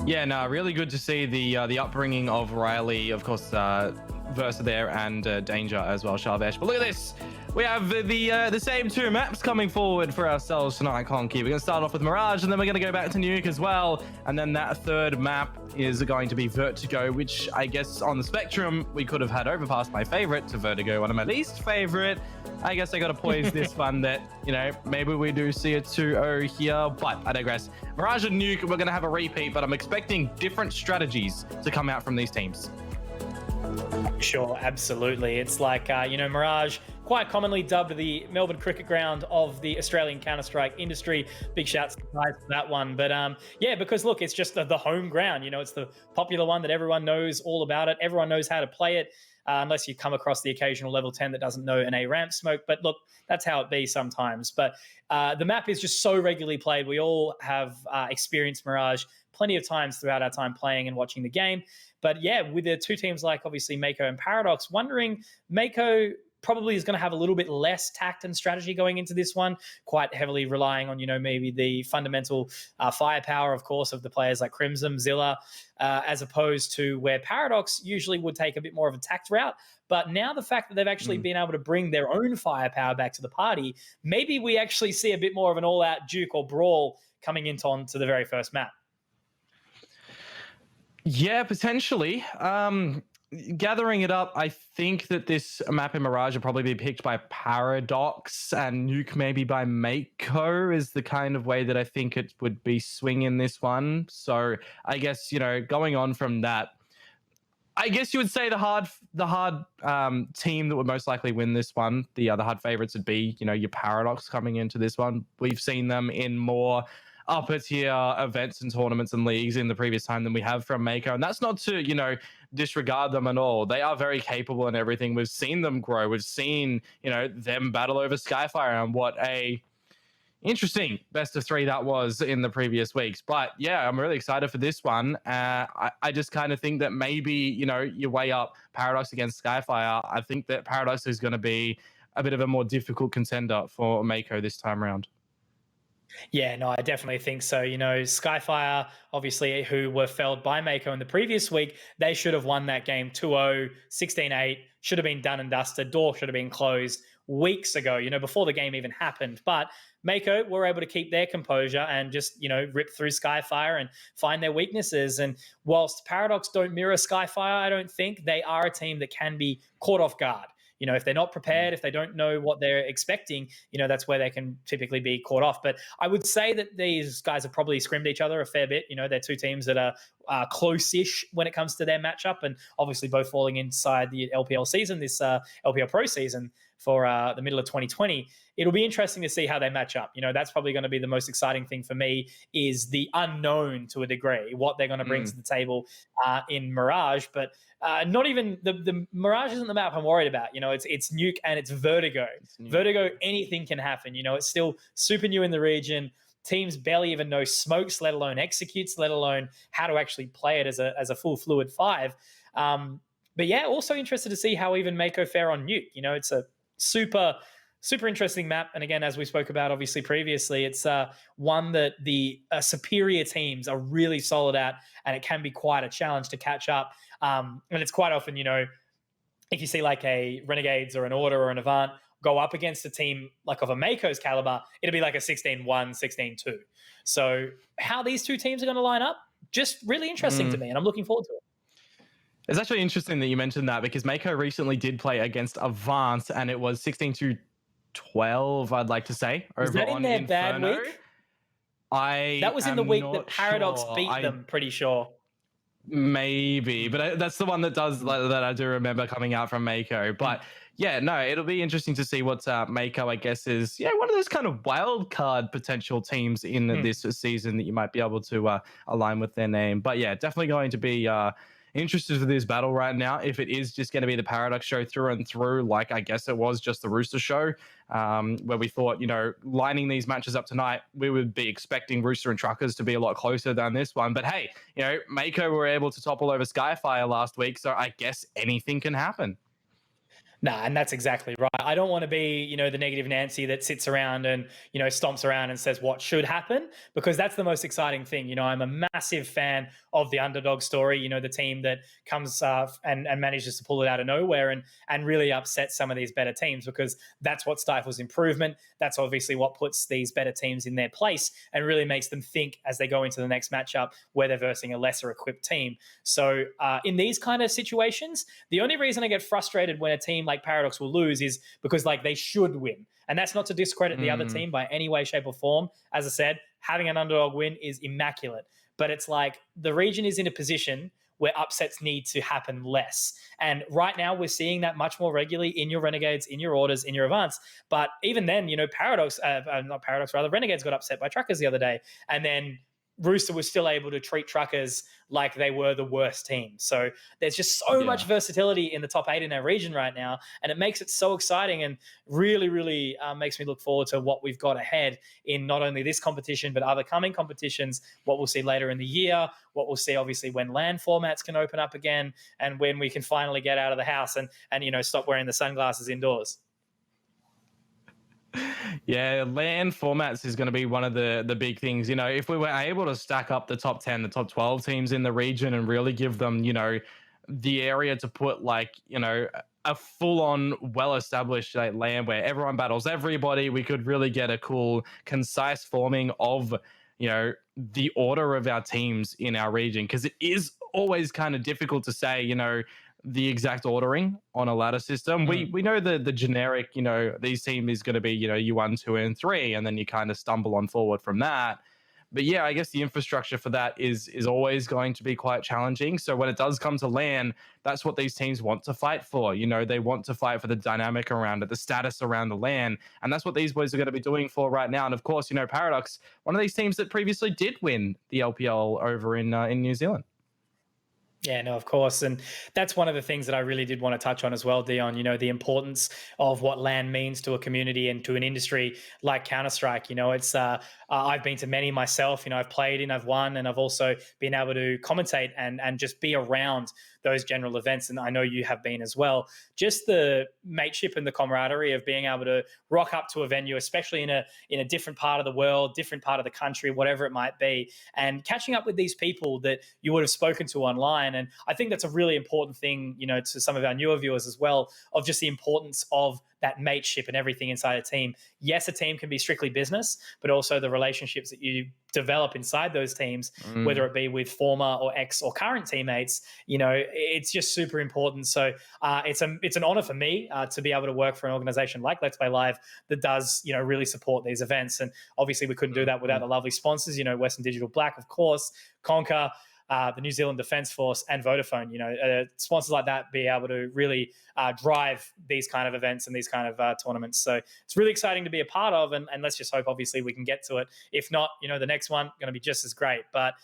Yeah, no, really good to see the upbringing of Riley, of course, Versa there, and Danger as well, Sharvesh. But look at this. We have the same two maps coming forward for ourselves tonight, Conky. We're going to start off with Mirage, and then we're going to go back to Nuke as well. And then that third map is going to be Vertigo, which I guess on the spectrum, we could have had Overpass, my favorite, to Vertigo, one of my least favorite. I guess I got to poise this one that, you know, maybe we do see a 2-0 here, but I digress. Mirage and Nuke, we're going to have a repeat, but I'm expecting different strategies to come out from these teams. Sure, absolutely. It's like, you know, Mirage, quite commonly dubbed the Melbourne cricket ground of the Australian Counter-Strike industry. Big shouts to guys for that one. But yeah, because look, it's just the home ground. You know, it's the popular one that everyone knows all about it. Everyone knows how to play it, unless you come across the occasional level 10 that doesn't know an A ramp smoke. But look, that's how it be sometimes. But the map is just so regularly played. We all have experienced Mirage plenty of times throughout our time playing and watching the game. But yeah, with the two teams like obviously Mako and Paradox, wondering Mako probably is going to have a little bit less tact and strategy going into this one, quite heavily relying on, you know, maybe the fundamental firepower, of course, of the players like Crimson, Zilla, as opposed to where Paradox usually would take a bit more of a tact route. But now the fact that they've actually been able to bring their own firepower back to the party, maybe we actually see a bit more of an all-out duke or brawl coming into onto the very first map. Yeah, potentially. Gathering it up, I think that this map in Mirage will probably be picked by Paradox, and Nuke maybe by Mako is the kind of way that I think it would be swinging this one. So I guess, you know, going on from that, I guess you would say the hard team that would most likely win this one, the hard favorites would be, you know, your Paradox coming into this one. We've seen them in more upper tier events and tournaments and leagues in the previous time than we have from Mako. And that's not to, you know, disregard them at all. They are very capable and everything. We've seen them grow. We've seen, you know, them battle over Skyfire, and what a interesting best of 3 that was in the previous weeks. But yeah, I'm really excited for this one. I just kind of think that maybe, you know, you weigh up Paradox against Skyfire. I think that Paradox is going to be a bit of a more difficult contender for Mako this time around. Yeah, no, I definitely think so. You know, Skyfire, obviously, who were felled by Mako in the previous week, they should have won that game 2-0, 16-8, should have been done and dusted. Door should have been closed weeks ago, you know, before the game even happened. But Mako were able to keep their composure and just, you know, rip through Skyfire and find their weaknesses. And whilst Paradox don't mirror Skyfire, I don't think, they are a team that can be caught off guard. You know, if they're not prepared, if they don't know what they're expecting, you know, that's where they can typically be caught off. But I would say that these guys have probably scrimmed each other a fair bit. You know, they're two teams that are close-ish when it comes to their matchup, and obviously both falling inside the LPL season, this LPL Pro season for the middle of 2020. It'll be interesting to see how they match up. You know, that's probably going to be the most exciting thing for me, is the unknown to a degree, what they're going to bring to the table in Mirage. But not even the Mirage isn't the map I'm worried about. You know, it's Nuke and it's Vertigo. Vertigo, anything can happen. You know, it's still super new in the region. Teams barely even know smokes, let alone executes, let alone how to actually play it as a full fluid 5. But yeah, also interested to see how even Mako fare on Nuke. You know, it's a super interesting map. And again, as we spoke about obviously previously, it's one that the superior teams are really solid at, and it can be quite a challenge to catch up. And it's quite often, you know, if you see like a Renegades or an Order or an Avant go up against a team like of a Mako's caliber, it'll be like a 16-1, 16-2. So how these two teams are going to line up, just really interesting to me, and I'm looking forward to it. It's actually interesting that you mentioned that, because Mako recently did play against Avant, and it was 16-12, I'd like to say. Was over that in on their Inferno. bad week? That was in the week that Paradox beat them, pretty sure. Maybe, but that's the one that I do remember coming out from Mako. But yeah, no, it'll be interesting to see what Mako, I guess, is one of those kind of wild card potential teams in this season that you might be able to align with their name. But yeah, definitely going to be interested for this battle right now. If it is just going to be the Paradox show through and through, like I guess it was just the Rooster show, where we thought, lining these matches up tonight, we would be expecting Rooster and Truckers to be a lot closer than this one. But hey, Mako were able to topple over Skyfire last week, so I guess anything can happen. Nah, and that's exactly right. I don't want to be, the negative Nancy that sits around and, stomps around and says what should happen, because that's the most exciting thing. I'm a massive fan of the underdog story, the team that comes and manages to pull it out of nowhere and really upsets some of these better teams, because that's what stifles improvement. That's obviously what puts these better teams in their place and really makes them think as they go into the next matchup where they're versing a lesser equipped team. So in these kind of situations, the only reason I get frustrated when a team like Paradox will lose is because they should win. And that's not to discredit the other team by any way, shape or form. As I said, having an underdog win is immaculate, but it's like the region is in a position where upsets need to happen less. And right now we're seeing that much more regularly in your Renegades, in your Orders, in your Avants. But even then, Renegades got upset by Truckers the other day. And then Rooster was still able to treat Truckers like they were the worst team. So there's just so much versatility in the top 8 in our region right now, and it makes it so exciting and really, really makes me look forward to what we've got ahead in not only this competition but other coming competitions, what we'll see later in the year, what we'll see obviously when LAN formats can open up again, and when we can finally get out of the house and stop wearing the sunglasses indoors. Yeah, LAN formats is going to be one of the big things. If we were able to stack up the top 10, the top 12 teams in the region and really give them, the area to put a full-on, well-established LAN where everyone battles everybody, we could really get a cool, concise forming of, the order of our teams in our region. Because it is always kind of difficult to say, the exact ordering on a ladder system. We know the generic, these team is going to be, U1, 2, and 3, and then you kind of stumble on forward from that. But yeah, I guess the infrastructure for that is always going to be quite challenging. So when it does come to LAN, that's what these teams want to fight for. They want to fight for the dynamic around it, the status around the LAN, and that's what these boys are going to be doing for right now. And of course, Paradox, one of these teams that previously did win the LPL over in New Zealand. Yeah, no, of course. And that's one of the things that I really did want to touch on as well, Dion, the importance of what LAN means to a community and to an industry like Counter-Strike. It's I've been to many myself, I've played in, I've won, and I've also been able to commentate and just be around those general events. And I know you have been as well. Just the mateship and the camaraderie of being able to rock up to a venue, especially in a different part of the world, different part of the country, whatever it might be, and catching up with these people that you would have spoken to online. And I think that's a really important thing, to some of our newer viewers as well, of just the importance of that mateship and everything inside a team. Yes, a team can be strictly business, but also the relationships that you develop inside those teams, whether it be with former or ex or current teammates, it's just super important. So it's an honor for me to be able to work for an organization like Let's Play Live that does, really support these events. And obviously we couldn't do that without the lovely sponsors, Western Digital Black, of course, Conker, the New Zealand Defence Force, and Vodafone. Sponsors like that be able to really drive these kind of events and these kind of tournaments. So it's really exciting to be a part of, and let's just hope, obviously, we can get to it. If not, the next one going to be just as great. But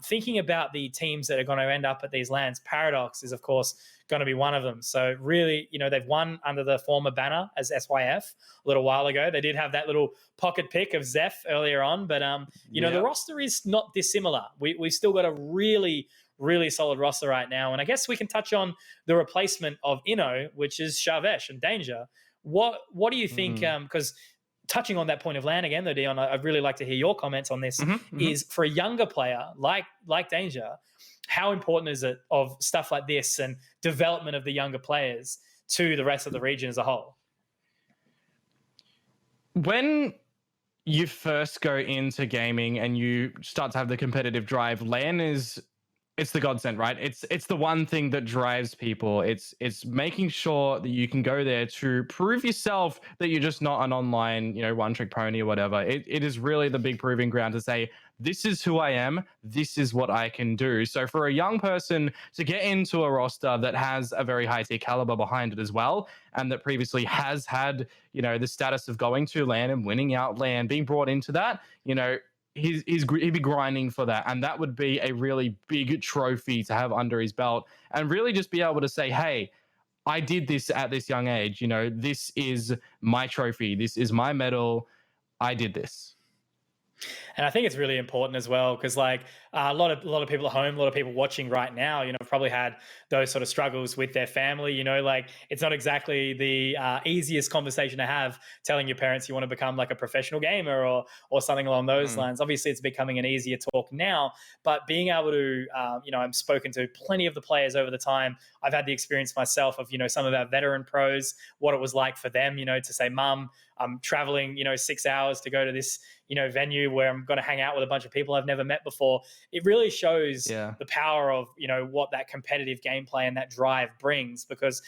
thinking about the teams that are going to end up at these lands, Paradox is, of course, going to be one of them. So really, they've won under the former banner as SYF a little while ago. They did have that little pocket pick of Zeph earlier on, but the roster is not dissimilar. We've still got a really, really solid roster right now. And I guess we can touch on the replacement of Inno, which is Shavesh and Danger. What do you think? Because touching on that point of LAN again, though, Dion, I'd really like to hear your comments on this, is for a younger player like Danger, how important is it of stuff like this and development of the younger players to the rest of the region as a whole? When you first go into gaming and you start to have the competitive drive, LAN it's the godsend, right? It's the one thing that drives people. It's making sure that you can go there to prove yourself that you're just not an online, one-trick pony or whatever. It is really the big proving ground to say, this is who I am, this is what I can do. So for a young person to get into a roster that has a very high tier caliber behind it as well, and that previously has had, the status of going to LAN and winning out LAN, being brought into that, he'd be grinding for that, and that would be a really big trophy to have under his belt, and really just be able to say, hey, I did this at this young age. This is my trophy, this is my medal, I did this. And I think it's really important as well, because like a lot of people at home, a lot of people watching right now, probably had those sort of struggles with their family. Like it's not exactly the easiest conversation to have, telling your parents you want to become like a professional gamer or something along those lines. Obviously, it's becoming an easier talk now, but being able to, I've spoken to plenty of the players over the time. I've had the experience myself of, some of our veteran pros, what it was like for them, to say, Mum, I'm traveling, 6 hours to go to this, venue where I'm going to hang out with a bunch of people I've never met before. It really shows the power of, what that competitive gameplay and that drive brings, because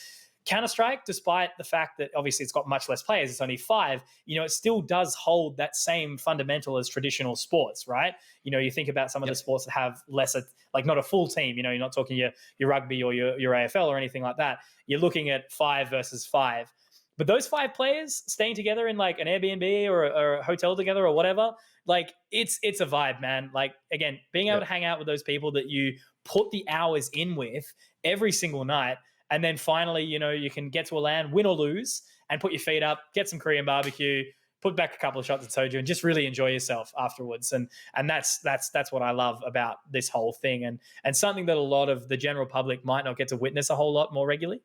Counter-Strike, despite the fact that obviously it's got much less players, it's only 5, it still does hold that same fundamental as traditional sports, right? You think about some of the sports that have lesser, like not a full team, you're not talking your rugby or your AFL or anything like that. You're looking at 5 versus 5. But those 5 players staying together in like an Airbnb or a hotel together or whatever, like it's a vibe, man. Like, again, being able to hang out with those people that you put the hours in with every single night, and then finally, you can get to a LAN, win or lose, and put your feet up, get some Korean barbecue, put back a couple of shots of soju, and just really enjoy yourself afterwards. And that's what I love about this whole thing, and something that a lot of the general public might not get to witness a whole lot more regularly.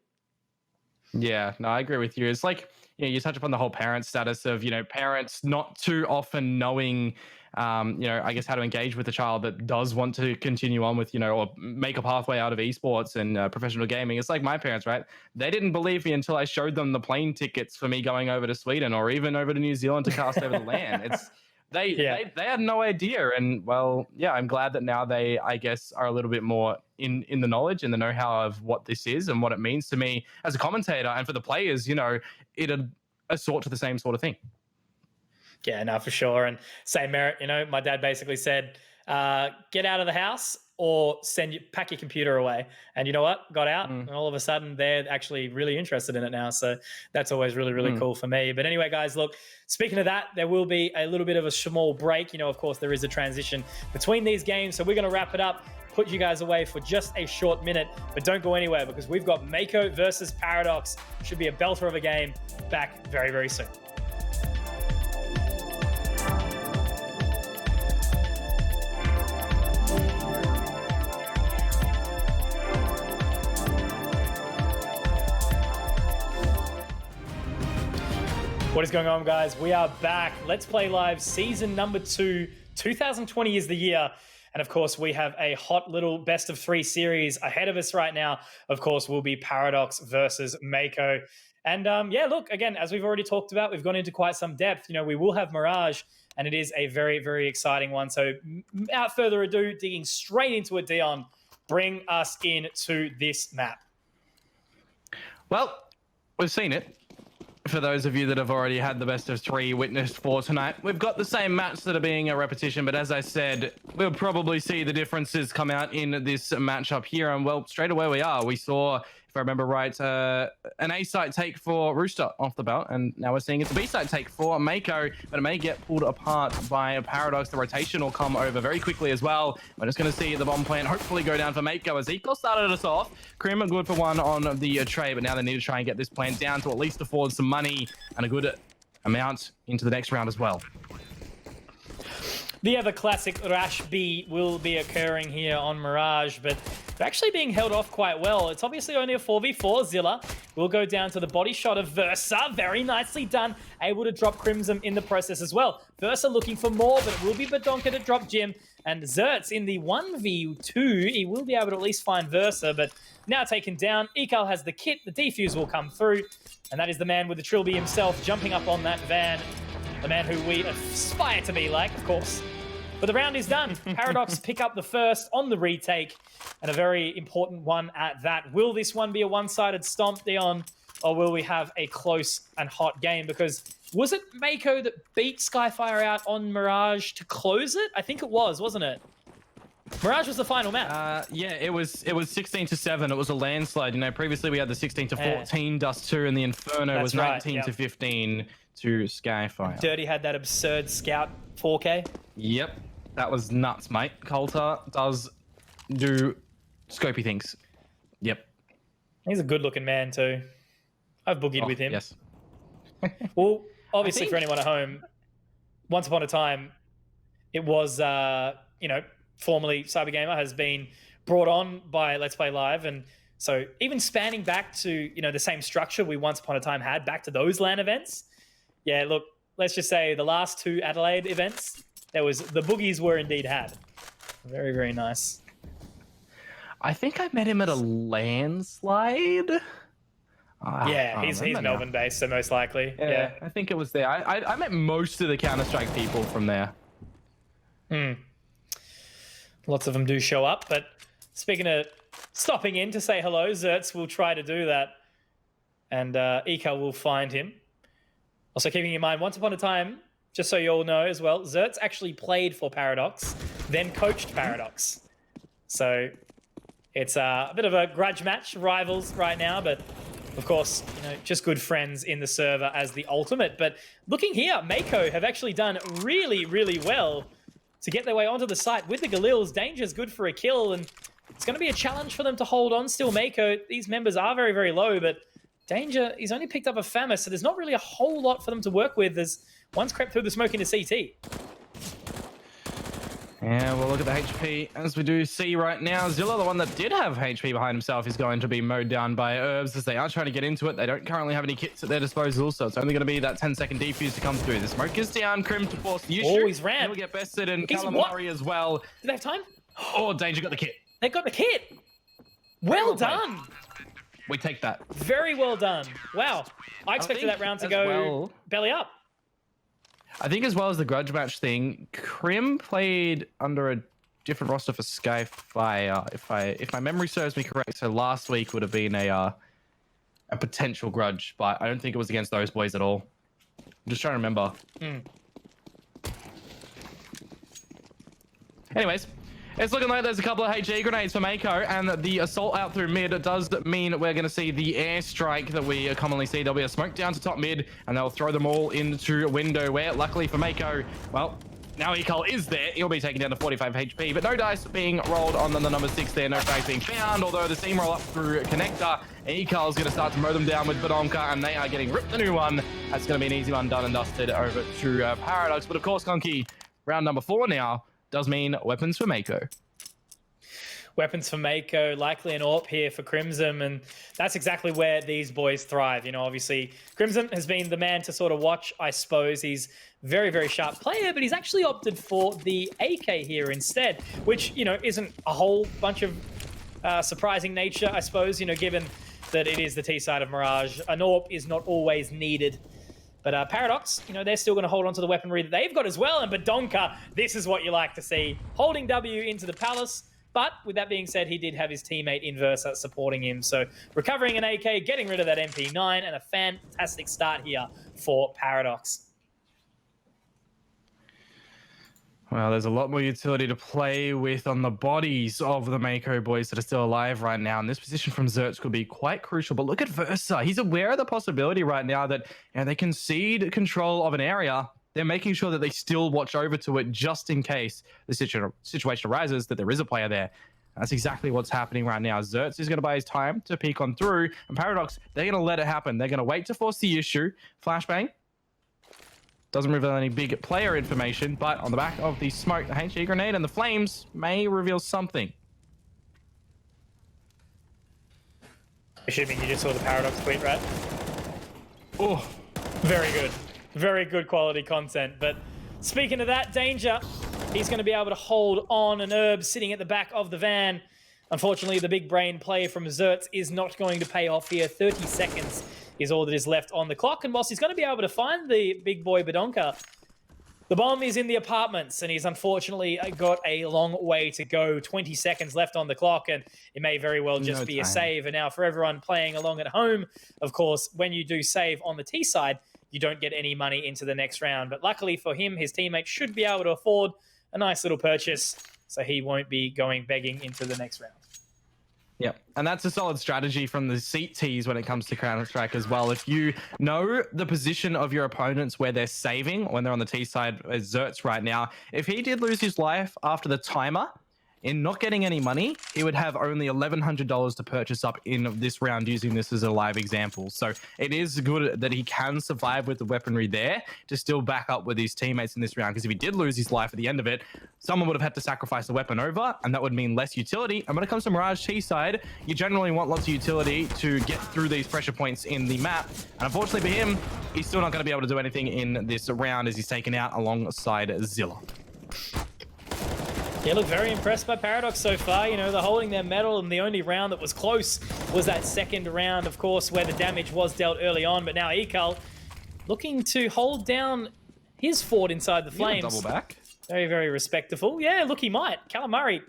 Yeah, no, I agree with you. It's like, you touch upon the whole parent status of, parents not too often knowing, I guess how to engage with a child that does want to continue on with, or make a pathway out of esports and professional gaming. It's like my parents, right? They didn't believe me until I showed them the plane tickets for me going over to Sweden or even over to New Zealand to cast over the LAN. They had no idea. And well, yeah, I'm glad that now they, I guess, are a little bit more in the knowledge and the know-how of what this is and what it means to me as a commentator, and for the players, it'd assort to the same sort of thing. Yeah, no, for sure. And same merit, my dad basically said, get out of the house or pack your computer away. And you know what? Got out, and all of a sudden they're actually really interested in it now. So that's always really, really cool for me. But anyway, guys, look, speaking of that, there will be a little bit of a small break. Of course, there is a transition between these games. So we're going to wrap it up, put you guys away for just a short minute, but don't go anywhere, because we've got Mako versus Paradox. Should be a belter of a game. Back very, very soon. What is going on, guys? We are back. Let's Play Live Season number 2. 2020 is the year. And of course, we have a hot little best of 3 series ahead of us right now. Of course, will be Paradox versus Mako. And yeah, look, again, as we've already talked about, we've gone into quite some depth. We will have Mirage, and it is a very, very exciting one. So without further ado, digging straight into it, Dion, bring us into this map. Well, we've seen it. For those of you that have already had the best of 3 witnessed for tonight, we've got the same maps that are being a repetition, but as I said, we'll probably see the differences come out in this matchup here. And well, straight away we are. We saw, if I remember right, an A site take for Rooster off the belt, and now we're seeing it's a B site take for Mako, but it may get pulled apart by a Paradox. The rotation will come over very quickly as well. We're just going to see the bomb plant hopefully go down for Mako. Ezekiel started us off. Krim good for 1 on the tray, but now they need to try and get this plant down to at least afford some money and a good amount into the next round as well. The other classic Rash B will be occurring here on Mirage, but they're actually being held off quite well. It's obviously only a 4v4 Zilla. will go down to the body shot of Versa. Very nicely done. Able to drop Crimson in the process as well. Versa looking for more, but it will be Badonka to drop Jim. And Zertz in the 1v2, he will be able to at least find Versa, but now taken down. Ekal has the kit, the defuse will come through, and that is the man with the Trilby himself jumping up on that van. The man who we aspire to be like, of course. But the round is done. Paradox pick up the first on the retake, and a very important one at that. Will this one be a one-sided stomp, Dion, or will we have a close and hot game? Because was it Mako that beat Skyfire out on Mirage to close it? I think it was, wasn't it? Mirage was the final map. Yeah, it was 16-7. It was a landslide. You know, previously we had the 16-14 Dust 2, and the Inferno was 19-15 to Skyfire. Dirty had that absurd Scout 4K. Yep, that was nuts, mate. Coulter does do scopy things. Yep. He's a good-looking man too. I've boogied with him. Yes. Well, obviously for anyone at home, once upon a time, it was, you know, formerly Cybergamer has been brought on by Let's Play Live. And so even spanning back to, you know, the same structure we once upon a time had, back to those LAN events. Yeah, look, let's just say the last 2 Adelaide events, the boogies were indeed had. Very, very nice. I think I met him at a landslide. Yeah, he's Melbourne based, so most likely. Yeah, I think it was there. I met most of the Counter-Strike people from there. Lots of them do show up, but speaking of stopping in to say hello, Zertz will try to do that, and Eka will find him. Also keeping in mind, once upon a time, just so you all know as well, Zertz actually played for Paradox, then coached Paradox. So it's a bit of a grudge match, rivals right now, but of course, you know, just good friends in the server as the ultimate. But looking here, Mako have actually done really, really well to get their way onto the site with the Galils. Danger's good for a kill, and it's going to be a challenge for them to hold on still. Mako, these members are very, very low, but Danger, he's only picked up a Famous, so there's not really a whole lot for them to work with as one's crept through the smoke into CT. Yeah, we'll look at the HP as we do see right now. Zilla, the one that did have HP behind himself, is going to be mowed down by Herbs as they are trying to get into it. They don't currently have any kits at their disposal, so it's only going to be that 10-second defuse to come through. The smoke is down. Crim to force the issue. Oh, he's rammed. He'll get bested, and Calamari as well. Do they have time? Oh, Danger got the kit. They got the kit. Well done. We take that. Very well done. Wow. I expected that round to go belly up. I think as well as the grudge match thing, Crim played under a different roster for Skyfire. If my memory serves me correct, so last week would have been a potential grudge, but I don't think it was against those boys at all. I'm just trying to remember. Anyways, it's looking like there's a couple of HE grenades for Mako, and the assault out through mid does mean we're going to see the airstrike that we commonly see. There'll be a smoke down to top mid, and they'll throw them all into a window where, luckily for Mako, well, now Ekal is there. He'll be taken down to 45 HP, but no dice being rolled on the number 6 there. No frags being found, although the steamroll up through Connector. Ekal's going to start to mow them down with Badonka, and they are getting ripped a new one. That's going to be an easy one, done and dusted over to Paradox. But of course, Conky, round number 4 now does mean weapons for Mako. Weapons for Mako, likely an AWP here for Crimson, and that's exactly where these boys thrive. You know, obviously, Crimson has been the man to sort of watch, I suppose. He's very, very sharp player, but he's actually opted for the AK here instead, which, you know, isn't a whole bunch of surprising nature, I suppose, you know, given that it is the T side of Mirage. An AWP is not always needed. But Paradox, you know, they're still going to hold on to the weaponry that they've got as well. And Badonka, this is what you like to see. Holding W into the Palace. But with that being said, he did have his teammate Inversa supporting him. So recovering an AK, getting rid of that MP9, and a fantastic start here for Paradox. Well, there's a lot more utility to play with on the bodies of the Mako boys that are still alive right now. And this position from Zertz could be quite crucial. But look at Versa. He's aware of the possibility right now that, you know, they concede control of an area. They're making sure that they still watch over to it just in case the situation arises that there is a player there. That's exactly what's happening right now. Zertz is going to buy his time to peek on through. And Paradox, they're going to let it happen. They're going to wait to force the issue. Flashbang. Doesn't reveal any big player information, but on the back of the smoke, the HE grenade and the flames may reveal something. Assuming you just saw the Paradox tweet, right? Oh, Very good. Very good quality content. But speaking of that, Danger, he's going to be able to hold on. An Herb sitting at the back of the van. Unfortunately, the big brain play from Zertz is not going to pay off here. 30 seconds is all that is left on the clock. And whilst he's going to be able to find the big boy Badonka, the bomb is in the apartments, and he's unfortunately got a long way to go. 20 seconds left on the clock, and it may very well just be a save. And now for everyone playing along at home, of course, when you do save on the T side, you don't get any money into the next round. But luckily for him, his teammates should be able to afford a nice little purchase, so he won't be going begging into the next round. yeah. And that's a solid strategy from the seat tees when it comes to Counter-Strike as well. If you know the position of your opponents where they're saving, when they're on the T side, as Zertz right now, if he did lose his life after the timer, in not getting any money, he would have only $1,100 to purchase up in this round, using this as a live example. So it is good that he can survive with the weaponry there to still back up with his teammates in this round, because if he did lose his life at the end of it, someone would have had to sacrifice the weapon over, and that would mean less utility. And when it comes to Mirage T side, you generally want lots of utility to get through these pressure points in the map. And unfortunately for him, he's still not going to be able to do anything in this round as he's taken out alongside Zilla. Yeah, look, very impressed by Paradox so far. You know, they're holding their medal, and the only round that was close was that second round, of course, where the damage was dealt early on. But now Ekal looking to hold down his fort inside the flames. Double back. Very, very respectful. Yeah, look, he might. Calamari,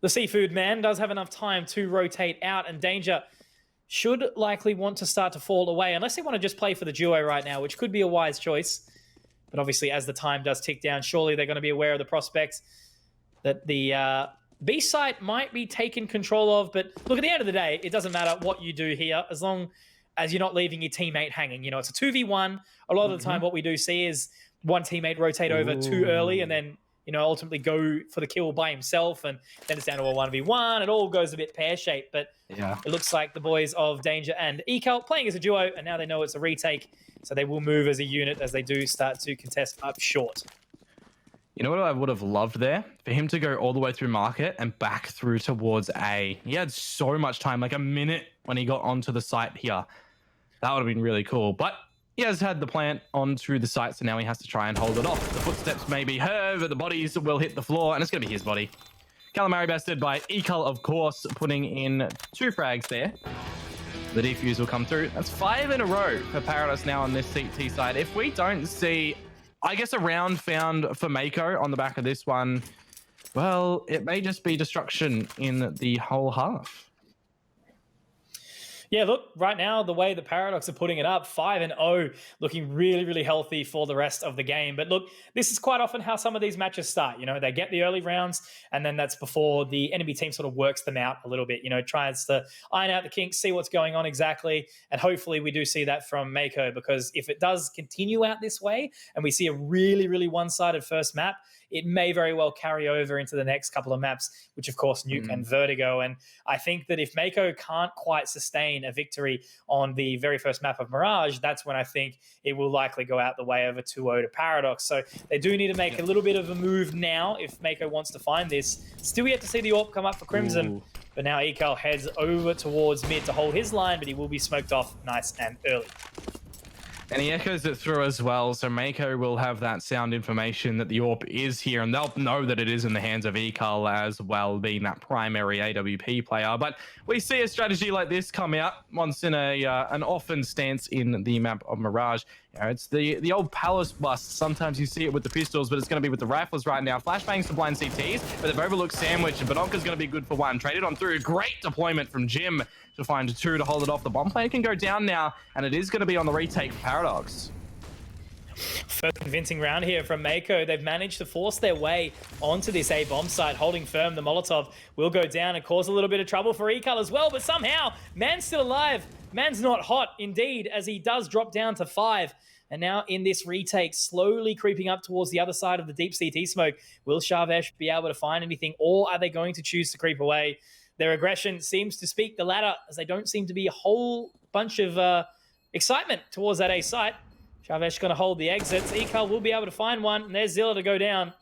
the seafood man, does have enough time to rotate out, and Danger should likely want to start to fall away, unless they want to just play for the duo right now, which could be a wise choice. But obviously, as the time does tick down, surely they're going to be aware of the prospects that the B site might be taken control of. But look, at the end of the day, it doesn't matter what you do here, as long as you're not leaving your teammate hanging. You know, it's a 2v1. A lot of the time, what we do see is one teammate rotate over too early and then, you know, ultimately go for the kill by himself, and then it's down to a 1v1. It all goes a bit pear-shaped, but Yeah. it looks like the boys of Danger and Ekal playing as a duo, and now they know it's a retake, so they will move as a unit as they do start to contest up short. You know what I would have loved there? For him to go all the way through market and back through towards A. He had so much time, like a minute when he got onto the site here. That would have been really cool. But he has had the plant onto the site, so now he has to try and hold it off. The footsteps may be heard, but the bodies will hit the floor, and it's going to be his body. Calamari bested by Ekal, of course, putting in 2 frags there. The defuse will come through. That's 5 in a row for Paradox now on this CT side. If we don't see, I guess, a round found for Mako on the back of this one, well, it may just be destruction in the whole half. Yeah, look, right now, the way the Paradox are putting it up, 5-0, looking really, really healthy for the rest of the game. But look, this is quite often how some of these matches start. You know, they get the early rounds, and then that's before the enemy team sort of works them out a little bit, you know, tries to iron out the kinks, see what's going on exactly. And hopefully we do see that from Mako, because if it does continue out this way and we see a really, really one-sided first map, it may very well carry over into the next couple of maps, which of course Nuke and Vertigo. And I think that if Mako can't quite sustain a victory on the very first map of Mirage, that's when I think it will likely go out the way of a 2-0 to Paradox. So they do need to make a little bit of a move now if Mako wants to find this. Still yet to see the AWP come up for Crimson, but now Ekal heads over towards mid to hold his line, but he will be smoked off nice and early. And he echoes it through as well, so Mako will have that sound information that the AWP is here, and they'll know that it is in the hands of Ekal as well, being that primary AWP player. But we see a strategy like this come out once in an often stance in the map of Mirage. You know, it's the old palace bust. Sometimes you see it with the pistols, but it's going to be with the rifles right now. Flashbangs to blind CTs, but they've overlooked Sandwich, and Badonka's going to be good for 1. Traded on through. Great deployment from Jim to find 2 to hold it off. The bomb plane can go down now, and it is going to be on the retake for Paradox. First convincing round here from Mako. They've managed to force their way onto this A bomb site, holding firm. The Molotov will go down and cause a little bit of trouble for Ekal as well, but somehow Man's still alive. Man's not hot, indeed, as he does drop down to 5. And now in this retake, slowly creeping up towards the other side of the deep CT smoke. Will Sharvesh be able to find anything, or are they going to choose to creep away? Their aggression seems to speak the latter, as they don't seem to be a whole bunch of excitement towards that A site. Sharvesh going to hold the exits. Ekal will be able to find one, and there's Zilla to go down.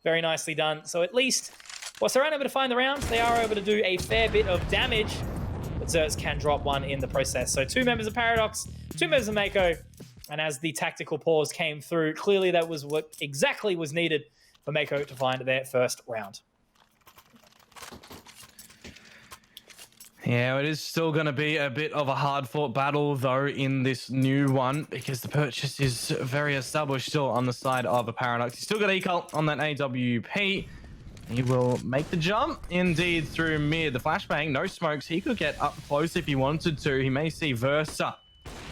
Very nicely done. So at least, whilst they're unable to find the rounds, they are able to do a fair bit of damage. but Zerts can drop one in the process. So 2 members of Paradox, 2 members of Mako, and as the tactical pause came through, clearly that was what exactly was needed for Mako to find their first round. Yeah, it is still going to be a bit of a hard-fought battle, though, in this new one, because the purchase is very established still on the side of a Paradox. He's still got Ecult on that AWP. He will make the jump, indeed, through mid. The flashbang, no smokes. He could get up close if he wanted to. He may see Versa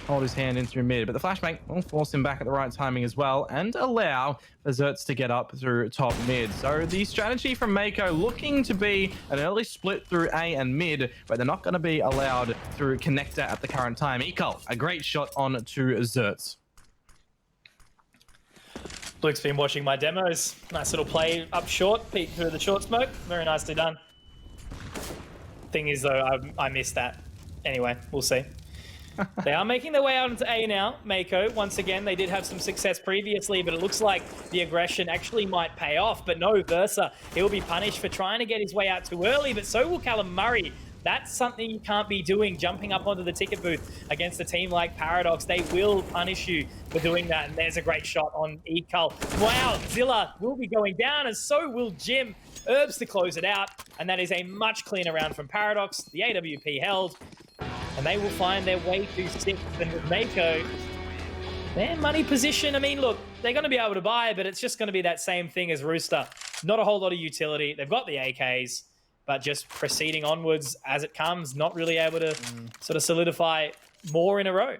hold his hand in through mid, but the flashbang will force him back at the right timing as well and allow the Zerts to get up through top mid. So the strategy from Mako looking to be an early split through A and mid, but they're not going to be allowed through connector at the current time. Ecult, a great shot on to Zerts. Luke's been watching my demos. Nice little play up short, peek through the short smoke. Very nicely done. Thing is, though, I missed that. Anyway, we'll see. They are making their way out into A now. Mako, once again, they did have some success previously, but it looks like the aggression actually might pay off. But no, Versa, he'll be punished for trying to get his way out too early, but so will Callum Murray. That's something you can't be doing, jumping up onto the ticket booth against a team like Paradox. They will punish you for doing that, and there's a great shot on Ecult. Wow, Zilla will be going down, and so will Jim. Herbs to close it out, and that is a much cleaner round from Paradox. The AWP held, and they will find their way to 6th. And with Mako, their money position, I mean, look, they're going to be able to buy, but it's just going to be that same thing as Rooster. Not a whole lot of utility. They've got the AKs, but just proceeding onwards as it comes, not really able to sort of solidify more in a row.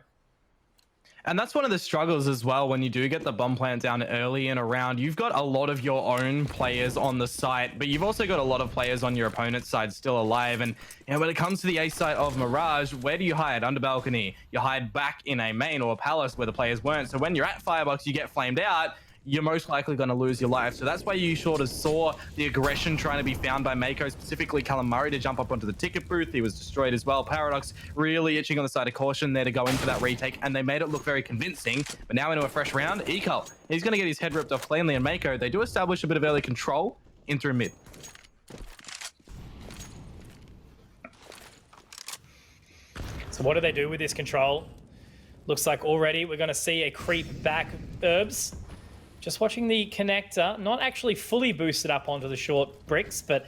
And that's one of the struggles as well when you do get the bomb plant down early in a round. You've got a lot of your own players on the site, but you've also got a lot of players on your opponent's side still alive. And you know, when it comes to the A side of Mirage, where do you hide? Under balcony. You hide back in a main or a palace where the players weren't. So when you're at Firebox, you get flamed out. You're most likely going to lose your life. So that's why you sort of saw the aggression trying to be found by Mako, specifically Callum Murray, to jump up onto the ticket booth. He was destroyed as well. Paradox really itching on the side of caution there to go in for that retake, and they made it look very convincing. But now into a fresh round, Ecult, he's going to get his head ripped off cleanly, and Mako, they do establish a bit of early control in through mid. So what do they do with this control? Looks like already we're going to see a creep back. Herbs just watching the connector, not actually fully boosted up onto the short bricks, but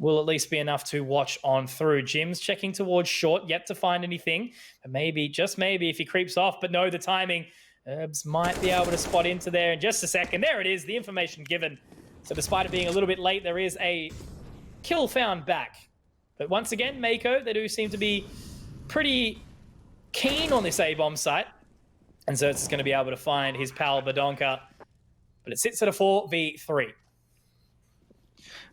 will at least be enough to watch on through. Jim's checking towards short, yet to find anything. But maybe, just maybe, if he creeps off, but no, the timing. Herbs might be able to spot into there in just a second. There it is, the information given. So despite it being a little bit late, there is a kill found back. But once again, Mako, they do seem to be pretty keen on this A-bomb site. And Zerts is going to be able to find his pal Badonka. But it sits at a 4v3.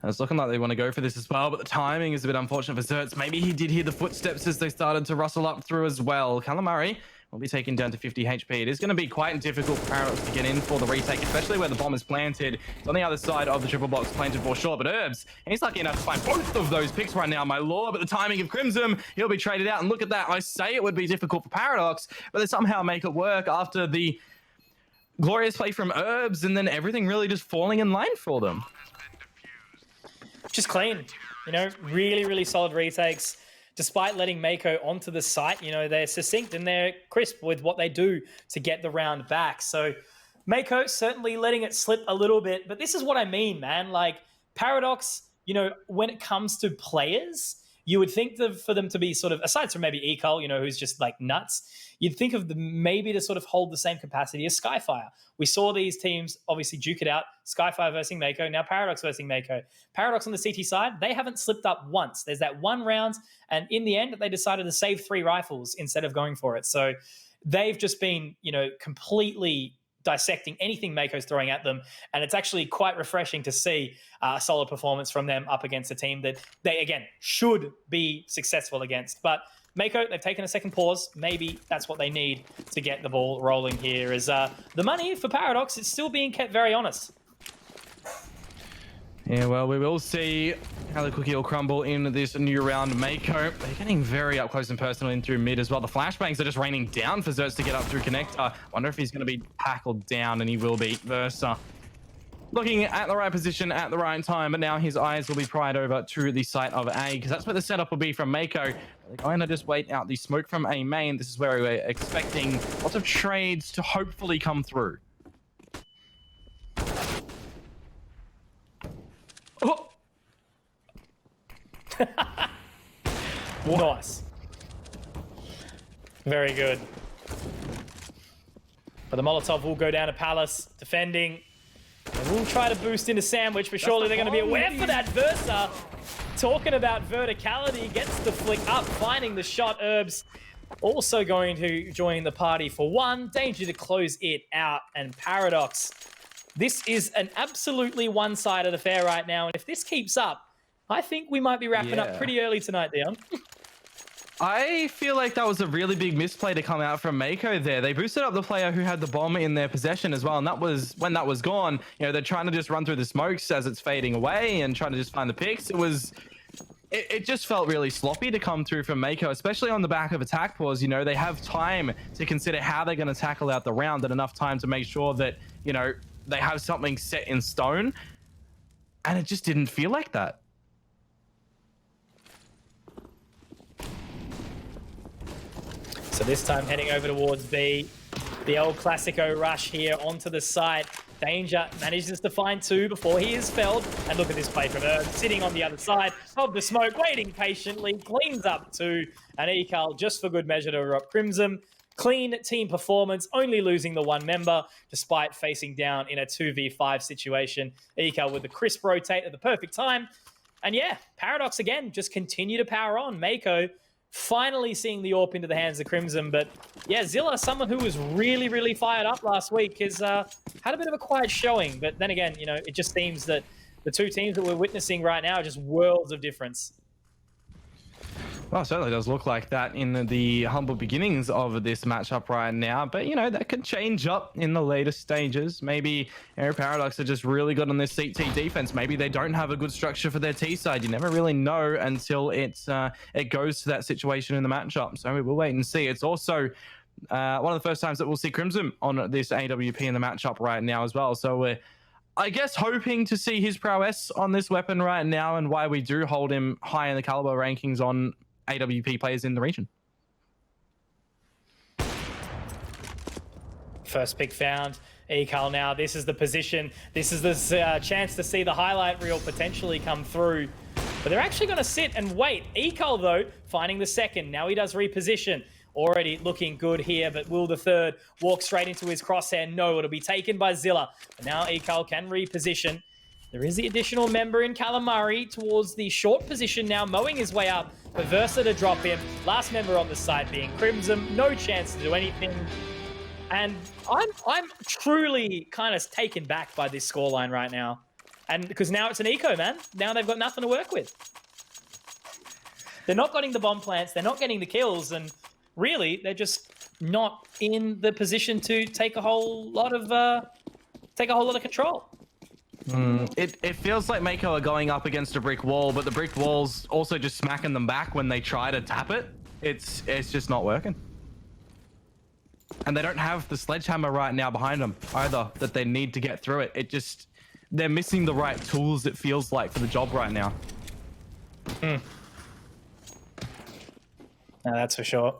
It's looking like they want to go for this as well, but the timing is a bit unfortunate for Zerts. Maybe he did hear the footsteps as they started to rustle up through as well. Callum Murray will be taken down to 50 HP. It is going to be quite difficult for Paradox to get in for the retake, especially where the bomb is planted. It's on the other side of the triple box, planted for sure, but Herbs, he's lucky enough to find both of those picks right now, my lord. But the timing of Crimson, he'll be traded out, and look at that. I say it would be difficult for Paradox, but they somehow make it work after the glorious play from Herbs, and then everything really just falling in line for them. Just clean, you know, really, really solid retakes. Despite letting Mako onto the site, you know, they're succinct and they're crisp with what they do to get the round back. So Mako certainly letting it slip a little bit, but this is what I mean, man. Like, Paradox, you know, when it comes to players, you would think that for them to be sort of, aside from maybe Ecult, you know, who's just like nuts, you'd think of them maybe to sort of hold the same capacity as Skyfire. We saw these teams obviously duke it out, Skyfire versus Mako, now Paradox versus Mako. Paradox on the CT side, they haven't slipped up once. There's that one round, and in the end, they decided to save 3 rifles instead of going for it. So they've just been, you know, completely dissecting anything Mako's throwing at them, and it's actually quite refreshing to see a solid performance from them up against a team that they, again, should be successful against. But Mako, they've taken a second pause. Maybe that's what they need to get the ball rolling here. Is the money for Paradox is still being kept very honest. Yeah, well, we will see how the cookie will crumble in this new round. Mako, they're getting very up close and personal in through mid as well. The flashbangs are just raining down for Zerts to get up through connector. Wonder if he's going to be tackled down, and he will be. Versa looking at the right position at the right time, but now his eyes will be pried over to the site of A, because that's where the setup will be from Mako. They're going to just wait out the smoke from A main. This is where we're expecting lots of trades to hopefully come through. Oh. Nice. Very good. But the Molotov will go down to Palace, defending. They will try to boost into Sandwich, but surely they're going to be aware for that Versa. Talking about verticality, gets the flick up, finding the shot. Herbs also going to join the party for one. Danger to close it out, and Paradox. This is an absolutely one-sided affair right now, and if this keeps up, I think we might be wrapping up pretty early tonight, Dion. I feel like that was a really big misplay to come out from Mako there. They boosted up the player who had the bomb in their possession as well, and that was when that was gone. You know, they're trying to just run through the smokes as it's fading away and trying to just find the picks. It just felt really sloppy to come through from Mako, especially on the back of attack pause. You know, they have time to consider how they're going to tackle out the round and enough time to make sure that, you know, they have something set in stone, and it just didn't feel like that. So this time heading over towards B. The old Classico rush here onto the site. Danger manages to find two before he is felled. And look at this play from Herb, sitting on the other side of the smoke, waiting patiently, cleans up two. And Ekal, just for good measure, to rock Crimson. Clean team performance, only losing the one member, despite facing down in a 2v5 situation. Ekal with the crisp rotate at the perfect time. And yeah, Paradox again, just continue to power on. Mako finally seeing the AWP into the hands of Crimson. But yeah, Zilla, someone who was really, really fired up last week, has had a bit of a quiet showing. But then again, you know, it just seems that the two teams that we're witnessing right now are just worlds of difference. Well, it certainly does look like that in the humble beginnings of this matchup right now. But, you know, that could change up in the later stages. Maybe Paradox are just really good on this CT defense. Maybe they don't have a good structure for their T side. You never really know until it goes to that situation in the matchup. So we will wait and see. It's also one of the first times that we'll see Crimson on this AWP in the matchup right now as well. So we're, I guess, hoping to see his prowess on this weapon right now, and why we do hold him high in the caliber rankings on AWP players in the region. First pick found. Ekal now, this is the position. This is the chance to see the highlight reel potentially come through. But they're actually going to sit and wait. Ekal, though, finding the second. Now he does reposition. Already looking good here, but will the third walk straight into his crosshair? No, it'll be taken by Zilla. But now Ekal can reposition. There is the additional member in Calamari towards the short position now, mowing his way up. For Versa to drop him. Last member on the side being Crimson. No chance to do anything. And I'm truly kind of taken back by this scoreline right now. And because now it's an eco, man. Now they've got nothing to work with. They're not getting the bomb plants. They're not getting the kills. And really, they're just not in the position to take a whole lot of control. It feels like Mako are going up against a brick wall, but the brick wall's also just smacking them back when they try to tap it. It's just not working. And they don't have the sledgehammer right now behind them either that they need to get through it. They're missing the right tools, it feels like, for the job right now. No, that's for sure.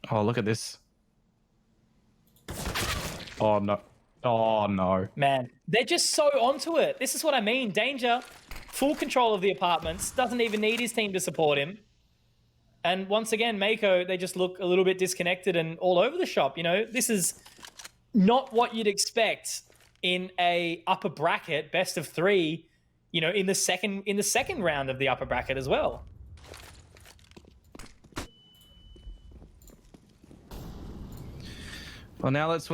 Oh, look at this. Oh, no. Oh, no. Man, they're just so onto it. This is what I mean. Danger, full control of the apartments, doesn't even need his team to support him. And once again, Mako, they just look a little bit disconnected and all over the shop. You know, this is not what you'd expect in a upper bracket, best of three, you know, in the second round of the upper bracket as well. Well, now let's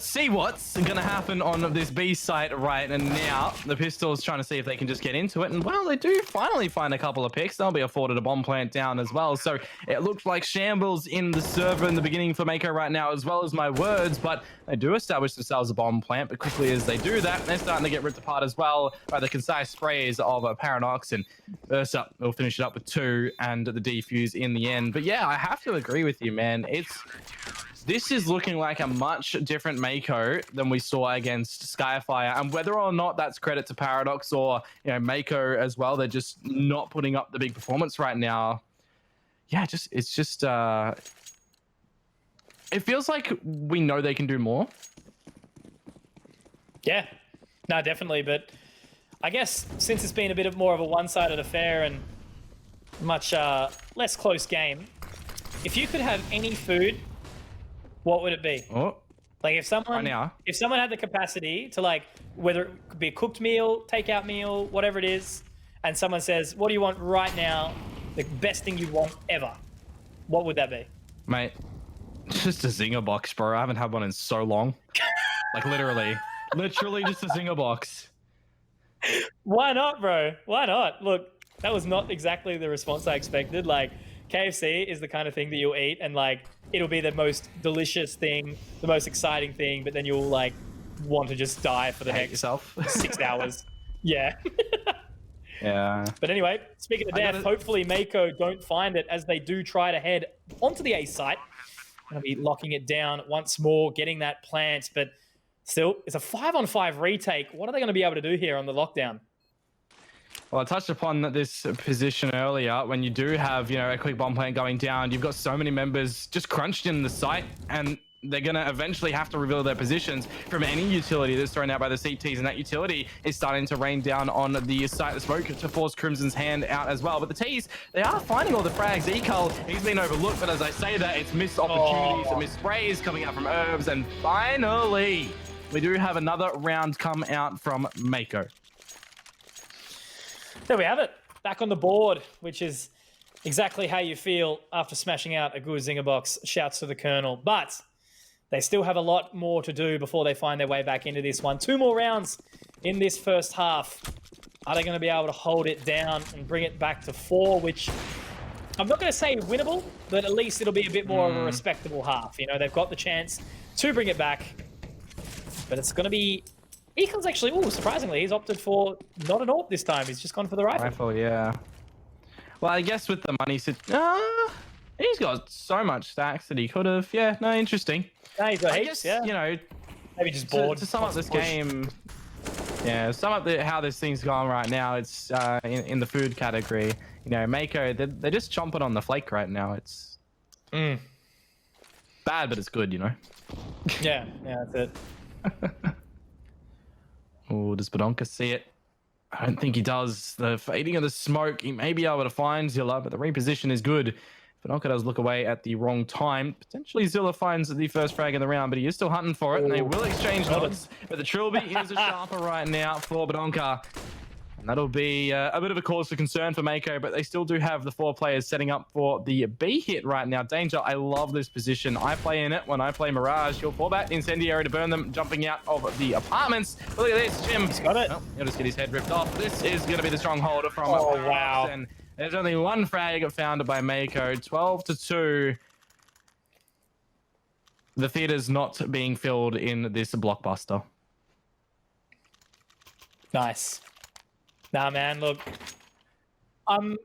see what's gonna happen on this B site right now. The Pistols trying to see if they can just get into it, and well, they do finally find a couple of picks. They'll be afforded a bomb plant down as well. So it looks like shambles in the server in the beginning for Mako right now, as well as my words, but they do establish themselves a bomb plant. But quickly as they do that, they're starting to get ripped apart as well by the concise sprays of Paradox, and Versa will finish it up with 2 and the defuse in the end. But yeah, I have to agree with you, man. this is looking like a much different Mako than we saw against Skyfire. And whether or not that's credit to Paradox or, you know, Mako as well, they're just not putting up the big performance right now. Yeah, it's just it feels like we know they can do more. Yeah, no, definitely. But I guess since it's been a bit more of a one-sided affair and much less close game, if you could have any food, what would it be? Oh, like if someone right now. if someone had the capacity to, like, whether it could be a cooked meal, takeout meal, whatever it is, and someone says, what do you want right now? The best thing you want ever. What would that be? Mate, just a zinger box, bro. I haven't had one in so long. Like literally just a zinger box. Why not, bro? Why not? Look, that was not exactly the response I expected. Like, KFC is the kind of thing that you'll eat and, like, it'll be the most delicious thing, the most exciting thing, but then you'll, like, want to just die for the next yourself 6 hours. Yeah. Yeah. But anyway, speaking of death, hopefully Mako don't find it as they do try to head onto the A site. Going to be locking it down once more, getting that plant, but still, it's a 5-on-5 retake. What are they going to be able to do here on the lockdown? Well, I touched upon this position earlier. When you do have, you know, a quick bomb plant going down, you've got so many members just crunched in the site, and they're going to eventually have to reveal their positions from any utility that's thrown out by the CTs, and that utility is starting to rain down on the site. The smoke to force Crimson's hand out as well. But the T's, they are finding all the frags. Ecol, he's been overlooked, but as I say that, it's missed opportunities and missed sprays coming out from Herbs, and finally, we do have another round come out from Mako. There we have it. Back on the board, which is exactly how you feel after smashing out a good zinger box. Shouts to the Colonel. But they still have a lot more to do before they find their way back into this one. 2 more rounds in this first half. Are they going to be able to hold it down and bring it back to 4, which I'm not going to say winnable, but at least it'll be a bit more of a respectable half. You know, they've got the chance to bring it back, but it's going to be... Ecol's actually, surprisingly, he's opted for not an AWP this time. He's just gone for the rifle. Rifle, yeah. Well, I guess with the money, he's got so much stacks that he could have. Yeah, no, interesting. No, he's got I heaps, guess, yeah. you know, maybe just bored. To sum up this game, yeah, sum up how this thing's going right now, it's in the food category. You know, Mako, they're just chomping on the flake right now. It's bad, but it's good, you know. Yeah, that's it. Oh, does Badonka see it? I don't think he does. The fading of the smoke, he may be able to find Zilla, but the reposition is good. Badonka does look away at the wrong time. Potentially Zilla finds the first frag in the round, but he is still hunting for it, and they will exchange nods. But the Trilby is a sharper right now for Badonka. And that'll be a bit of a cause for concern for Mako, but they still do have the 4 players setting up for the B hit right now. Danger, I love this position. I play in it when I play Mirage. He'll fall back incendiary to burn them, jumping out of the apartments. But look at this, Jim. He's got it. Well, he'll just get his head ripped off. This is going to be the stronghold from Paradox, wow. And there's only 1 frag found by Mako. 12-2. The theater's not being filled in this blockbuster. Nice. Nah, man, look, I'm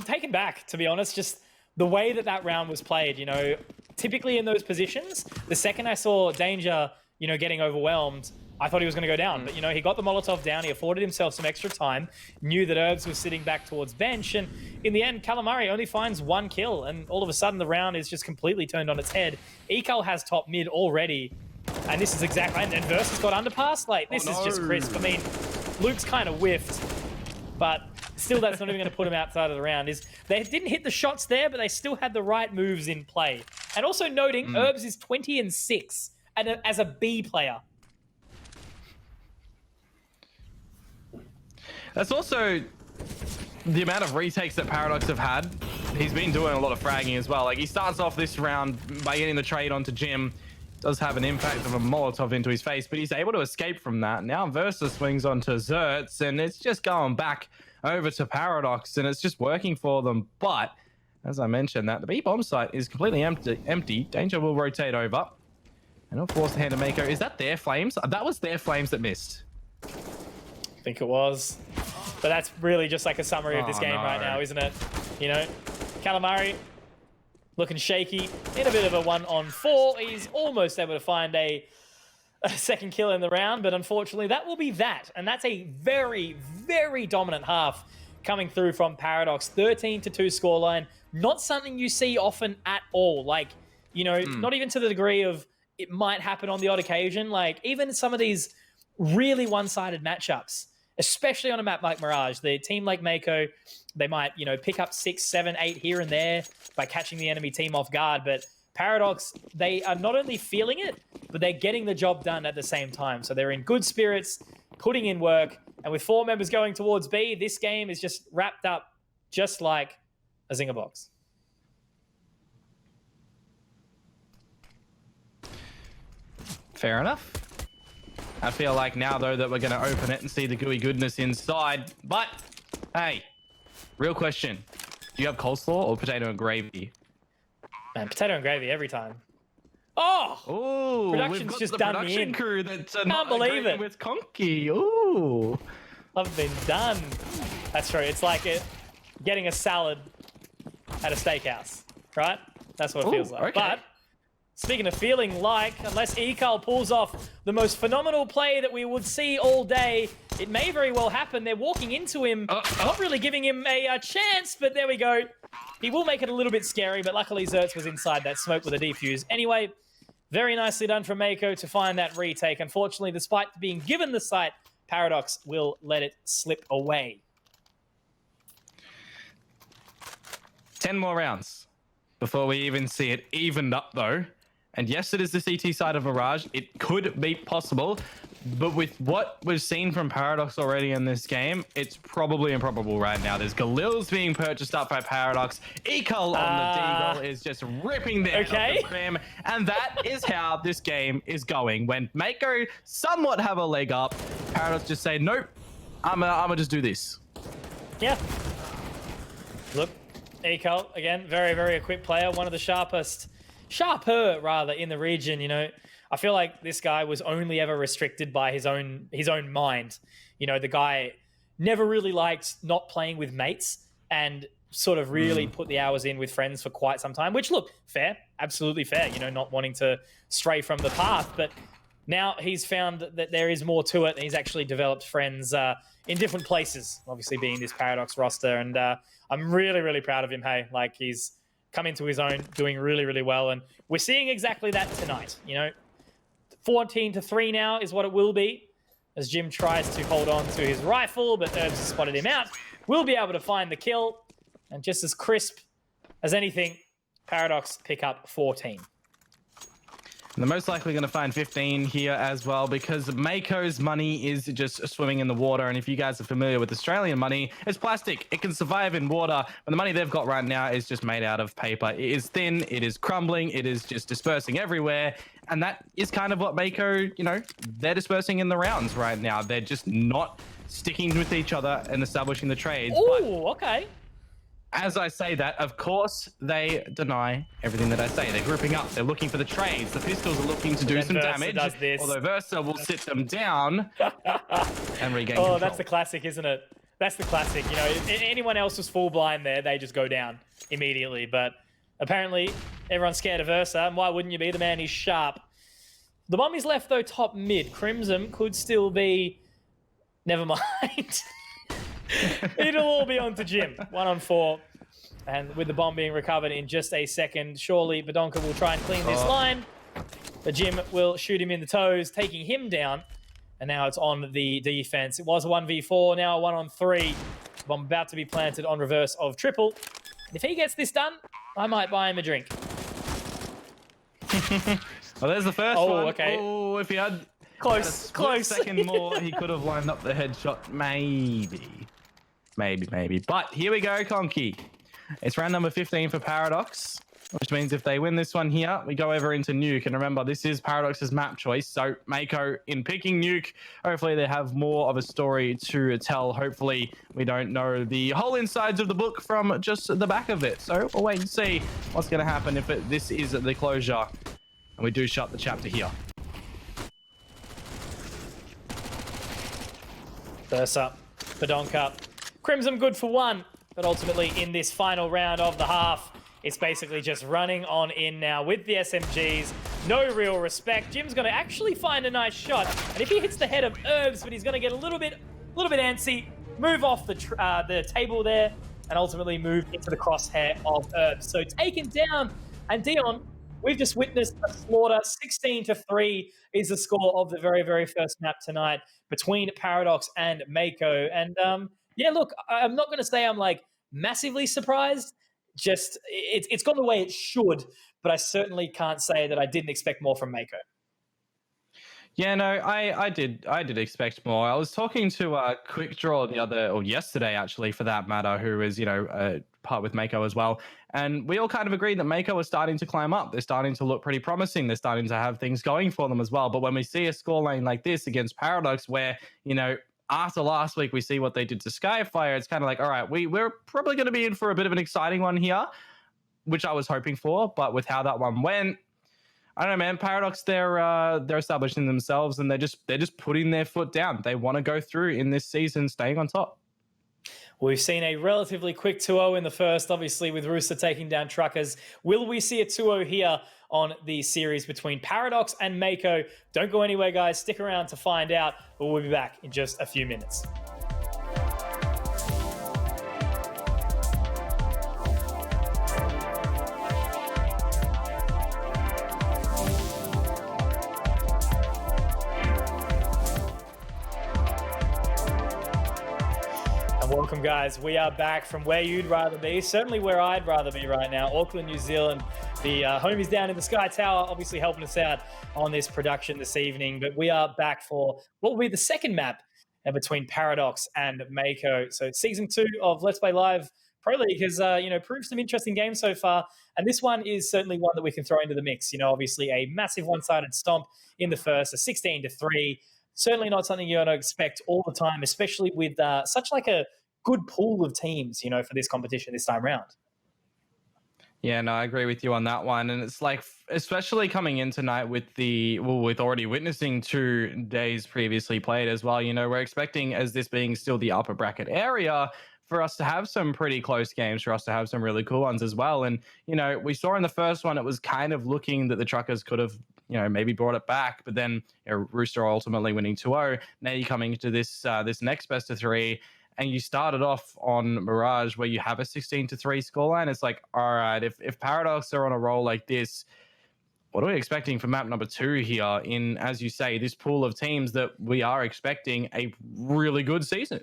taken back, to be honest. Just the way that round was played, you know, typically in those positions, the second I saw Danger, you know, getting overwhelmed, I thought he was going to go down. But, you know, he got the Molotov down. He afforded himself some extra time, knew that Herbs was sitting back towards bench. And in the end, Calamari only finds 1 kill. And all of a sudden, the round is just completely turned on its head. Ecol has top mid already. And this is exactly... And Versus got underpass. Like, this is just crisp. I mean... Luke's kind of whiffed, but still that's not even going to put him outside of the round. They didn't hit the shots there, but they still had the right moves in play. And also noting, Herbs is 20-6 as a B player. That's also the amount of retakes that Paradox have had. He's been doing a lot of fragging as well. Like, he starts off this round by getting the trade onto Jim. Does have an impact of a Molotov into his face, but he's able to escape from that. Now Versus swings onto Zerts, and it's just going back over to Paradox, and it's just working for them. But, as I mentioned, that the B bomb site is completely empty. Danger will rotate over, and he'll force the hand to Mako. Is that their flames? That was their flames that missed. I think it was. But that's really just like a summary of this game right now, isn't it? You know, Calamari looking shaky. In a bit of a 1-on-4. He's almost able to find a second kill in the round, but unfortunately that will be that. And that's a very, very dominant half coming through from Paradox. 13-2 scoreline. Not something you see often at all. Like, you know, not even to the degree of it might happen on the odd occasion. Like, even some of these really one-sided matchups, especially on a map like Mirage, the team like Mako, they might, you know, pick up 6, 7, 8 here and there by catching the enemy team off guard. But Paradox, they are not only feeling it, but they're getting the job done at the same time. So they're in good spirits, putting in work. And with 4 members going towards B, this game is just wrapped up just like a Zinger box. Fair enough. I feel like now, though, that we're going to open it and see the gooey goodness inside. But, hey, real question. Do you have coleslaw or potato and gravy? Man, potato and gravy every time. Oh! Production's just done me in. Crew that's Can't believe it. With Conky. Ooh. I've been done. That's true. It's like getting a salad at a steakhouse, right? That's what it feels like. Okay. But speaking of feeling like, unless Ekal pulls off the most phenomenal play that we would see all day, it may very well happen. They're walking into him, not really giving him a chance, but there we go. He will make it a little bit scary, but luckily Zertz was inside that smoke with a defuse. Anyway, very nicely done from Mako to find that retake. Unfortunately, despite being given the site, Paradox will let it slip away. 10 more rounds before we even see it evened up, though. And yes, it is the CT side of Mirage. It could be possible. But with what we've seen from Paradox already in this game, it's probably improbable right now. There's Galil's being purchased up by Paradox. Ekal on the Deagle is just ripping down the Brim. And that is how this game is going. When Mako somewhat have a leg up, Paradox just say, nope, I'm gonna just do this. Yeah. Look, Ekal, again, very, very equipped player. One of the sharper rather in the region. You know, I feel like this guy was only ever restricted by his own mind. You know, the guy never really liked not playing with mates and sort of really put the hours in with friends for quite some time, which, look, fair, absolutely fair, you know, not wanting to stray from the path. But now he's found that there is more to it, and he's actually developed friends in different places, obviously being this Paradox roster. And I'm really, really proud of him, hey. Like, he's come into his own, doing really, really well. And we're seeing exactly that tonight, you know. 14-3 now is what it will be, as Jim tries to hold on to his rifle, but Herbs has spotted him out. We'll be able to find the kill, and just as crisp as anything, Paradox pick up 14. And they're most likely going to find 15 here as well, because Mako's money is just swimming in the water. And if you guys are familiar with Australian money, it's plastic. It can survive in water, but the money they've got right now is just made out of paper. It is thin, it is crumbling, it is just dispersing everywhere. And that is kind of what Mako, you know, they're dispersing in the rounds right now. They're just not sticking with each other and establishing the trades. Ooh, okay. As I say that, of course, they deny everything that I say. They're grouping up. They're looking for the trades. The pistols are looking to do some damage. Although Versa will sit them down and regain control. That's the classic, isn't it? That's the classic. You know, if anyone else was full blind there, they just go down immediately. But apparently, everyone's scared of Versa. And why wouldn't you be? The man is sharp. The bomb is left, though, top mid. Crimson could still be... Never mind. It'll all be on to Jim. 1-on-4. And with the bomb being recovered in just a second, surely Badonka will try and clean this line. But Jim will shoot him in the toes, taking him down. And now it's on the defense. It was a 1v4, now a 1-on-3. Bomb about to be planted on reverse of triple. If he gets this done, I might buy him a drink. Well, there's the first one. Okay. Oh, if he had close. A second more, he could have lined up the headshot. Maybe. But here we go, Conky. It's round number 15 for Paradox, which means if they win this one here, we go over into Nuke. And remember, this is Paradox's map choice. So Mako in picking Nuke. Hopefully they have more of a story to tell. Hopefully we don't know the whole insides of the book from just the back of it. So we'll wait and see what's going to happen if this is the closure. And we do shut the chapter here. Versa, Badonka. Crimson good for one, but ultimately in this final round of the half, It's basically just running on in now with the SMGs. No real respect. Jim's going to actually find a nice shot. And if he hits the head of Herbs, but he's going to get a little bit antsy, move off the table there, and ultimately move into the crosshair of Herbs. So taken down. And Dion, we've just witnessed a slaughter. 16-3 is the score of the very, very first map tonight between Paradox and Mako. And yeah, look, I'm not going to say I'm like massively surprised. Just it's gone the way it should, but I certainly can't say that I didn't expect more from Mako. Yeah, no, I did expect more. I was talking to Quick Draw yesterday actually, for that matter, who is part with Mako as well, and we all kind of agreed that Mako was starting to climb up. They're starting to look pretty promising. They're starting to have things going for them as well. But when we see a scoreline like this against Paradox, where after last week, we see what they did to Skyfire. It's kind of like, all right, we're probably going to be in for a bit of an exciting one here, which I was hoping for. But with how that one went, I don't know, man. Paradox, they're establishing themselves, and they're just putting their foot down. They want to go through in this season, staying on top. We've seen a relatively quick 2-0 in the first, obviously, with Rooster taking down Truckers. Will we see a 2-0 here on the series between Paradox and Mako? Don't go anywhere, guys. Stick around to find out, but we'll be back in just a few minutes. Welcome, guys. We are back from where you'd rather be, certainly where I'd rather be right now, Auckland, New Zealand. The homies down in the Sky Tower obviously helping us out on this production this evening, but we are back for what will be the second map between Paradox and Mako. So Season 2 of Let's Play Live Pro League has proved some interesting games so far, and this one is certainly one that we can throw into the mix. Obviously a massive one-sided stomp in the first, a 16-3. Certainly not something you're going to expect all the time, especially with such like a good pool of teams, for this competition this time round. Yeah, no, I agree with you on that one. And it's like, especially coming in tonight with already witnessing 2 days previously played as well, we're expecting, as this being still the upper bracket area, for us to have some pretty close games, for us to have some really cool ones as well. And, we saw in the first one, it was kind of looking that the Truckers could have, maybe brought it back, but then Rooster ultimately winning 2-0. Now you're coming to this next best of 3, and you started off on Mirage where you have a 16-3 scoreline. It's like, all right, if Paradox are on a roll like this, what are we expecting for map number 2 here in, as you say, this pool of teams that we are expecting a really good season?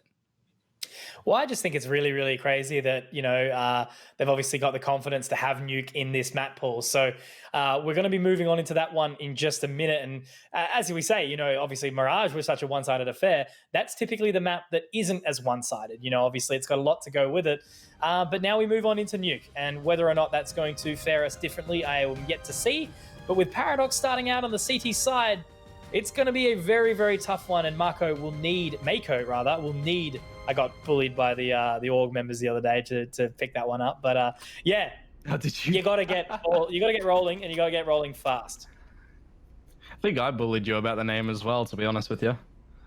Well, I just think it's really, really crazy that, they've obviously got the confidence to have Nuke in this map pool. So we're going to be moving on into that one in just a minute. And as we say, obviously Mirage was such a one-sided affair. That's typically the map that isn't as one-sided. Obviously it's got a lot to go with it. But now we move on into Nuke. And whether or not that's going to fare us differently, I am yet to see. But with Paradox starting out on the CT side, it's going to be a very, very tough one. And Mako will need, I got bullied by the org members the other day to pick that one up. But yeah, you got to get rolling, and you got to get rolling fast. I think I bullied you about the name as well, to be honest with you.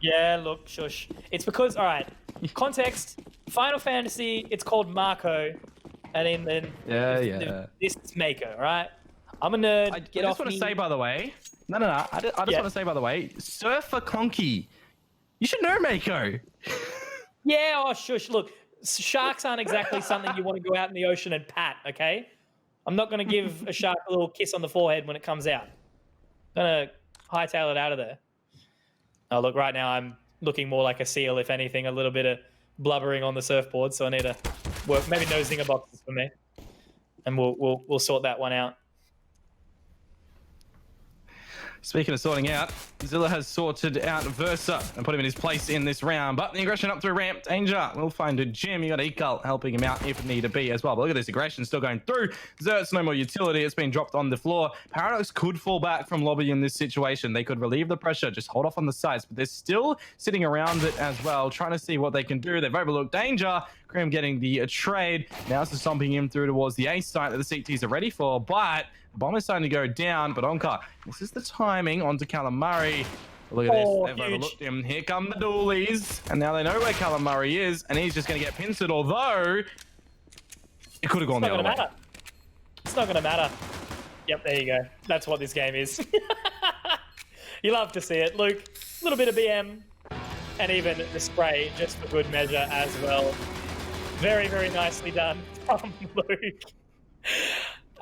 Yeah, look, shush. It's because, all right, context, Final Fantasy, it's called Mako, and then this is Mako, all right? I'm a nerd. I just want to say, by the way, I just want to say, by the way, Surfer Conky, you should know Mako. Yeah, oh, shush. Look, sharks aren't exactly something you want to go out in the ocean and pat, okay? I'm not going to give a shark a little kiss on the forehead when it comes out. I'm going to hightail it out of there. Oh, look, right now I'm looking more like a seal, if anything, a little bit of blubbering on the surfboard, so I need to work, maybe no zinger boxes for me. And we'll sort that one out. Speaking of sorting out, Zilla has sorted out Versa and put him in his place in this round. But the aggression up through ramp, danger. We'll find a Jim. You got Ekal helping him out if need to be as well. But look at this aggression still going through. Zert's no more utility. It's been dropped on the floor. Paradox could fall back from lobby in this situation. They could relieve the pressure, just hold off on the sides. But they're still sitting around it as well, trying to see what they can do. They've overlooked danger. Krim getting the trade. Now it's stomping him through towards the ace site that the CTs are ready for. But the bomb is starting to go down, but Onka, this is the timing onto Calamari. Look at this, they've overlooked him. Here come the dualies, and now they know where Calamari is, and he's just going to get pincered, although it could have gone the other way. It's not going to matter. Yep, there you go. That's what this game is. You love to see it. Luke, a little bit of BM and even the spray just for good measure as well. Very, very nicely done from Luke.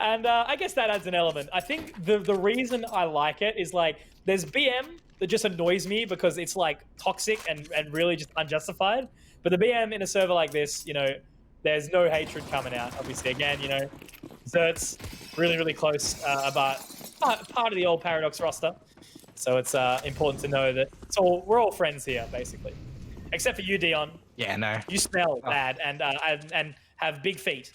And I guess that adds an element. I think the reason I like it is like there's BM that just annoys me because it's like toxic and really just unjustified. But the BM in a server like this, you know, there's no hatred coming out. Obviously, again, you know, Zert's really, really close about part of the old Paradox roster. So it's important to know that we're all friends here, basically. Except for you, Dion. Yeah, no. You smell bad and have big feet.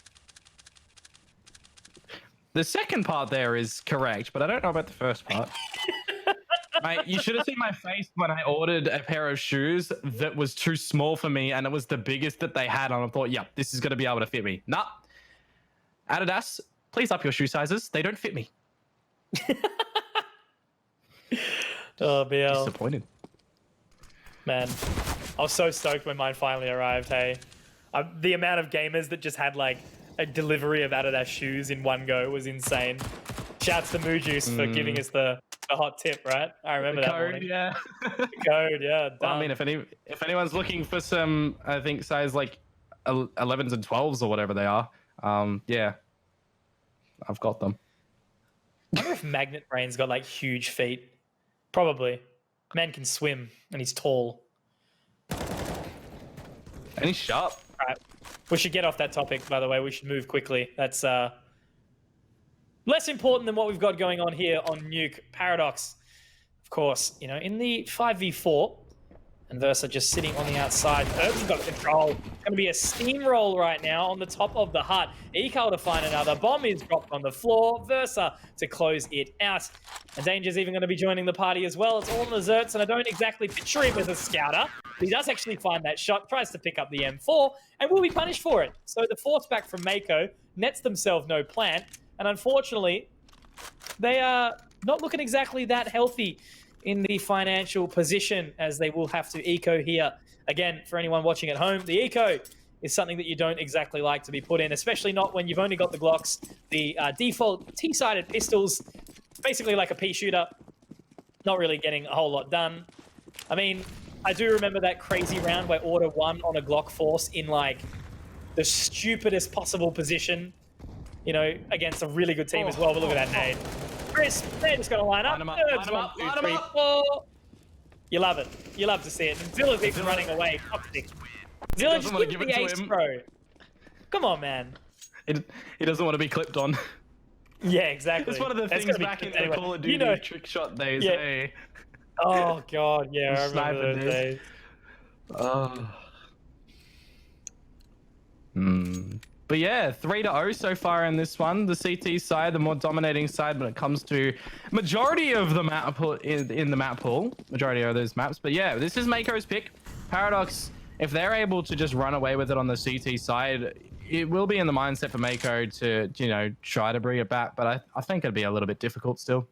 The second part there is correct, but I don't know about the first part. Mate, you should have seen my face when I ordered a pair of shoes that was too small for me, and it was the biggest that they had, and I thought, yep, this is going to be able to fit me. Nah. Adidas, please up your shoe sizes. They don't fit me. Oh, BL. Disappointed. Man, I was so stoked when mine finally arrived, hey. The amount of gamers that just had, like, a delivery of Adidas shoes in one go was insane. Shouts to Moo Juice for giving us the hot tip, right? I remember The that code, morning. yeah. The code, yeah. Well, I mean, if anyone's looking for some, I think size like 11s and 12s or whatever they are, yeah, I've got them. I wonder if Magnet Brain's got like huge feet. Probably. Man can swim and he's tall. And he's sharp. All right. We should get off that topic, by the way. We should move quickly. That's less important than what we've got going on here on Nuke Paradox. Of course, you know, in the 5v4, and Versa just sitting on the outside. Herb's got control. It's going to be a steamroll right now on the top of the hut. Ecal to find another. Bomb is dropped on the floor. Versa to close it out. And Danger's even going to be joining the party as well. It's all on the Zerts, and I don't exactly picture him as a scouter. He does actually find that shot, tries to pick up the M4, and will be punished for it. So the force back from Mako nets themselves no plant, and unfortunately, they are not looking exactly that healthy in the financial position, as they will have to eco here. Again, for anyone watching at home, the eco is something that you don't exactly like to be put in, especially not when you've only got the Glocks, the default T-sided pistols, basically like a pea shooter, not really getting a whole lot done. I mean, I do remember that crazy round where Order won on a Glock Force in like the stupidest possible position, you know, against a really good team as well. But look at that nade. Chris, they're just going to line up. Thirds up, 2, 3, 4. You love it. You love to see it. And Zilla keeps running away. Toxic. Zilla, just give it the ace, bro. Come on, man. He doesn't want to be clipped on. Yeah, exactly. It's one of the things back in the Call of Duty trick shot days, eh? Oh, God, yeah, I remember those days. Oh. But yeah, 3-0 so far in this one. The CT side, the more dominating side when it comes to majority of the map pool, in the map pool. Majority of those maps. But yeah, this is Mako's pick. Paradox, if they're able to just run away with it on the CT side, it will be in the mindset for Mako to, you know, try to bring it back. But I think it'd be a little bit difficult still.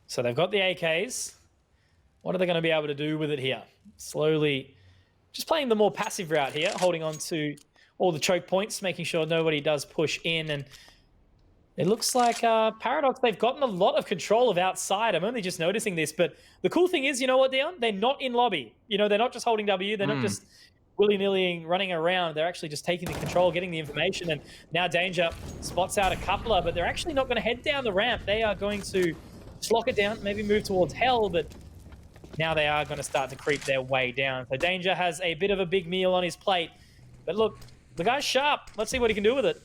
So they've got the AKs. What are they going to be able to do with it here? Slowly, just playing the more passive route here, holding on to all the choke points, making sure nobody does push in. And it looks like Paradox, they've gotten a lot of control of outside. I'm only just noticing this. But the cool thing is, you know what, Dion? They're not in lobby. You know, they're not just holding W. They're not just willy-nilly running around. They're actually just taking the control, getting the information. And now Danger spots out a coupler, but they're actually not going to head down the ramp. They are going to lock it down, maybe move towards Hell, but now they are going to start to creep their way down. So Danger has a bit of a big meal on his plate. But look, the guy's sharp. Let's see what he can do with it.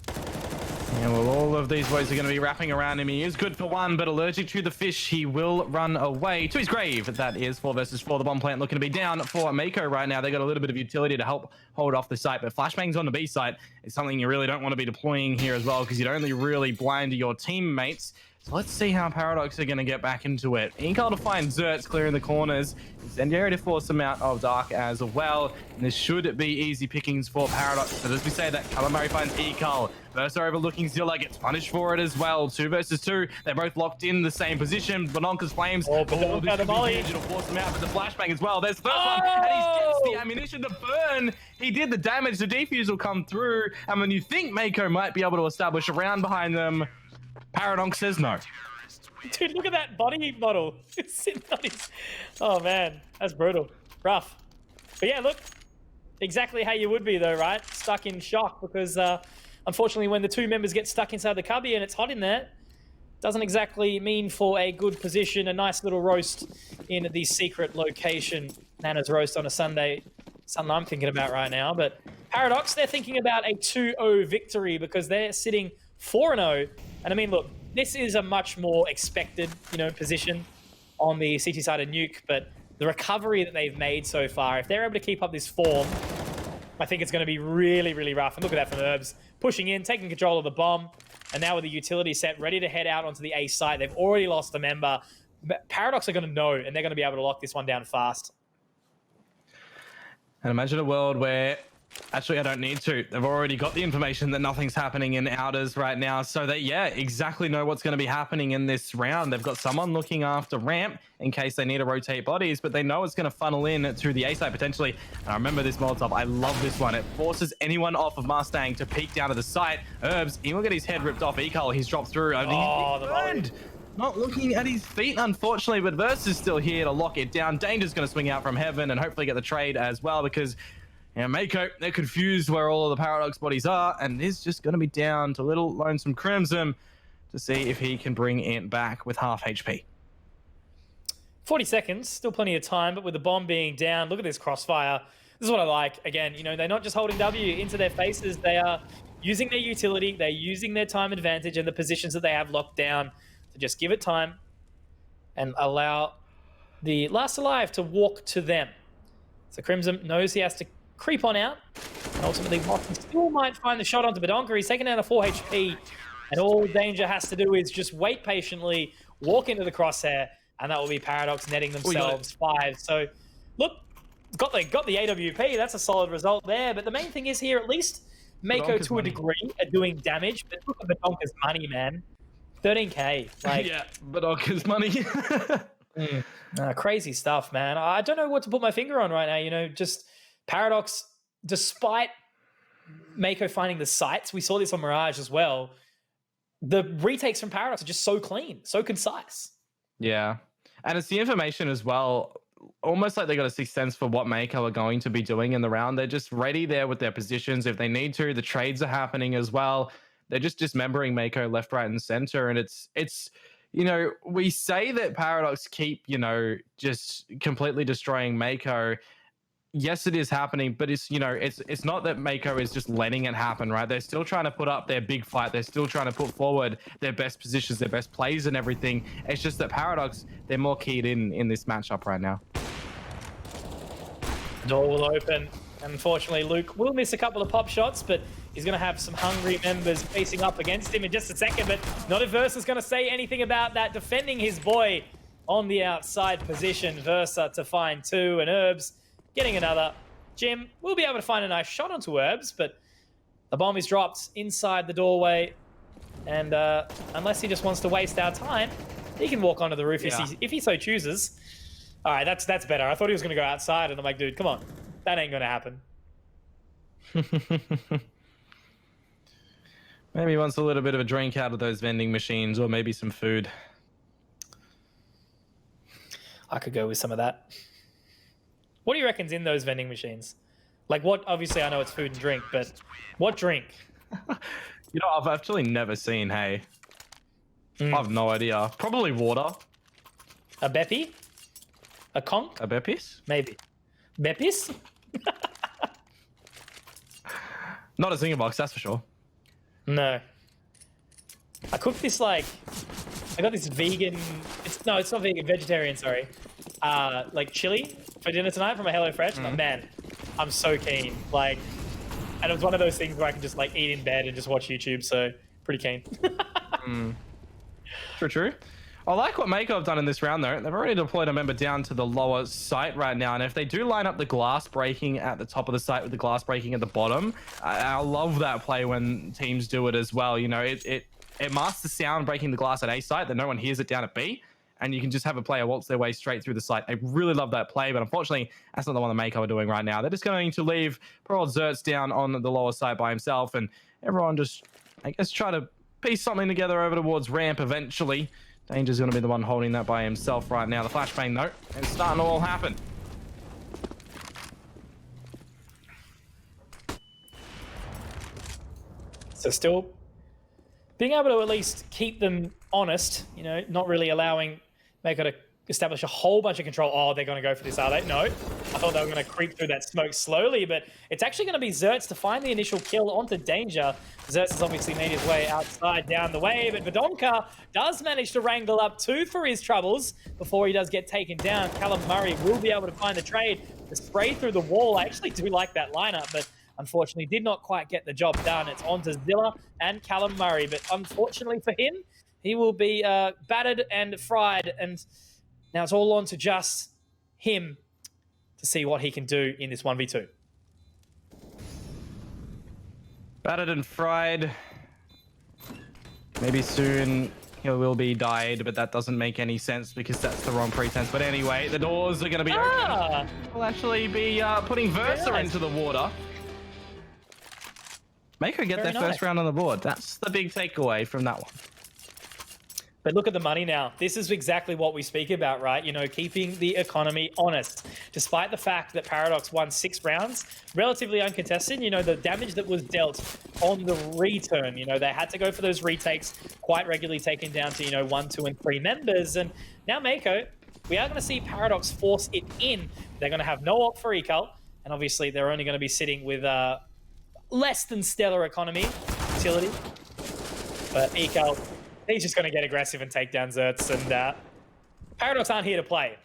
Yeah, well, all of these boys are going to be wrapping around him. He is good for one, but allergic to the fish. He will run away to his grave. That is 4 versus 4. The bomb plant looking to be down for Mako right now. They got a little bit of utility to help hold off the site, but flashbangs on the B site is something you really don't want to be deploying here as well, because you'd only really blind your teammates. So let's see how Paradox are going to get back into it. Incal to find Zertz clearing the corners. Incendiary to force them out of Dark as well. And this should be easy pickings for Paradox. But as we say that, Calamari finds Ecal. Versa overlooking Zilla, gets punished for it as well. 2 versus 2. They're both locked in the same position. Banonka's Flames. Oh, Banonka the volley. It'll force them out, but the flashbang as well. There's the first one, and he gets the ammunition to burn. He did the damage. The defuse will come through. And when you think Mako might be able to establish a round behind them, Paradox says no. Dude, look at that body model. Oh man, that's brutal. Rough. But yeah, look, exactly how you would be though, right? Stuck in shock because unfortunately when the 2 members get stuck inside the cubby and it's hot in there, doesn't exactly mean for a good position, a nice little roast in the secret location. Nana's roast on a Sunday. Something I'm thinking about right now. But Paradox, they're thinking about a 2-0 victory because they're sitting 4-0. And I mean, look, this is a much more expected, position on the CT side of Nuke, but the recovery that they've made so far, if they're able to keep up this form, I think it's going to be really, really rough. And look at that from Herbs, pushing in, taking control of the bomb, and now with the utility set, ready to head out onto the A site. They've already lost a member. Paradox are going to know, and they're going to be able to lock this one down fast. And imagine a world where, actually, I don't need to. They've already got the information that nothing's happening in Outers right now. So they, exactly know what's going to be happening in this round. They've got someone looking after ramp in case they need to rotate bodies, but they know it's going to funnel in to the A side potentially. And I remember this Molotov. I love this one. It forces anyone off of Mustang to peek down to the site. Herbs, he will get his head ripped off. Ecal, he's dropped through. Oh, the burned. Not looking at his feet, unfortunately, but Verse is still here to lock it down. Danger's going to swing out from heaven and hopefully get the trade as well because Mako, they're confused where all of the Paradox bodies are, and is just going to be down to little Lonesome Crimson to see if he can bring it back with half HP. 40 seconds, still plenty of time, but with the bomb being down, look at this crossfire. This is what I like. Again, they're not just holding W into their faces. They are using their utility. They're using their time advantage and the positions that they have locked down to just give it time and allow the last alive to walk to them. So Crimson knows he has to creep on out, and ultimately Watson still might find the shot onto Badonka. He's taken down to 4 HP, and all Danger has to do is just wait patiently, walk into the crosshair, and that will be Paradox netting themselves 5. So, look, got the AWP. That's a solid result there. But the main thing is here, at least Mako to a degree are doing damage. But look at Badonka's money, man. 13K. Like, yeah, Badonka's money. Crazy stuff, man. I don't know what to put my finger on right now. Just Paradox, despite Mako finding the sites, we saw this on Mirage as well, the retakes from Paradox are just so clean, so concise. Yeah. And it's the information as well, almost like they got a sixth sense for what Mako are going to be doing in the round. They're just ready there with their positions. If they need to, the trades are happening as well. They're just dismembering Mako left, right, and center. And it's we say that Paradox keep, just completely destroying Mako. Yes, it is happening, but it's not that Mako is just letting it happen, right? They're still trying to put up their big fight. They're still trying to put forward their best positions, their best plays and everything. It's just that Paradox, they're more keyed in this matchup right now. Door will open. Unfortunately, Luke will miss a couple of pop shots, but he's going to have some hungry members facing up against him in just a second. But not if Versa's going to say anything about that, defending his boy on the outside position. Versa to find 2, and Herbs getting another. Jim will be able to find a nice shot onto Herbs, but the bomb is dropped inside the doorway. And unless he just wants to waste our time, he can walk onto the roof if he so chooses. All right, that's better. I thought he was going to go outside, and I'm like, dude, come on. That ain't going to happen. Maybe he wants a little bit of a drink out of those vending machines, or maybe some food. I could go with some of that. What do you reckon's in those vending machines? Like what? Obviously, I know it's food and drink, but what drink? I've actually never seen, hey. I have no idea. Probably water. A Beppy? A Conk? A Beppis? Maybe. Beppis? Not a zinger box, that's for sure. No. I cooked this I got this vegan, it's not vegan, vegetarian, sorry. Like chili for dinner tonight from a HelloFresh. But man, I'm so keen. And it was one of those things where I can just eat in bed and just watch YouTube, so pretty keen. True. I like what Mako have done in this round, though. They've already deployed a member down to the lower site right now. And if they do line up the glass breaking at the top of the site with the glass breaking at the bottom, I love that play when teams do it as well. You know, it masks the sound breaking the glass at A site that no one hears it down at B. And you can just have a player waltz their way straight through the site. I really love that play, but unfortunately, that's not the one that Mako are doing right now. They're just going to leave poor old Zerts down on the lower side by himself, and everyone just, I guess, try to piece something together over towards ramp eventually. Danger's going to be the one holding that by himself right now. The flashbang, though, it's starting to all happen. So still being able to at least keep them honest, you know, not really allowing Mako to establish a whole bunch of control. Oh, they're going to go for this, are they? No. I thought they were going to creep through that smoke slowly, but it's actually going to be Zerts to find the initial kill onto Danger. Zerts has obviously made his way outside down the way, but Badonka does manage to wrangle up 2 for his troubles before he does get taken down. Callum Murray will be able to find the trade. The spray through the wall, I actually do like that lineup, but unfortunately did not quite get the job done. It's on to Zilla and Callum Murray, but unfortunately for him, he will be battered and fried, and now it's all on to just him to see what he can do in this 1v2. Battered and fried. Maybe soon he will be died, but that doesn't make any sense because that's the wrong pretense. But anyway, the doors are going to be open. We'll actually be putting Versa into the water. Mako get their first round on the board. That's the big takeaway from that one. But look at the money now. This is exactly what we speak about, right? You know, keeping the economy honest. Despite the fact that Paradox won 6 rounds, relatively uncontested, you know, the damage that was dealt on the return, you know, they had to go for those retakes, quite regularly taken down to, you know, 1, 2, and 3 members. And now Mako, we are going to see Paradox force it in. They're going to have no ult for Ecult, and obviously they're only going to be sitting with less than stellar economy utility. But Ecult, he's just going to get aggressive and take down Zerts, and Paradox aren't here to play.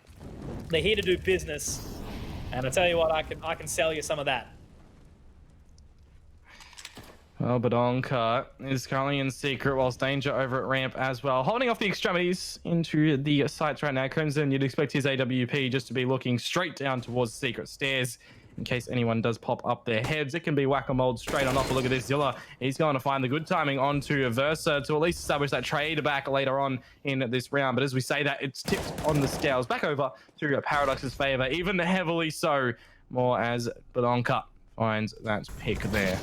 They're here to do business, and I tell you what, I can sell you some of that. Well, Badonka is currently in secret, whilst Danger over at ramp as well, holding off the extremities into the sites right now. Crimson, you'd expect his AWP just to be looking straight down towards the secret stairs. In case anyone does pop up their heads, it can be whack-a-mole straight on off. Look at this, Zilla. He's going to find the good timing onto Versa to at least establish that trade back later on in this round. But as we say that, it's tipped on the scales back over to Paradox's favor, even heavily so, more as Badonka finds that pick there.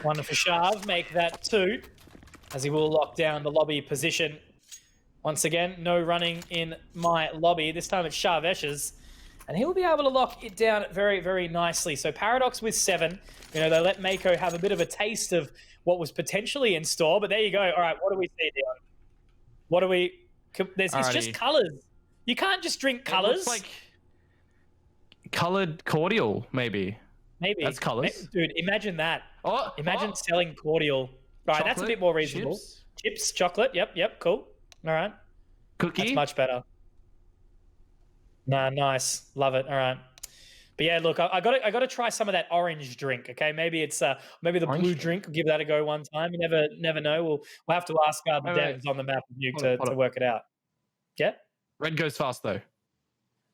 One for Shav, make that 2, as he will lock down the lobby position. Once again, no running in my lobby. This time it's Sharvesh's, and he'll be able to lock it down very, very nicely. So Paradox with 7. You know, they let Mako have a bit of a taste of what was potentially in store, but there you go. All right, what do we see, Dion? What do we... It's just colours. You can't just drink colours. It looks like coloured cordial, maybe. Maybe. That's colours. Dude, imagine that. Imagine selling cordial. All right, that's a bit more reasonable. Chips, chocolate. Yep, cool. All right. Cookie? That's much better. Nah, nice. Love it. All right. But yeah, look, I got to try some of that orange drink, okay? Maybe it's maybe the blue drink. We'll give that a go one time. You never know. We'll have to ask the devs on the map of Nuke to work it out. Yeah? Red goes fast, though.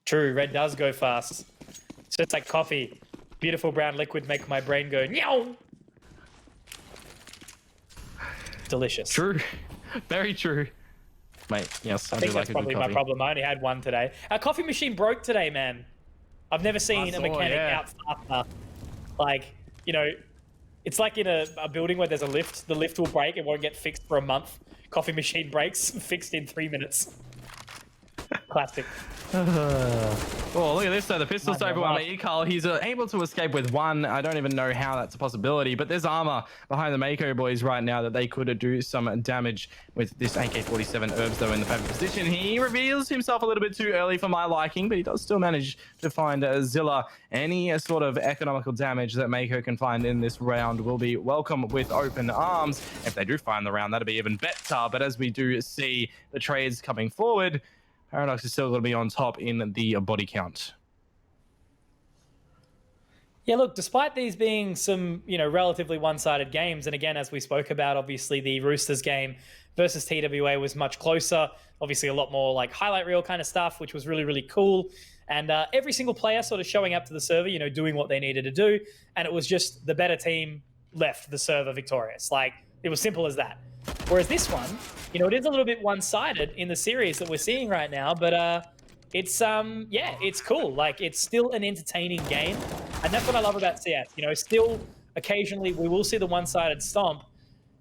True, red does go fast. So it's like coffee. Beautiful brown liquid make my brain go, meow. Delicious. True. Very true. Mate, yes, I think do that's like a probably good my coffee. problem. I only had one today. Our coffee machine broke today, man. I've never seen a mechanic out faster. Like, you know, it's like in a building where there's a lift. The lift will break. It won't get fixed for a month. Coffee machine breaks, fixed in 3 minutes. Classic. Oh, look at this though. The pistol's over on Ecult. He's able to escape with 1. I don't even know how that's a possibility, but there's armor behind the Mako boys right now that they could do some damage with this AK-47 Herbs though in the perfect position. He reveals himself a little bit too early for my liking, but he does still manage to find Zilla. Any sort of economical damage that Mako can find in this round will be welcome with open arms. If they do find the round, that'll be even better. But as we do see the trades coming forward, Paradox is still going to be on top in the body count. Yeah, look, despite these being some, relatively one-sided games, and again, as we spoke about, obviously the Roosters game versus TWA was much closer. Obviously a lot more like highlight reel kind of stuff, which was really, really cool. And every single player sort of showing up to the server, doing what they needed to do. And it was just the better team left the server victorious. Like, it was simple as that. Whereas this one, it is a little bit one-sided in the series that we're seeing right now, but it's cool. Like, it's still an entertaining game. And that's what I love about CS. Still occasionally we will see the one-sided stomp,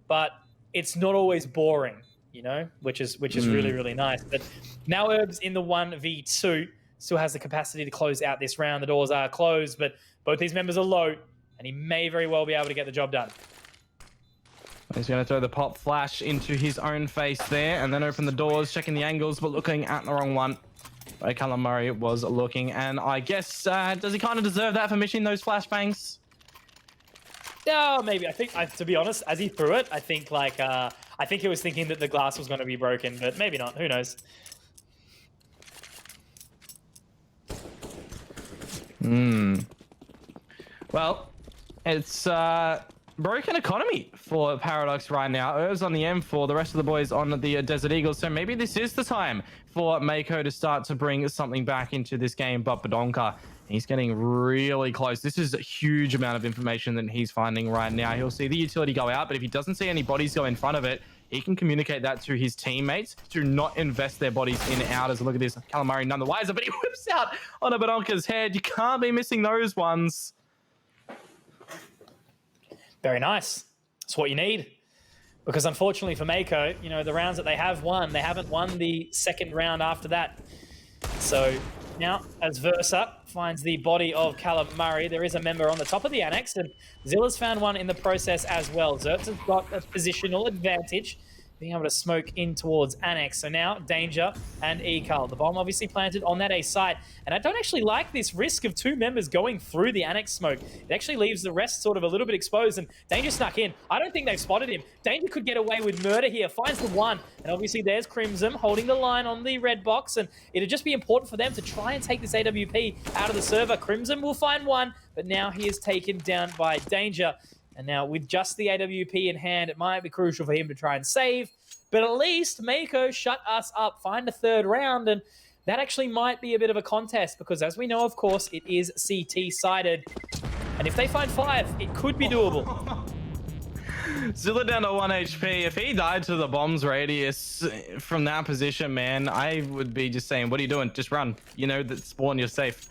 but it's not always boring, which is really, really nice. But now Herbs in the 1v2 still has the capacity to close out this round. The doors are closed, but both these members are low, and he may very well be able to get the job done. He's going to throw the pop flash into his own face there, and then open the doors, checking the angles, but looking at the wrong one. Callum Murray was looking, and I guess, does he kind of deserve that for missing those flashbangs? Yeah, maybe. I think, to be honest, as he threw it, I think he was thinking that the glass was going to be broken, but maybe not. Who knows? Well, it's broken economy for Paradox right now. Irv's on the M4, the rest of the boys on the Desert Eagles. So maybe this is the time for Mako to start to bring something back into this game. But Badonka, he's getting really close. This is a huge amount of information that he's finding right now. He'll see the utility go out, but if he doesn't see any bodies go in front of it, he can communicate that to his teammates to not invest their bodies in outers. Look at this, Callum Murray none the wiser, but he whips out on a Badonka's head. You can't be missing those ones. Very nice. That's what you need. Because unfortunately for Mako, the rounds that they have won, they haven't won the second round after that. So now, as Versa finds the body of Callum Murray, there is a member on the top of the annex, and Zilla's found one in the process as well. Zertz has got a positional advantage, being able to smoke in towards annex. So now, Danger and Ekal. The bomb obviously planted on that A site. And I don't actually like this risk of two members going through the annex smoke. It actually leaves the rest sort of a little bit exposed, and Danger snuck in. I don't think they've spotted him. Danger could get away with murder here, finds the one. And obviously there's Crimson holding the line on the red box, and it'd just be important for them to try and take this AWP out of the server. Crimson will find one, but now he is taken down by Danger. And now with just the AWP in hand, it might be crucial for him to try and save. But at least Mako shut us up, find a third round, and that actually might be a bit of a contest because as we know, of course, it is CT-sided. And if they find 5, it could be doable. Zilla down to 1 HP. If he died to the bomb's radius from that position, man, I would be just saying, what are you doing? Just run. That spawn, you're safe.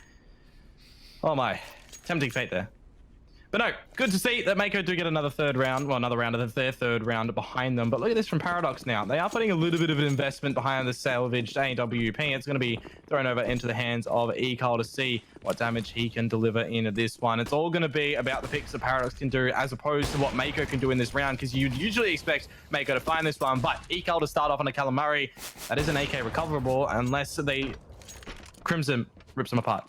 Oh my. Tempting fate there. But no, good to see that Mako do get another third round. Well, another round of their third round behind them. But look at this from Paradox now. They are putting a little bit of an investment behind the salvaged AWP. It's going to be thrown over into the hands of Ekal to see what damage he can deliver in this one. It's all going to be about the picks that Paradox can do as opposed to what Mako can do in this round, because you'd usually expect Mako to find this one. But Ekal to start off on a Callum Murray, that is an AK recoverable unless Crimson rips them apart.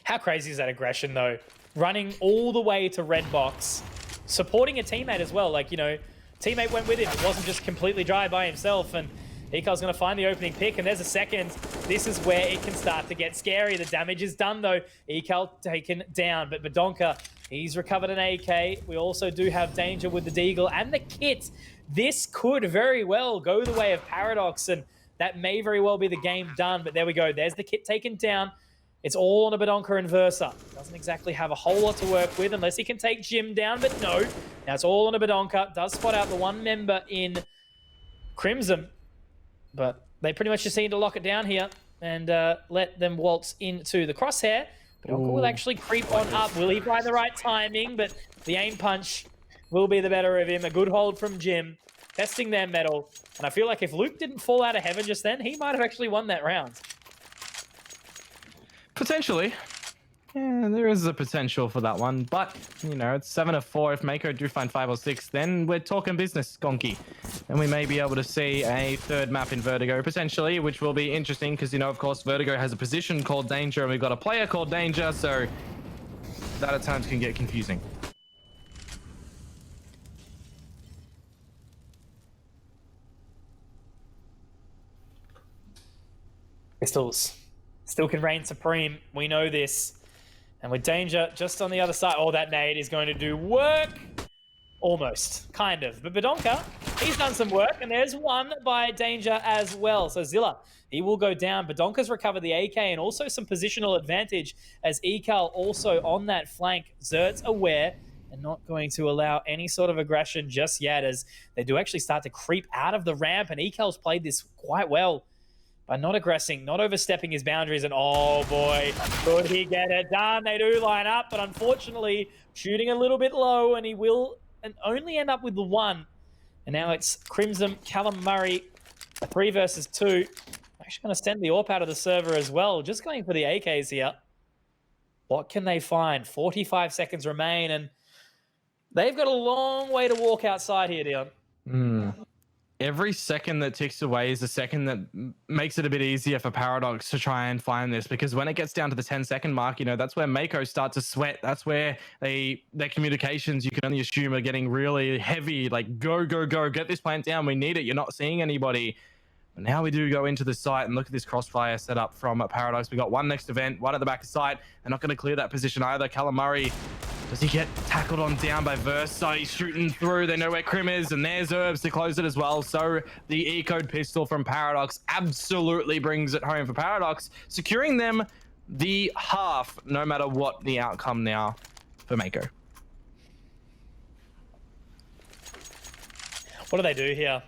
How crazy is that aggression, though? Running all the way to red box, supporting a teammate as well. Like, teammate went with him. It wasn't just completely dry by himself, and Ekal's going to find the opening pick, and there's a second. This is where it can start to get scary. The damage is done, though. Ekal taken down, but Badonka, he's recovered an AK. We also do have Danger with the Deagle and the kit. This could very well go the way of Paradox, and that may very well be the game done, but there we go. There's the kit taken down. It's all on a Badonka and Versa. Doesn't exactly have a whole lot to work with unless he can take Jim down, but no. Now it's all on a Badonka. Does spot out the one member in Crimson, but they pretty much just need to lock it down here and let them waltz into the crosshair. Badonka will actually creep on up. Will he find the right timing? But the aim punch will be the better of him. A good hold from Jim, testing their metal. And I feel like if Luke didn't fall out of heaven just then, he might have actually won that round. Potentially. Yeah, there is a potential for that one. But, it's 7 of 4. If Mako do find 5 or 6, then we're talking business, Conky. And we may be able to see a third map in Vertigo, potentially, which will be interesting because, of course, Vertigo has a position called Danger and we've got a player called Danger, so that at times can get confusing. Pistols still can reign supreme. We know this. And with Danger just on the other side, oh, that nade is going to do work. Almost, kind of. But Badonka, he's done some work, and there's one by Danger as well. So Zilla, he will go down. Badonka's recovered the AK and also some positional advantage as Ekal also on that flank. Zert's aware and not going to allow any sort of aggression just yet as they do actually start to creep out of the ramp, and Ekal's played this quite well by not aggressing, not overstepping his boundaries, and oh boy, could he get it done? They do line up, but unfortunately shooting a little bit low, and he will only end up with the one. And now it's Crimson, Callum Murray, a 3 versus 2. I'm actually going to send the AWP out of the server as well, just going for the AKs here. What can they find? 45 seconds remain, and they've got a long way to walk outside here, Dion. Every second that ticks away is a second that makes it a bit easier for Paradox to try and find this, because when it gets down to the 10-second mark, you know, that's where Mako starts to sweat. That's where their communications, you can only assume, are getting really heavy. Like, go, go, go, get this plant down. We need it. You're not seeing anybody. But now we do go into the site and look at this crossfire set up from Paradox. We got one next event, one at the back of site. They're not going to clear that position either. Callum Murray, does he get tackled on down by Versa? He's shooting through. They know where Krim is, and there's Herbs to close it as well. So the E-code pistol from Paradox absolutely brings it home for Paradox, securing them the half, no matter what the outcome now for Mako. What do they do here?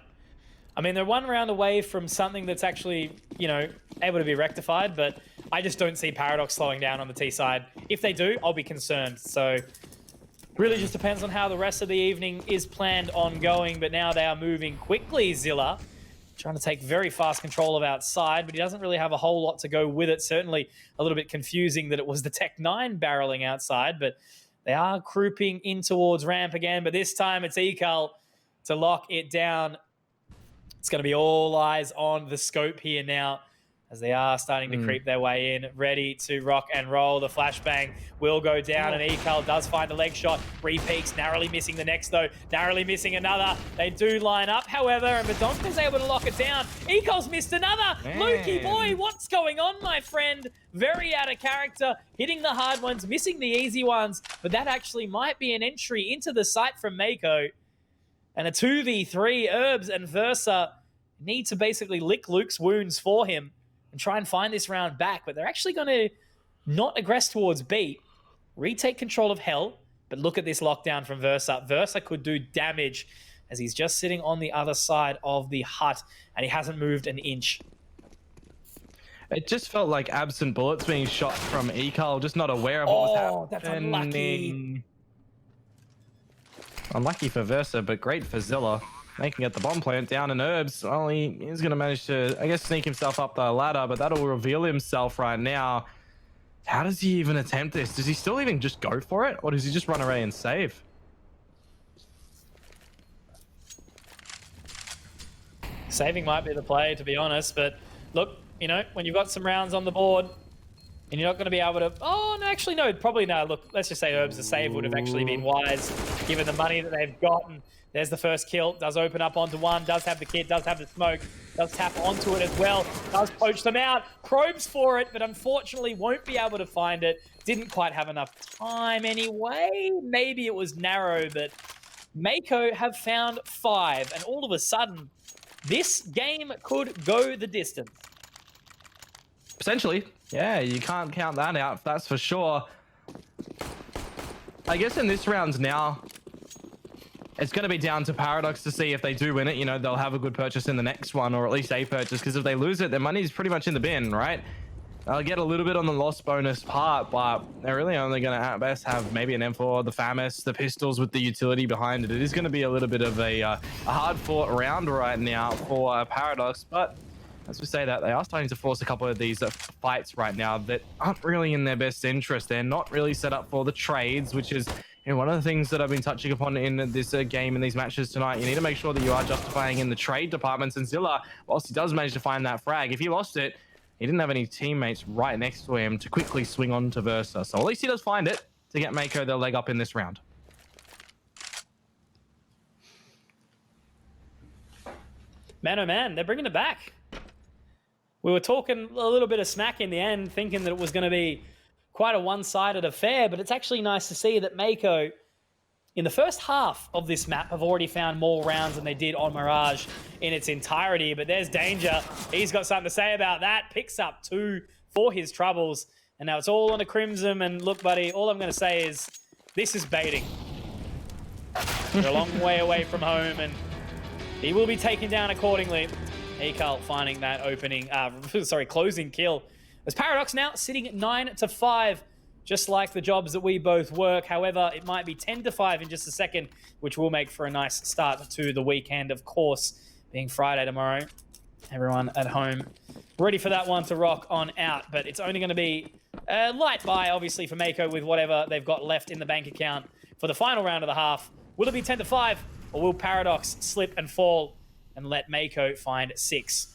I mean, they're one round away from something that's actually, you know, able to be rectified, but I just don't see Paradox slowing down on the T side. If they do, I'll be concerned. So really just depends on how the rest of the evening is planned on going, but now they are moving quickly. Zilla trying to take very fast control of outside, but he doesn't really have a whole lot to go with it. Certainly a little bit confusing that it was the Tech 9 barreling outside, but they are grouping in towards ramp again, but this time it's Ekal to lock it down. It's going to be all eyes on the scope here now as they are starting to creep their way in, ready to rock and roll. The flashbang will go down, and Ekal does find a leg shot. Repeaks, narrowly missing the next, though. Narrowly missing another. They do line up, however, and Badonka's able to lock it down. Ekal's missed another. Lukey boy, what's going on, my friend? Very out of character, hitting the hard ones, missing the easy ones, but that actually might be an entry into the site from Mako. And a 2v3, Herbs and Versa need to basically lick Luke's wounds for him and try and find this round back. But they're actually going to not aggress towards B, retake control of Hell, but look at this lockdown from Versa. Versa could do damage as he's just sitting on the other side of the hut and he hasn't moved an inch. It just felt like absent bullets being shot from Ekal, just not aware of what was happening. Oh, that's unlucky. Unlucky for Versa, but great for Zilla. They can get the bomb plant down, and Herbs, well, he's going to manage to, I guess, sneak himself up the ladder, but that'll reveal himself right now. How does he even attempt this? Does he still even just go for it, or does he just run away and save? Saving might be the play, to be honest, but look, you know, when you've got some rounds on the board, and you're not going to be able to... Oh, no, actually, no, probably no. Look, let's just say Herbs, the save would have actually been wise, given the money that they've gotten. There's the first kill. Does open up onto one. Does have the kit. Does have the smoke. Does tap onto it as well. Does poach them out. Probes for it, but unfortunately won't be able to find it. Didn't quite have enough time anyway. Maybe it was narrow, but Mako have found 5. And all of a sudden, this game could go the distance. Potentially. Yeah, you can't count that out, that's for sure. I guess in this round now, it's going to be down to Paradox to see if they do win it. You know, they'll have a good purchase in the next one, or at least a purchase, because if they lose it, their money's pretty much in the bin, right? They'll get a little bit on the loss bonus part, but they're really only going to at best have maybe an M4, the FAMAS, the pistols with the utility behind it. It is going to be a little bit of a hard-fought round right now for Paradox, but as we say that, they are starting to force a couple of these fights right now that aren't really in their best interest. They're not really set up for the trades, which is, you know, one of the things that I've been touching upon in this game, in these matches tonight. You need to make sure that you are justifying in the trade departments. And Zilla, whilst he does manage to find that frag, if he lost it, he didn't have any teammates right next to him to quickly swing on to Versa. So at least he does find it to get Mako their leg up in this round. Man, oh man, they're bringing it back. We were talking a little bit of smack in the end, thinking that it was going to be quite a one-sided affair, but it's actually nice to see that Mako, in the first half of this map, have already found more rounds than they did on Mirage in its entirety. But there's Danger. He's got something to say about that. Picks up 2 for his troubles. And now it's all on a Crimson. And look, buddy, all I'm going to say is this is baiting. They're a long way away from home, and he will be taken down accordingly. Ekal finding that opening, closing kill. As Paradox now sitting at 9-5. Just like the jobs that we both work. However, it might be 10-5 in just a second, which will make for a nice start to the weekend, of course, being Friday tomorrow. Everyone at home ready for that one to rock on out, but it's only going to be a light buy, obviously, for Mako with whatever they've got left in the bank account for the final round of the half. Will it be 10-5, or will Paradox slip and fall and let Mako find 6?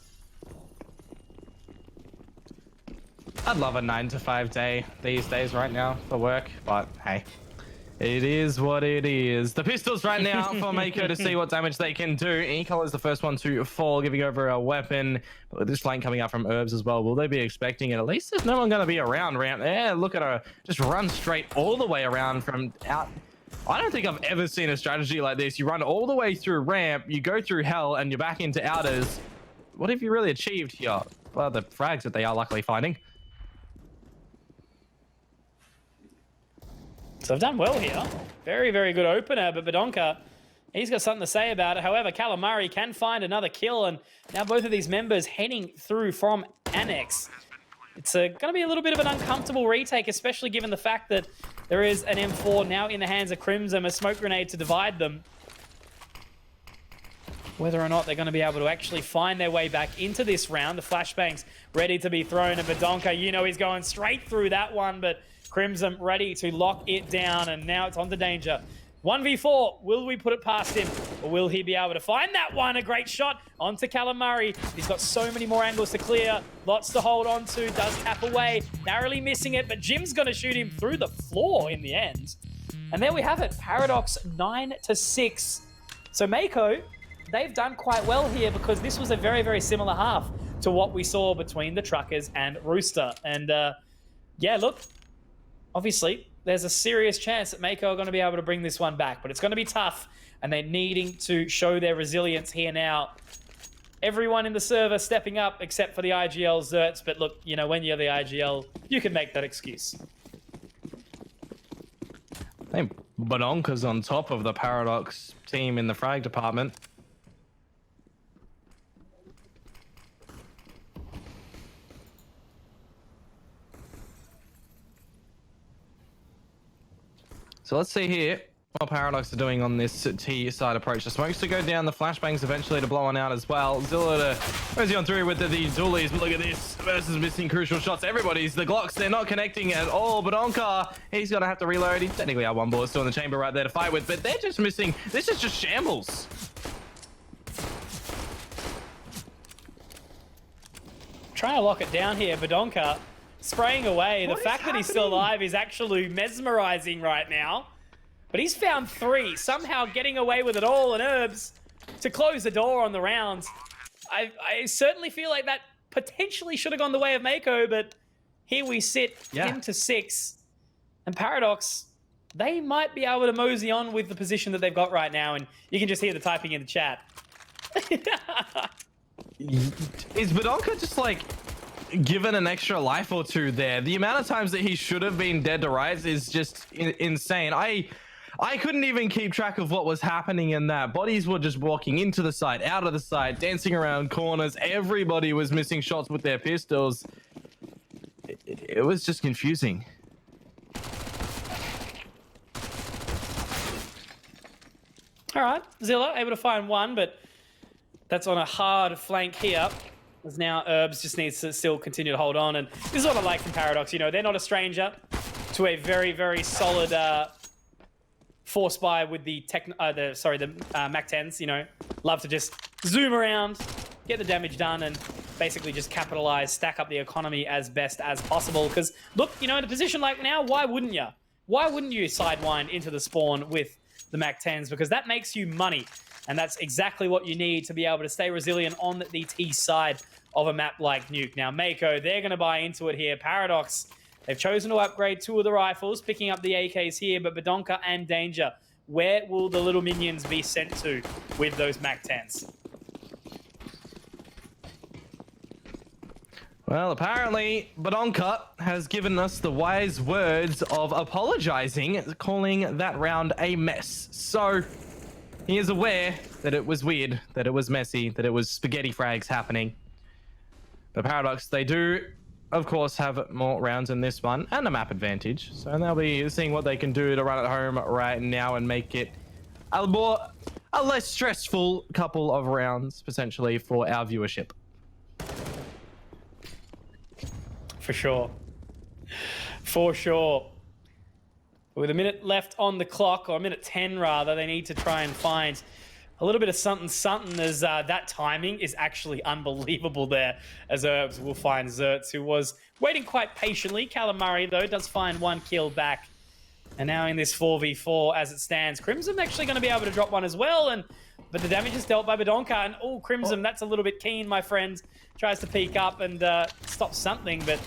I'd love a 9-to-5 day these days right now for work, but hey, it is what it is. The pistols right now for Mako to see what damage they can do. Ekal is the first one to fall, giving over a weapon. But with this flank coming out from Herbs as well, will they be expecting it? At least there's no one going to be around there. Look at her just run straight all the way around from out. I don't think I've ever seen a strategy like this. You run all the way through ramp, you go through hell, and you're back into outers. What have you really achieved here? Well, the frags that they are luckily finding. So I've done well here. Very, very good opener, but Badonka, he's got something to say about it. However, Calamari can find another kill, and now both of these members heading through from Annex. It's going to be a little bit of an uncomfortable retake, especially given the fact that there is an M4 now in the hands of Crimson, a smoke grenade to divide them. Whether or not they're going to be able to actually find their way back into this round. The flashbangs ready to be thrown, and Badonka, you know he's going straight through that one, but Crimson ready to lock it down, and now it's on to Danger. 1v4, will we put it past him, or will he be able to find that one? A great shot onto Calamari. He's got so many more angles to clear, lots to hold on to, does tap away, narrowly missing it, but Jim's going to shoot him through the floor in the end. And there we have it, Paradox 9-6. So Mako, they've done quite well here because this was a very, very similar half to what we saw between the Truckers and Rooster. And yeah, look, obviously, there's a serious chance that Mako are going to be able to bring this one back, but it's going to be tough, and they're needing to show their resilience here now. Everyone in the server stepping up, except for the IGL Zerts, but look, you know, when you're the IGL, you can make that excuse. I think Badonka's on top of the Paradox team in the frag department. So let's see here what Paradox are doing on this T side approach. The smokes to go down, the flashbangs eventually to blow on out as well. Zilla to Rosie on through with the dualies, but look at this. Versus missing crucial shots. Everybody's the Glocks, they're not connecting at all. But Onka, he's gonna have to reload. He's technically had one bullet still in the chamber right there to fight with, but they're just missing. This is just shambles. Trying to lock it down here, Badonka spraying away. The fact that he's still alive is actually mesmerizing right now. But he's found 3, somehow getting away with it all, and Herbs to close the door on the round. I certainly feel like that potentially should have gone the way of Mako, but here we sit, 10-6. And Paradox, they might be able to mosey on with the position that they've got right now, and you can just hear the typing in the chat. Is Badonka just like given an extra life or two there? The amount of times that he should have been dead to rights is just insane. I couldn't even keep track of what was happening in that. Bodies were just walking into the side, out of the side, dancing around corners. Everybody was missing shots with their pistols. It was just confusing. All right, Zilla able to find one, but that's on a hard flank here. As now Herbs just needs to still continue to hold on, and this is what I like from Paradox. You know, they're not a stranger to a very, very solid force buy with the Mac 10s. You know, love to just zoom around, get the damage done, and basically just capitalize, stack up the economy as best as possible. Because look, you know, in a position like now, why wouldn't you? Why wouldn't you sidewind into the spawn with the Mac 10s? Because that makes you money. And that's exactly what you need to be able to stay resilient on the T side of a map like Nuke. Now, Mako, they're going to buy into it here. Paradox, They've chosen to upgrade 2 of the rifles, picking up the AKs here, but Badonka and Danger, where will the little minions be sent to with those MAC-10s? Well, apparently, Badonka has given us the wise words of apologizing, calling that round a mess. So, he is aware that it was weird, that it was messy, that it was spaghetti frags happening. But Paradox, they do, of course, have more rounds in this one and a map advantage. So they'll be seeing what they can do to run at home right now and make it a less stressful couple of rounds, potentially, for our viewership. For sure. For sure. With a minute left on the clock, or a minute 10 rather, they need to try and find a little bit of something as that timing is actually unbelievable there, as Herbs will find Zertz, who was waiting quite patiently. Calamari, though, does find 1 kill back. And now in this 4v4 as it stands, Crimson actually going to be able to drop one as well, but the damage is dealt by Badonka, and Crimson, that's a little bit keen, my friend. Tries to peek up and stop something, but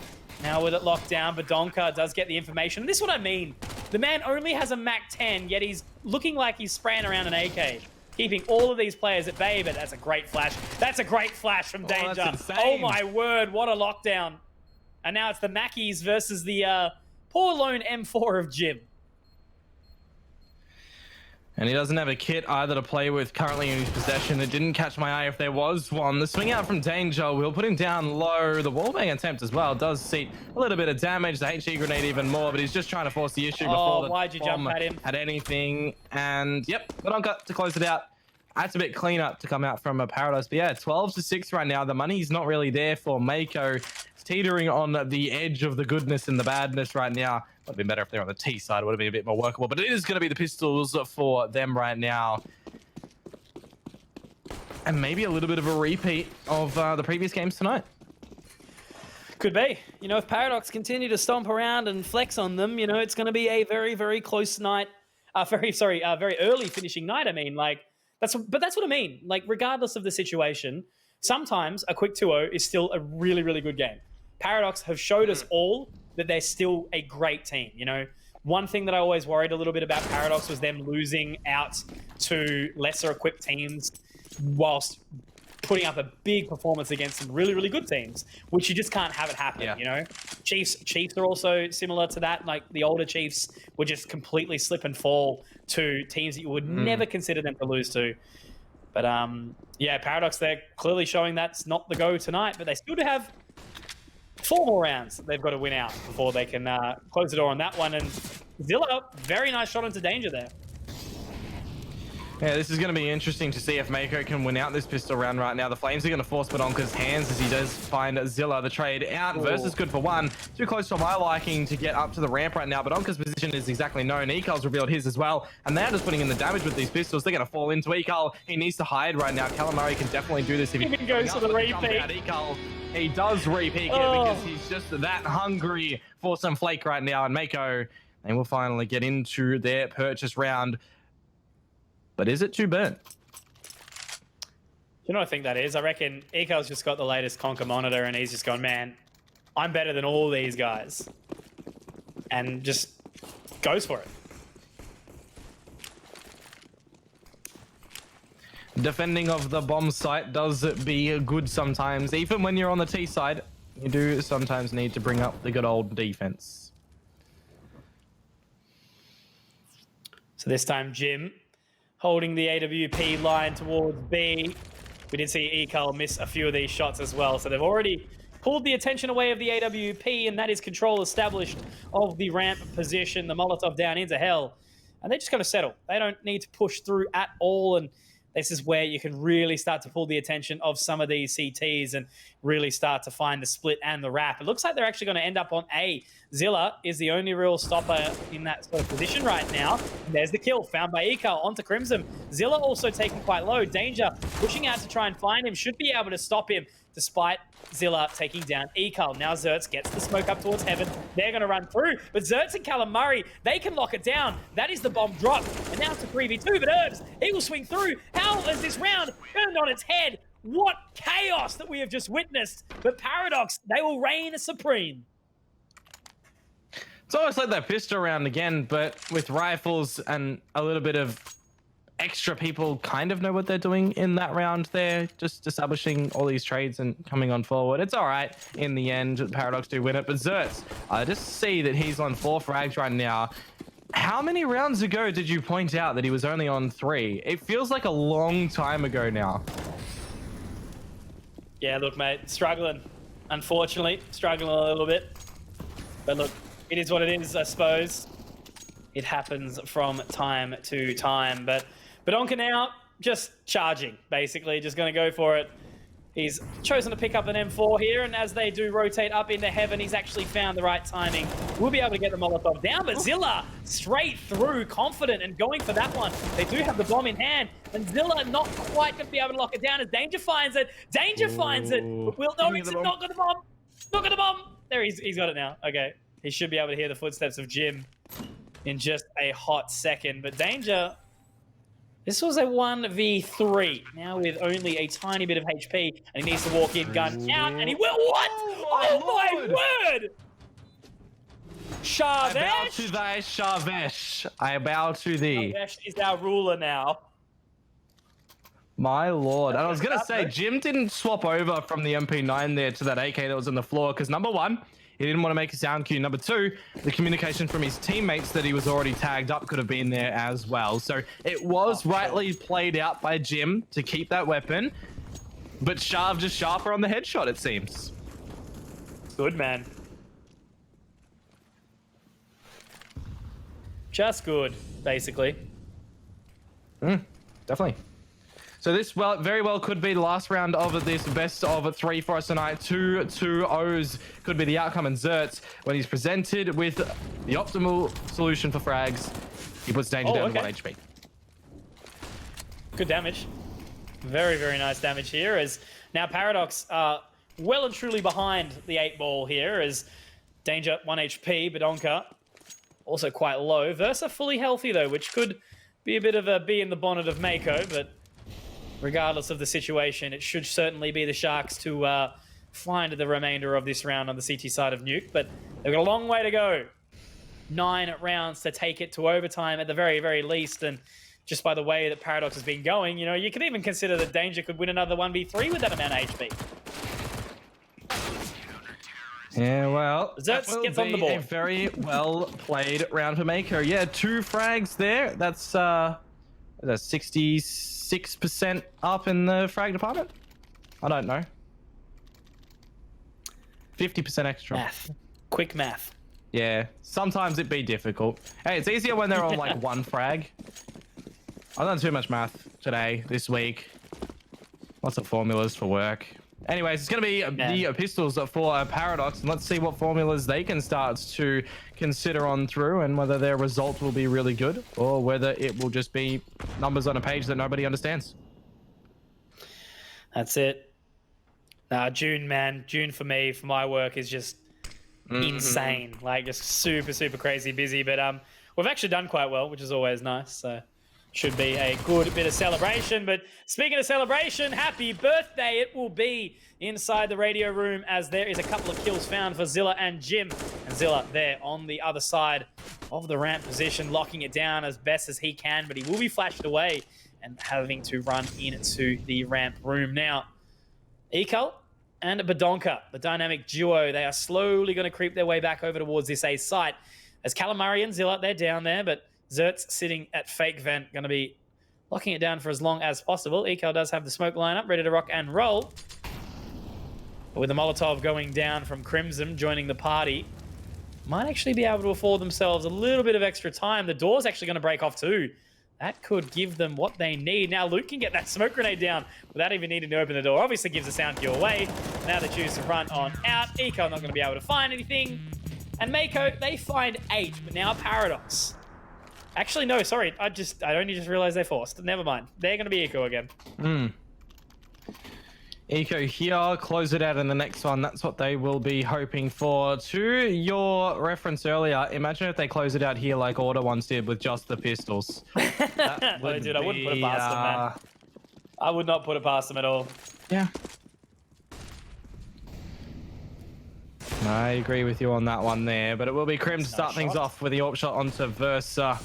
now with it locked down, Badonka does get the information. And this is what I mean. The man only has a MAC-10, yet he's looking like he's spraying around an AK. Keeping all of these players at bay, but that's a great flash. That's a great flash from Danger. That's insane. Oh my word, what a lockdown. And now it's the Mackies versus the poor lone M4 of Jim. And he doesn't have a kit either to play with currently in his possession. It didn't catch my eye if there was one. The swing out from Danger will put him down low. The wallbang attempt as well does seat a little bit of damage. The HE grenade even more, but he's just trying to force the issue before the why'd you jump at him? Had anything. And yep, Badonka to close it out. That's a bit cleaner to come out from a Paradise. But yeah, 12-6 right now. The money's not really there for Mako. It's teetering on the edge of the goodness and the badness right now. Would have been better if they're on the T side. It would have been a bit more workable. But it is going to be the pistols for them right now. And maybe a little bit of a repeat of the previous games tonight. Could be. You know, if Paradox continue to stomp around and flex on them, you know, it's going to be a very, very close night. Very early finishing night, I mean. But that's what I mean. Like, regardless of the situation, sometimes a quick 2-0 is still a really, really good game. Paradox have showed us all that they're still a great team. You know, one thing that I always worried a little bit about Paradox was them losing out to lesser equipped teams whilst putting up a big performance against some really, really good teams, which you just can't have it happen, you know? Chiefs are also similar to that. Like, the older Chiefs would just completely slip and fall to teams that you would never consider them to lose to. But, yeah, Paradox, they're clearly showing that's not the go tonight, but they still do have 4 more rounds that they've got to win out before they can close the door on that one. And Zilla, very nice shot into Danger there. Yeah, this is going to be interesting to see if Mako can win out this pistol round right now. The Flames are going to force Badonka's hands as he does find Zilla. The trade out versus good for 1. Too close for my liking to get up to the ramp right now. Badonka's position is exactly known. Ekal's revealed his as well. And they're just putting in the damage with these pistols. They're going to fall into Ekal. He needs to hide right now. Calamari can definitely do this if he goes for the repeat. Ekal, he does repeat it because he's just that hungry for some flake right now. And Mako, they will finally get into their purchase round. But is it too burnt? You know what I think that is? I reckon Ekal's just got the latest Conker monitor and he's just gone, man, I'm better than all these guys. And just goes for it. Defending of the bomb site does be good sometimes. Even when you're on the T side, you do sometimes need to bring up the good old defense. So this time, Jim holding the AWP line towards B. We did see Ekal miss a few of these shots as well. So they've already pulled the attention away of the AWP, and that is control established of the ramp position. The Molotov down into hell. And they're just going to settle. They don't need to push through at all. And this is where you can really start to pull the attention of some of these CTs and really start to find the split and the wrap. It looks like they're actually going to end up on A. Zilla is the only real stopper in that sort of position right now. And there's the kill found by Ekal onto Crimson. Zilla also taken quite low. Danger pushing out to try and find him. Should be able to stop him despite Zilla taking down Ekal. Now Zertz gets the smoke up towards heaven. They're going to run through. But Zertz and Calamari, they can lock it down. That is the bomb drop. And now it's a 3v2. But Herbs, he will swing through. How is this round turned on its head? What chaos that we have just witnessed. But Paradox, they will reign supreme. It's almost like that pistol round again, but with rifles and a little bit of extra people kind of know what they're doing in that round there, just establishing all these trades and coming on forward. It's all right in the end. Paradox do win it, but Zerts, I just see that he's on 4 frags right now. How many rounds ago did you point out that he was only on 3? It feels like a long time ago now. Yeah, look, mate, struggling. Unfortunately, struggling a little bit. But look, it is what it is, I suppose. It happens from time to time. But Onka now just charging, basically, just going to go for it. He's chosen to pick up an M4 here, and as they do rotate up into heaven, he's actually found the right timing. We'll be able to get the Molotov down, but Zilla straight through, confident and going for that one. They do have the bomb in hand, and Zilla not quite going to be able to lock it down as Danger finds it. Danger finds it. Will no, it's not got the bomb. Not got the bomb. There, he's got it now. Okay, he should be able to hear the footsteps of Jim in just a hot second, but Danger... This was a 1v3, now with only a tiny bit of HP, and he needs to walk in, gun out, and he will. What? Oh my word! Shavesh! I bow to thy Shavesh. I bow to thee. Shavesh is our ruler now. My lord. And I was going to say, Jim didn't swap over from the MP9 there to that AK that was on the floor, because number one, he didn't want to make a sound cue. Number two, the communication from his teammates that he was already tagged up could have been there as well. So it was rightly played out by Jim to keep that weapon, but Shav just sharper on the headshot, it seems. Good, man. Just good, basically. Definitely. So this very well could be the last round of this best of 3 for us tonight. 2-2-0s could be the outcome, and Zerts, when he's presented with the optimal solution for frags, he puts Danger down to 1 HP. Good damage. Very, very nice damage here, as now Paradox are well and truly behind the 8-ball here, as Danger 1 HP, Bedonka also quite low. Versa fully healthy though, which could be a bit of a bee in the bonnet of Mako, but regardless of the situation, it should certainly be the Sharks to find the remainder of this round on the CT side of Nuke, but they've got a long way to go. 9 rounds to take it to overtime at the very, very least, and just by the way that Paradox has been going, you know, you could even consider that Danger could win another 1v3 with that amount of HP. Yeah, well, Zerts gets on the board. A very well played round for Mako. Yeah, 2 frags there. That's 66% up in the frag department. I don't know. 50% extra. Math. Quick math. Yeah, sometimes it be difficult. Hey, it's easier when they're on like 1 frag. I've done too much math today, this week. Lots of formulas for work. Anyways, it's going to be the pistols for Paradox, and let's see what formulas they can start to consider on through, and whether their result will be really good, or whether it will just be numbers on a page that nobody understands. That's it. June, man. June for me, for my work, is just insane. Like, just super, super crazy busy. But we've actually done quite well, which is always nice. So should be a good bit of celebration. But speaking of celebration, happy birthday it will be inside the radio room, as there is a couple of kills found for Zilla and Jim. And Zilla there on the other side of the ramp position, locking it down as best as he can, but he will be flashed away and having to run into the ramp room. Now, Eco and Bedonka, the dynamic duo, they are slowly going to creep their way back over towards this A site. As Calamari and Zilla, they're down there, but Zerts sitting at fake vent, going to be locking it down for as long as possible. Eco does have the smoke lineup ready to rock and roll. But with the Molotov going down from Crimson, joining the party, might actually be able to afford themselves a little bit of extra time. The door's actually going to break off too. That could give them what they need. Now Luke can get that smoke grenade down without even needing to open the door. Obviously gives the sound cue away. Now they choose to run on out. Eco not going to be able to find anything. And Mako, they find 8, but now Paradox. Actually, no, sorry. I only just realized they forced. Never mind. They're going to be Eco again. Eco here, close it out in the next one. That's what they will be hoping for. To your reference earlier, imagine if they close it out here like Order once did with just the pistols. Dude, I wouldn't put it past them, man. I would not put it past them at all. Yeah. I agree with you on that one there, but it will be Krim to start things off with the AWP shot onto Versa.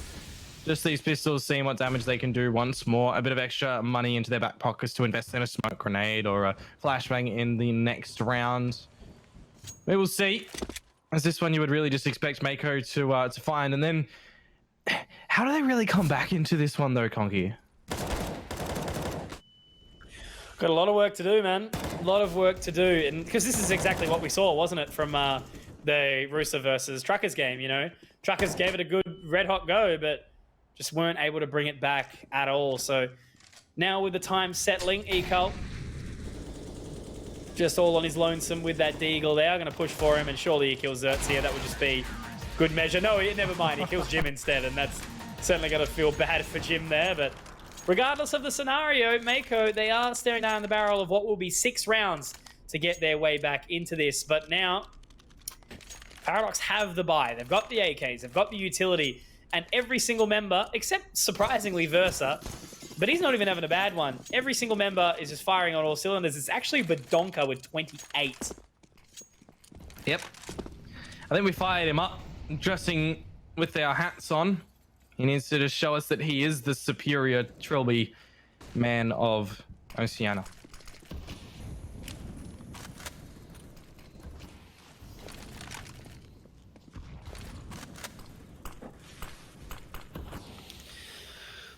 Just these pistols, seeing what damage they can do once more. A bit of extra money into their back pockets to invest in a smoke grenade or a flashbang in the next round. We will see. As this one you would really just expect Mako to find. And then, how do they really come back into this one though, Conky? Got a lot of work to do, man. A lot of work to do. And because this is exactly what we saw, wasn't it, from the Rooster versus Truckers game, you know? Truckers gave it a good red hot go, but just weren't able to bring it back at all. So now with the time settling, Ekal just all on his lonesome with that Deagle. They are going to push for him, and surely he kills Zertz here. That would just be good measure. No, never mind. He kills Jim instead, and that's certainly going to feel bad for Jim there. But regardless of the scenario, Mako, they are staring down the barrel of what will be 6 rounds to get their way back into this. But now, Paradox have the buy. They've got the AKs. They've got the utility. And every single member, except surprisingly Versa, but he's not even having a bad one. Every single member is just firing on all cylinders. It's actually Badonka with 28. Yep. I think we fired him up, dressing with our hats on. He needs to just show us that he is the superior Trilby man of Oceania.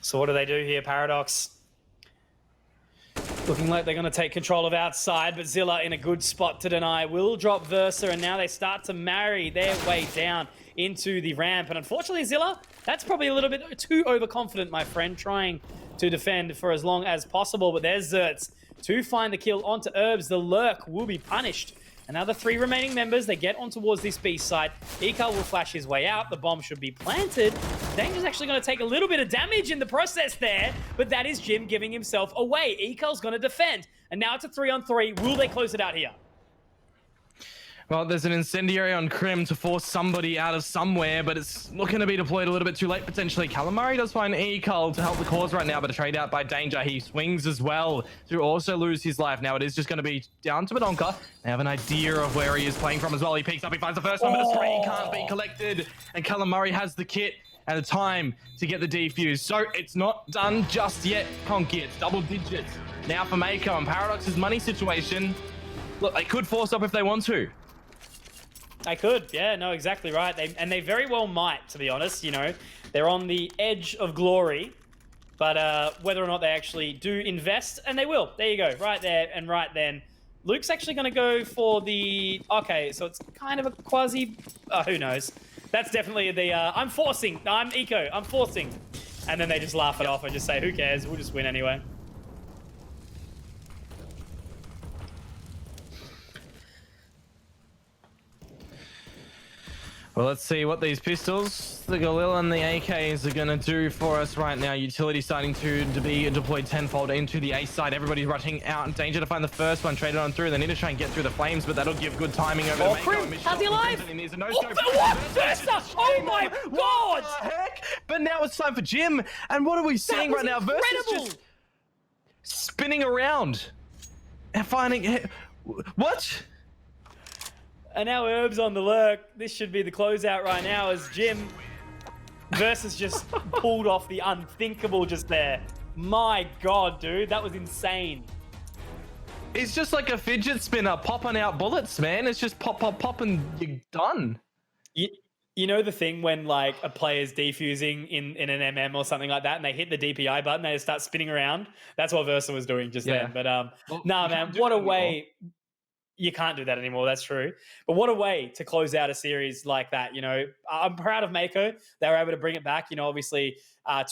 So what do they do here, Paradox? Looking like they're going to take control of outside, but Zilla in a good spot to deny. Will drop Versa, and now they start to marry their way down into the ramp. And unfortunately, Zilla, that's probably a little bit too overconfident, my friend, trying to defend for as long as possible. But there's Zertz to find the kill onto Herbs. The lurk will be punished. Another 3 remaining members. They get on towards this B site. Ekal will flash his way out. The bomb should be planted. Danger's actually going to take a little bit of damage in the process there, but that is Jim giving himself away. Ekal's going to defend, and now it's a 3-on-3. Will they close it out here? Well, there's an incendiary on Krim to force somebody out of somewhere, but it's looking to be deployed a little bit too late, potentially. Calamari does find Ekal to help the cause right now, but a trade out by Danger. He swings as well to also lose his life. Now it is just going to be down to Badonka. They have an idea of where he is playing from as well. He peeks up, he finds the first one, but a spray can't be collected. And Calamari has the kit and the time to get the defuse. So it's not done just yet, Conky. It's double digits now for Mako, and Paradox's money situation. Look, they could force up if they want to. They could, yeah, no, exactly right. They very well might, to be honest. You know, they're on the edge of glory, but whether or not they actually do invest, and they will. There you go, right there and right then. Luke's actually going to go for the... Okay, so it's kind of a quasi... who knows? That's definitely the... I'm forcing. I'm Eco. I'm forcing. And then they just laugh it off and just say, who cares? We'll just win anyway. Well, let's see what these pistols, the Galil and the AKs, are going to do for us right now. Utility starting to be deployed tenfold into the A side. Everybody's rushing out. Danger to find the first one, traded on through. They need to try and get through the flames, but that'll give good timing over to Mako. Krim, how's he alive? What? Versa! Oh my god! What the heck? But now it's time for Jim. And what are we seeing right now? Versa's just spinning around and finding... What? And now Herb's on the lurk. This should be the closeout right now as Jim versus just pulled off the unthinkable just there. My god, dude, that was insane. It's just like a fidget spinner popping out bullets, man. It's just pop, pop, pop, and you're done. You know the thing when like a player's defusing in an MM or something like that, and they hit the DPI button, they just start spinning around? That's what Versa was doing just then. But nah, man, what a way... You can't do that anymore, that's true. But what a way to close out a series like that, you know. I'm proud of Mako. They were able to bring it back, you know, obviously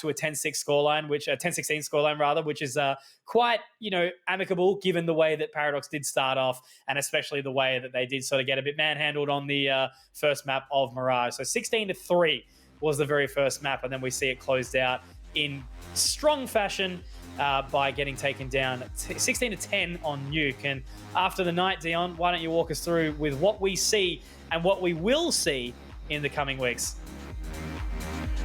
to a 10-6 scoreline, which a 10-16 scoreline rather, which is quite, you know, amicable given the way that Paradox did start off, and especially the way that they did sort of get a bit manhandled on the first map of Mirage. So 16-3 was the very first map, and then we see it closed out in strong fashion by getting taken down 16-10 on Nuke. And after the night, Dion, why don't you walk us through with what we see and what we will see in the coming weeks?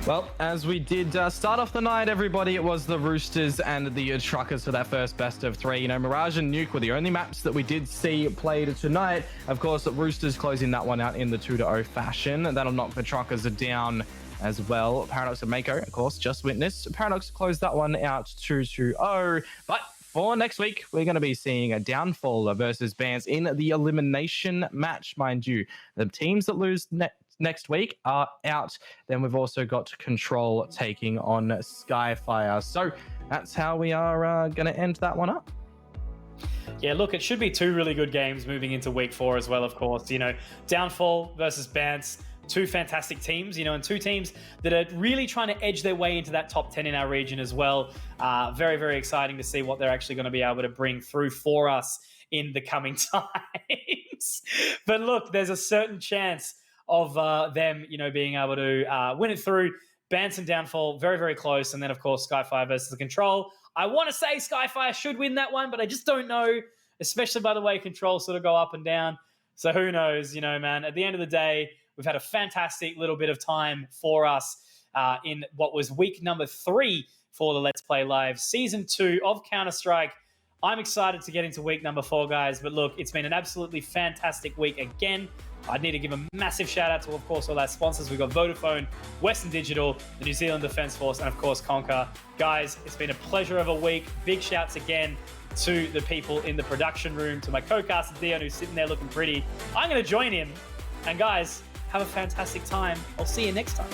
Well, as we did start off the night, everybody, it was the Roosters and the Truckers for that first best of three. You know, Mirage and Nuke were the only maps that we did see played tonight. Of course, Roosters closing that one out in the 2-0 fashion. That'll knock the Truckers down as well. Paradox and Mako, of course, just witnessed. Paradox closed that one out 2-0. But for next week, we're going to be seeing a Downfall versus Bands in the elimination match, mind you. The teams that lose next week are out. Then we've also got Control taking on Skyfire. So that's how we are going to end that one up. Yeah, look, it should be two really good games moving into week 4 as well, of course. You know, Downfall versus Bants, two fantastic teams, you know, and two teams that are really trying to edge their way into that top 10 in our region as well. Very, very exciting to see what they're actually going to be able to bring through for us in the coming times. But look, there's a certain chance of them, you know, being able to win it through. Bants and Downfall, very, very close. And then, of course, Skyfire versus the Control. I want to say Skyfire should win that one, but I just don't know, especially by the way Control sort of go up and down. So who knows, you know, man. At the end of the day, we've had a fantastic little bit of time for us in what was week number 3 for the Let's Play Live Season 2 of Counter-Strike. I'm excited to get into week number 4, guys. But look, it's been an absolutely fantastic week again. I need to give a massive shout out to, of course, all our sponsors. We've got Vodafone, Western Digital, the New Zealand Defence Force, and of course, Conker. Guys, it's been a pleasure of a week. Big shouts again to the people in the production room, to my co-caster Dion, who's sitting there looking pretty. I'm going to join him. And guys, have a fantastic time. I'll see you next time.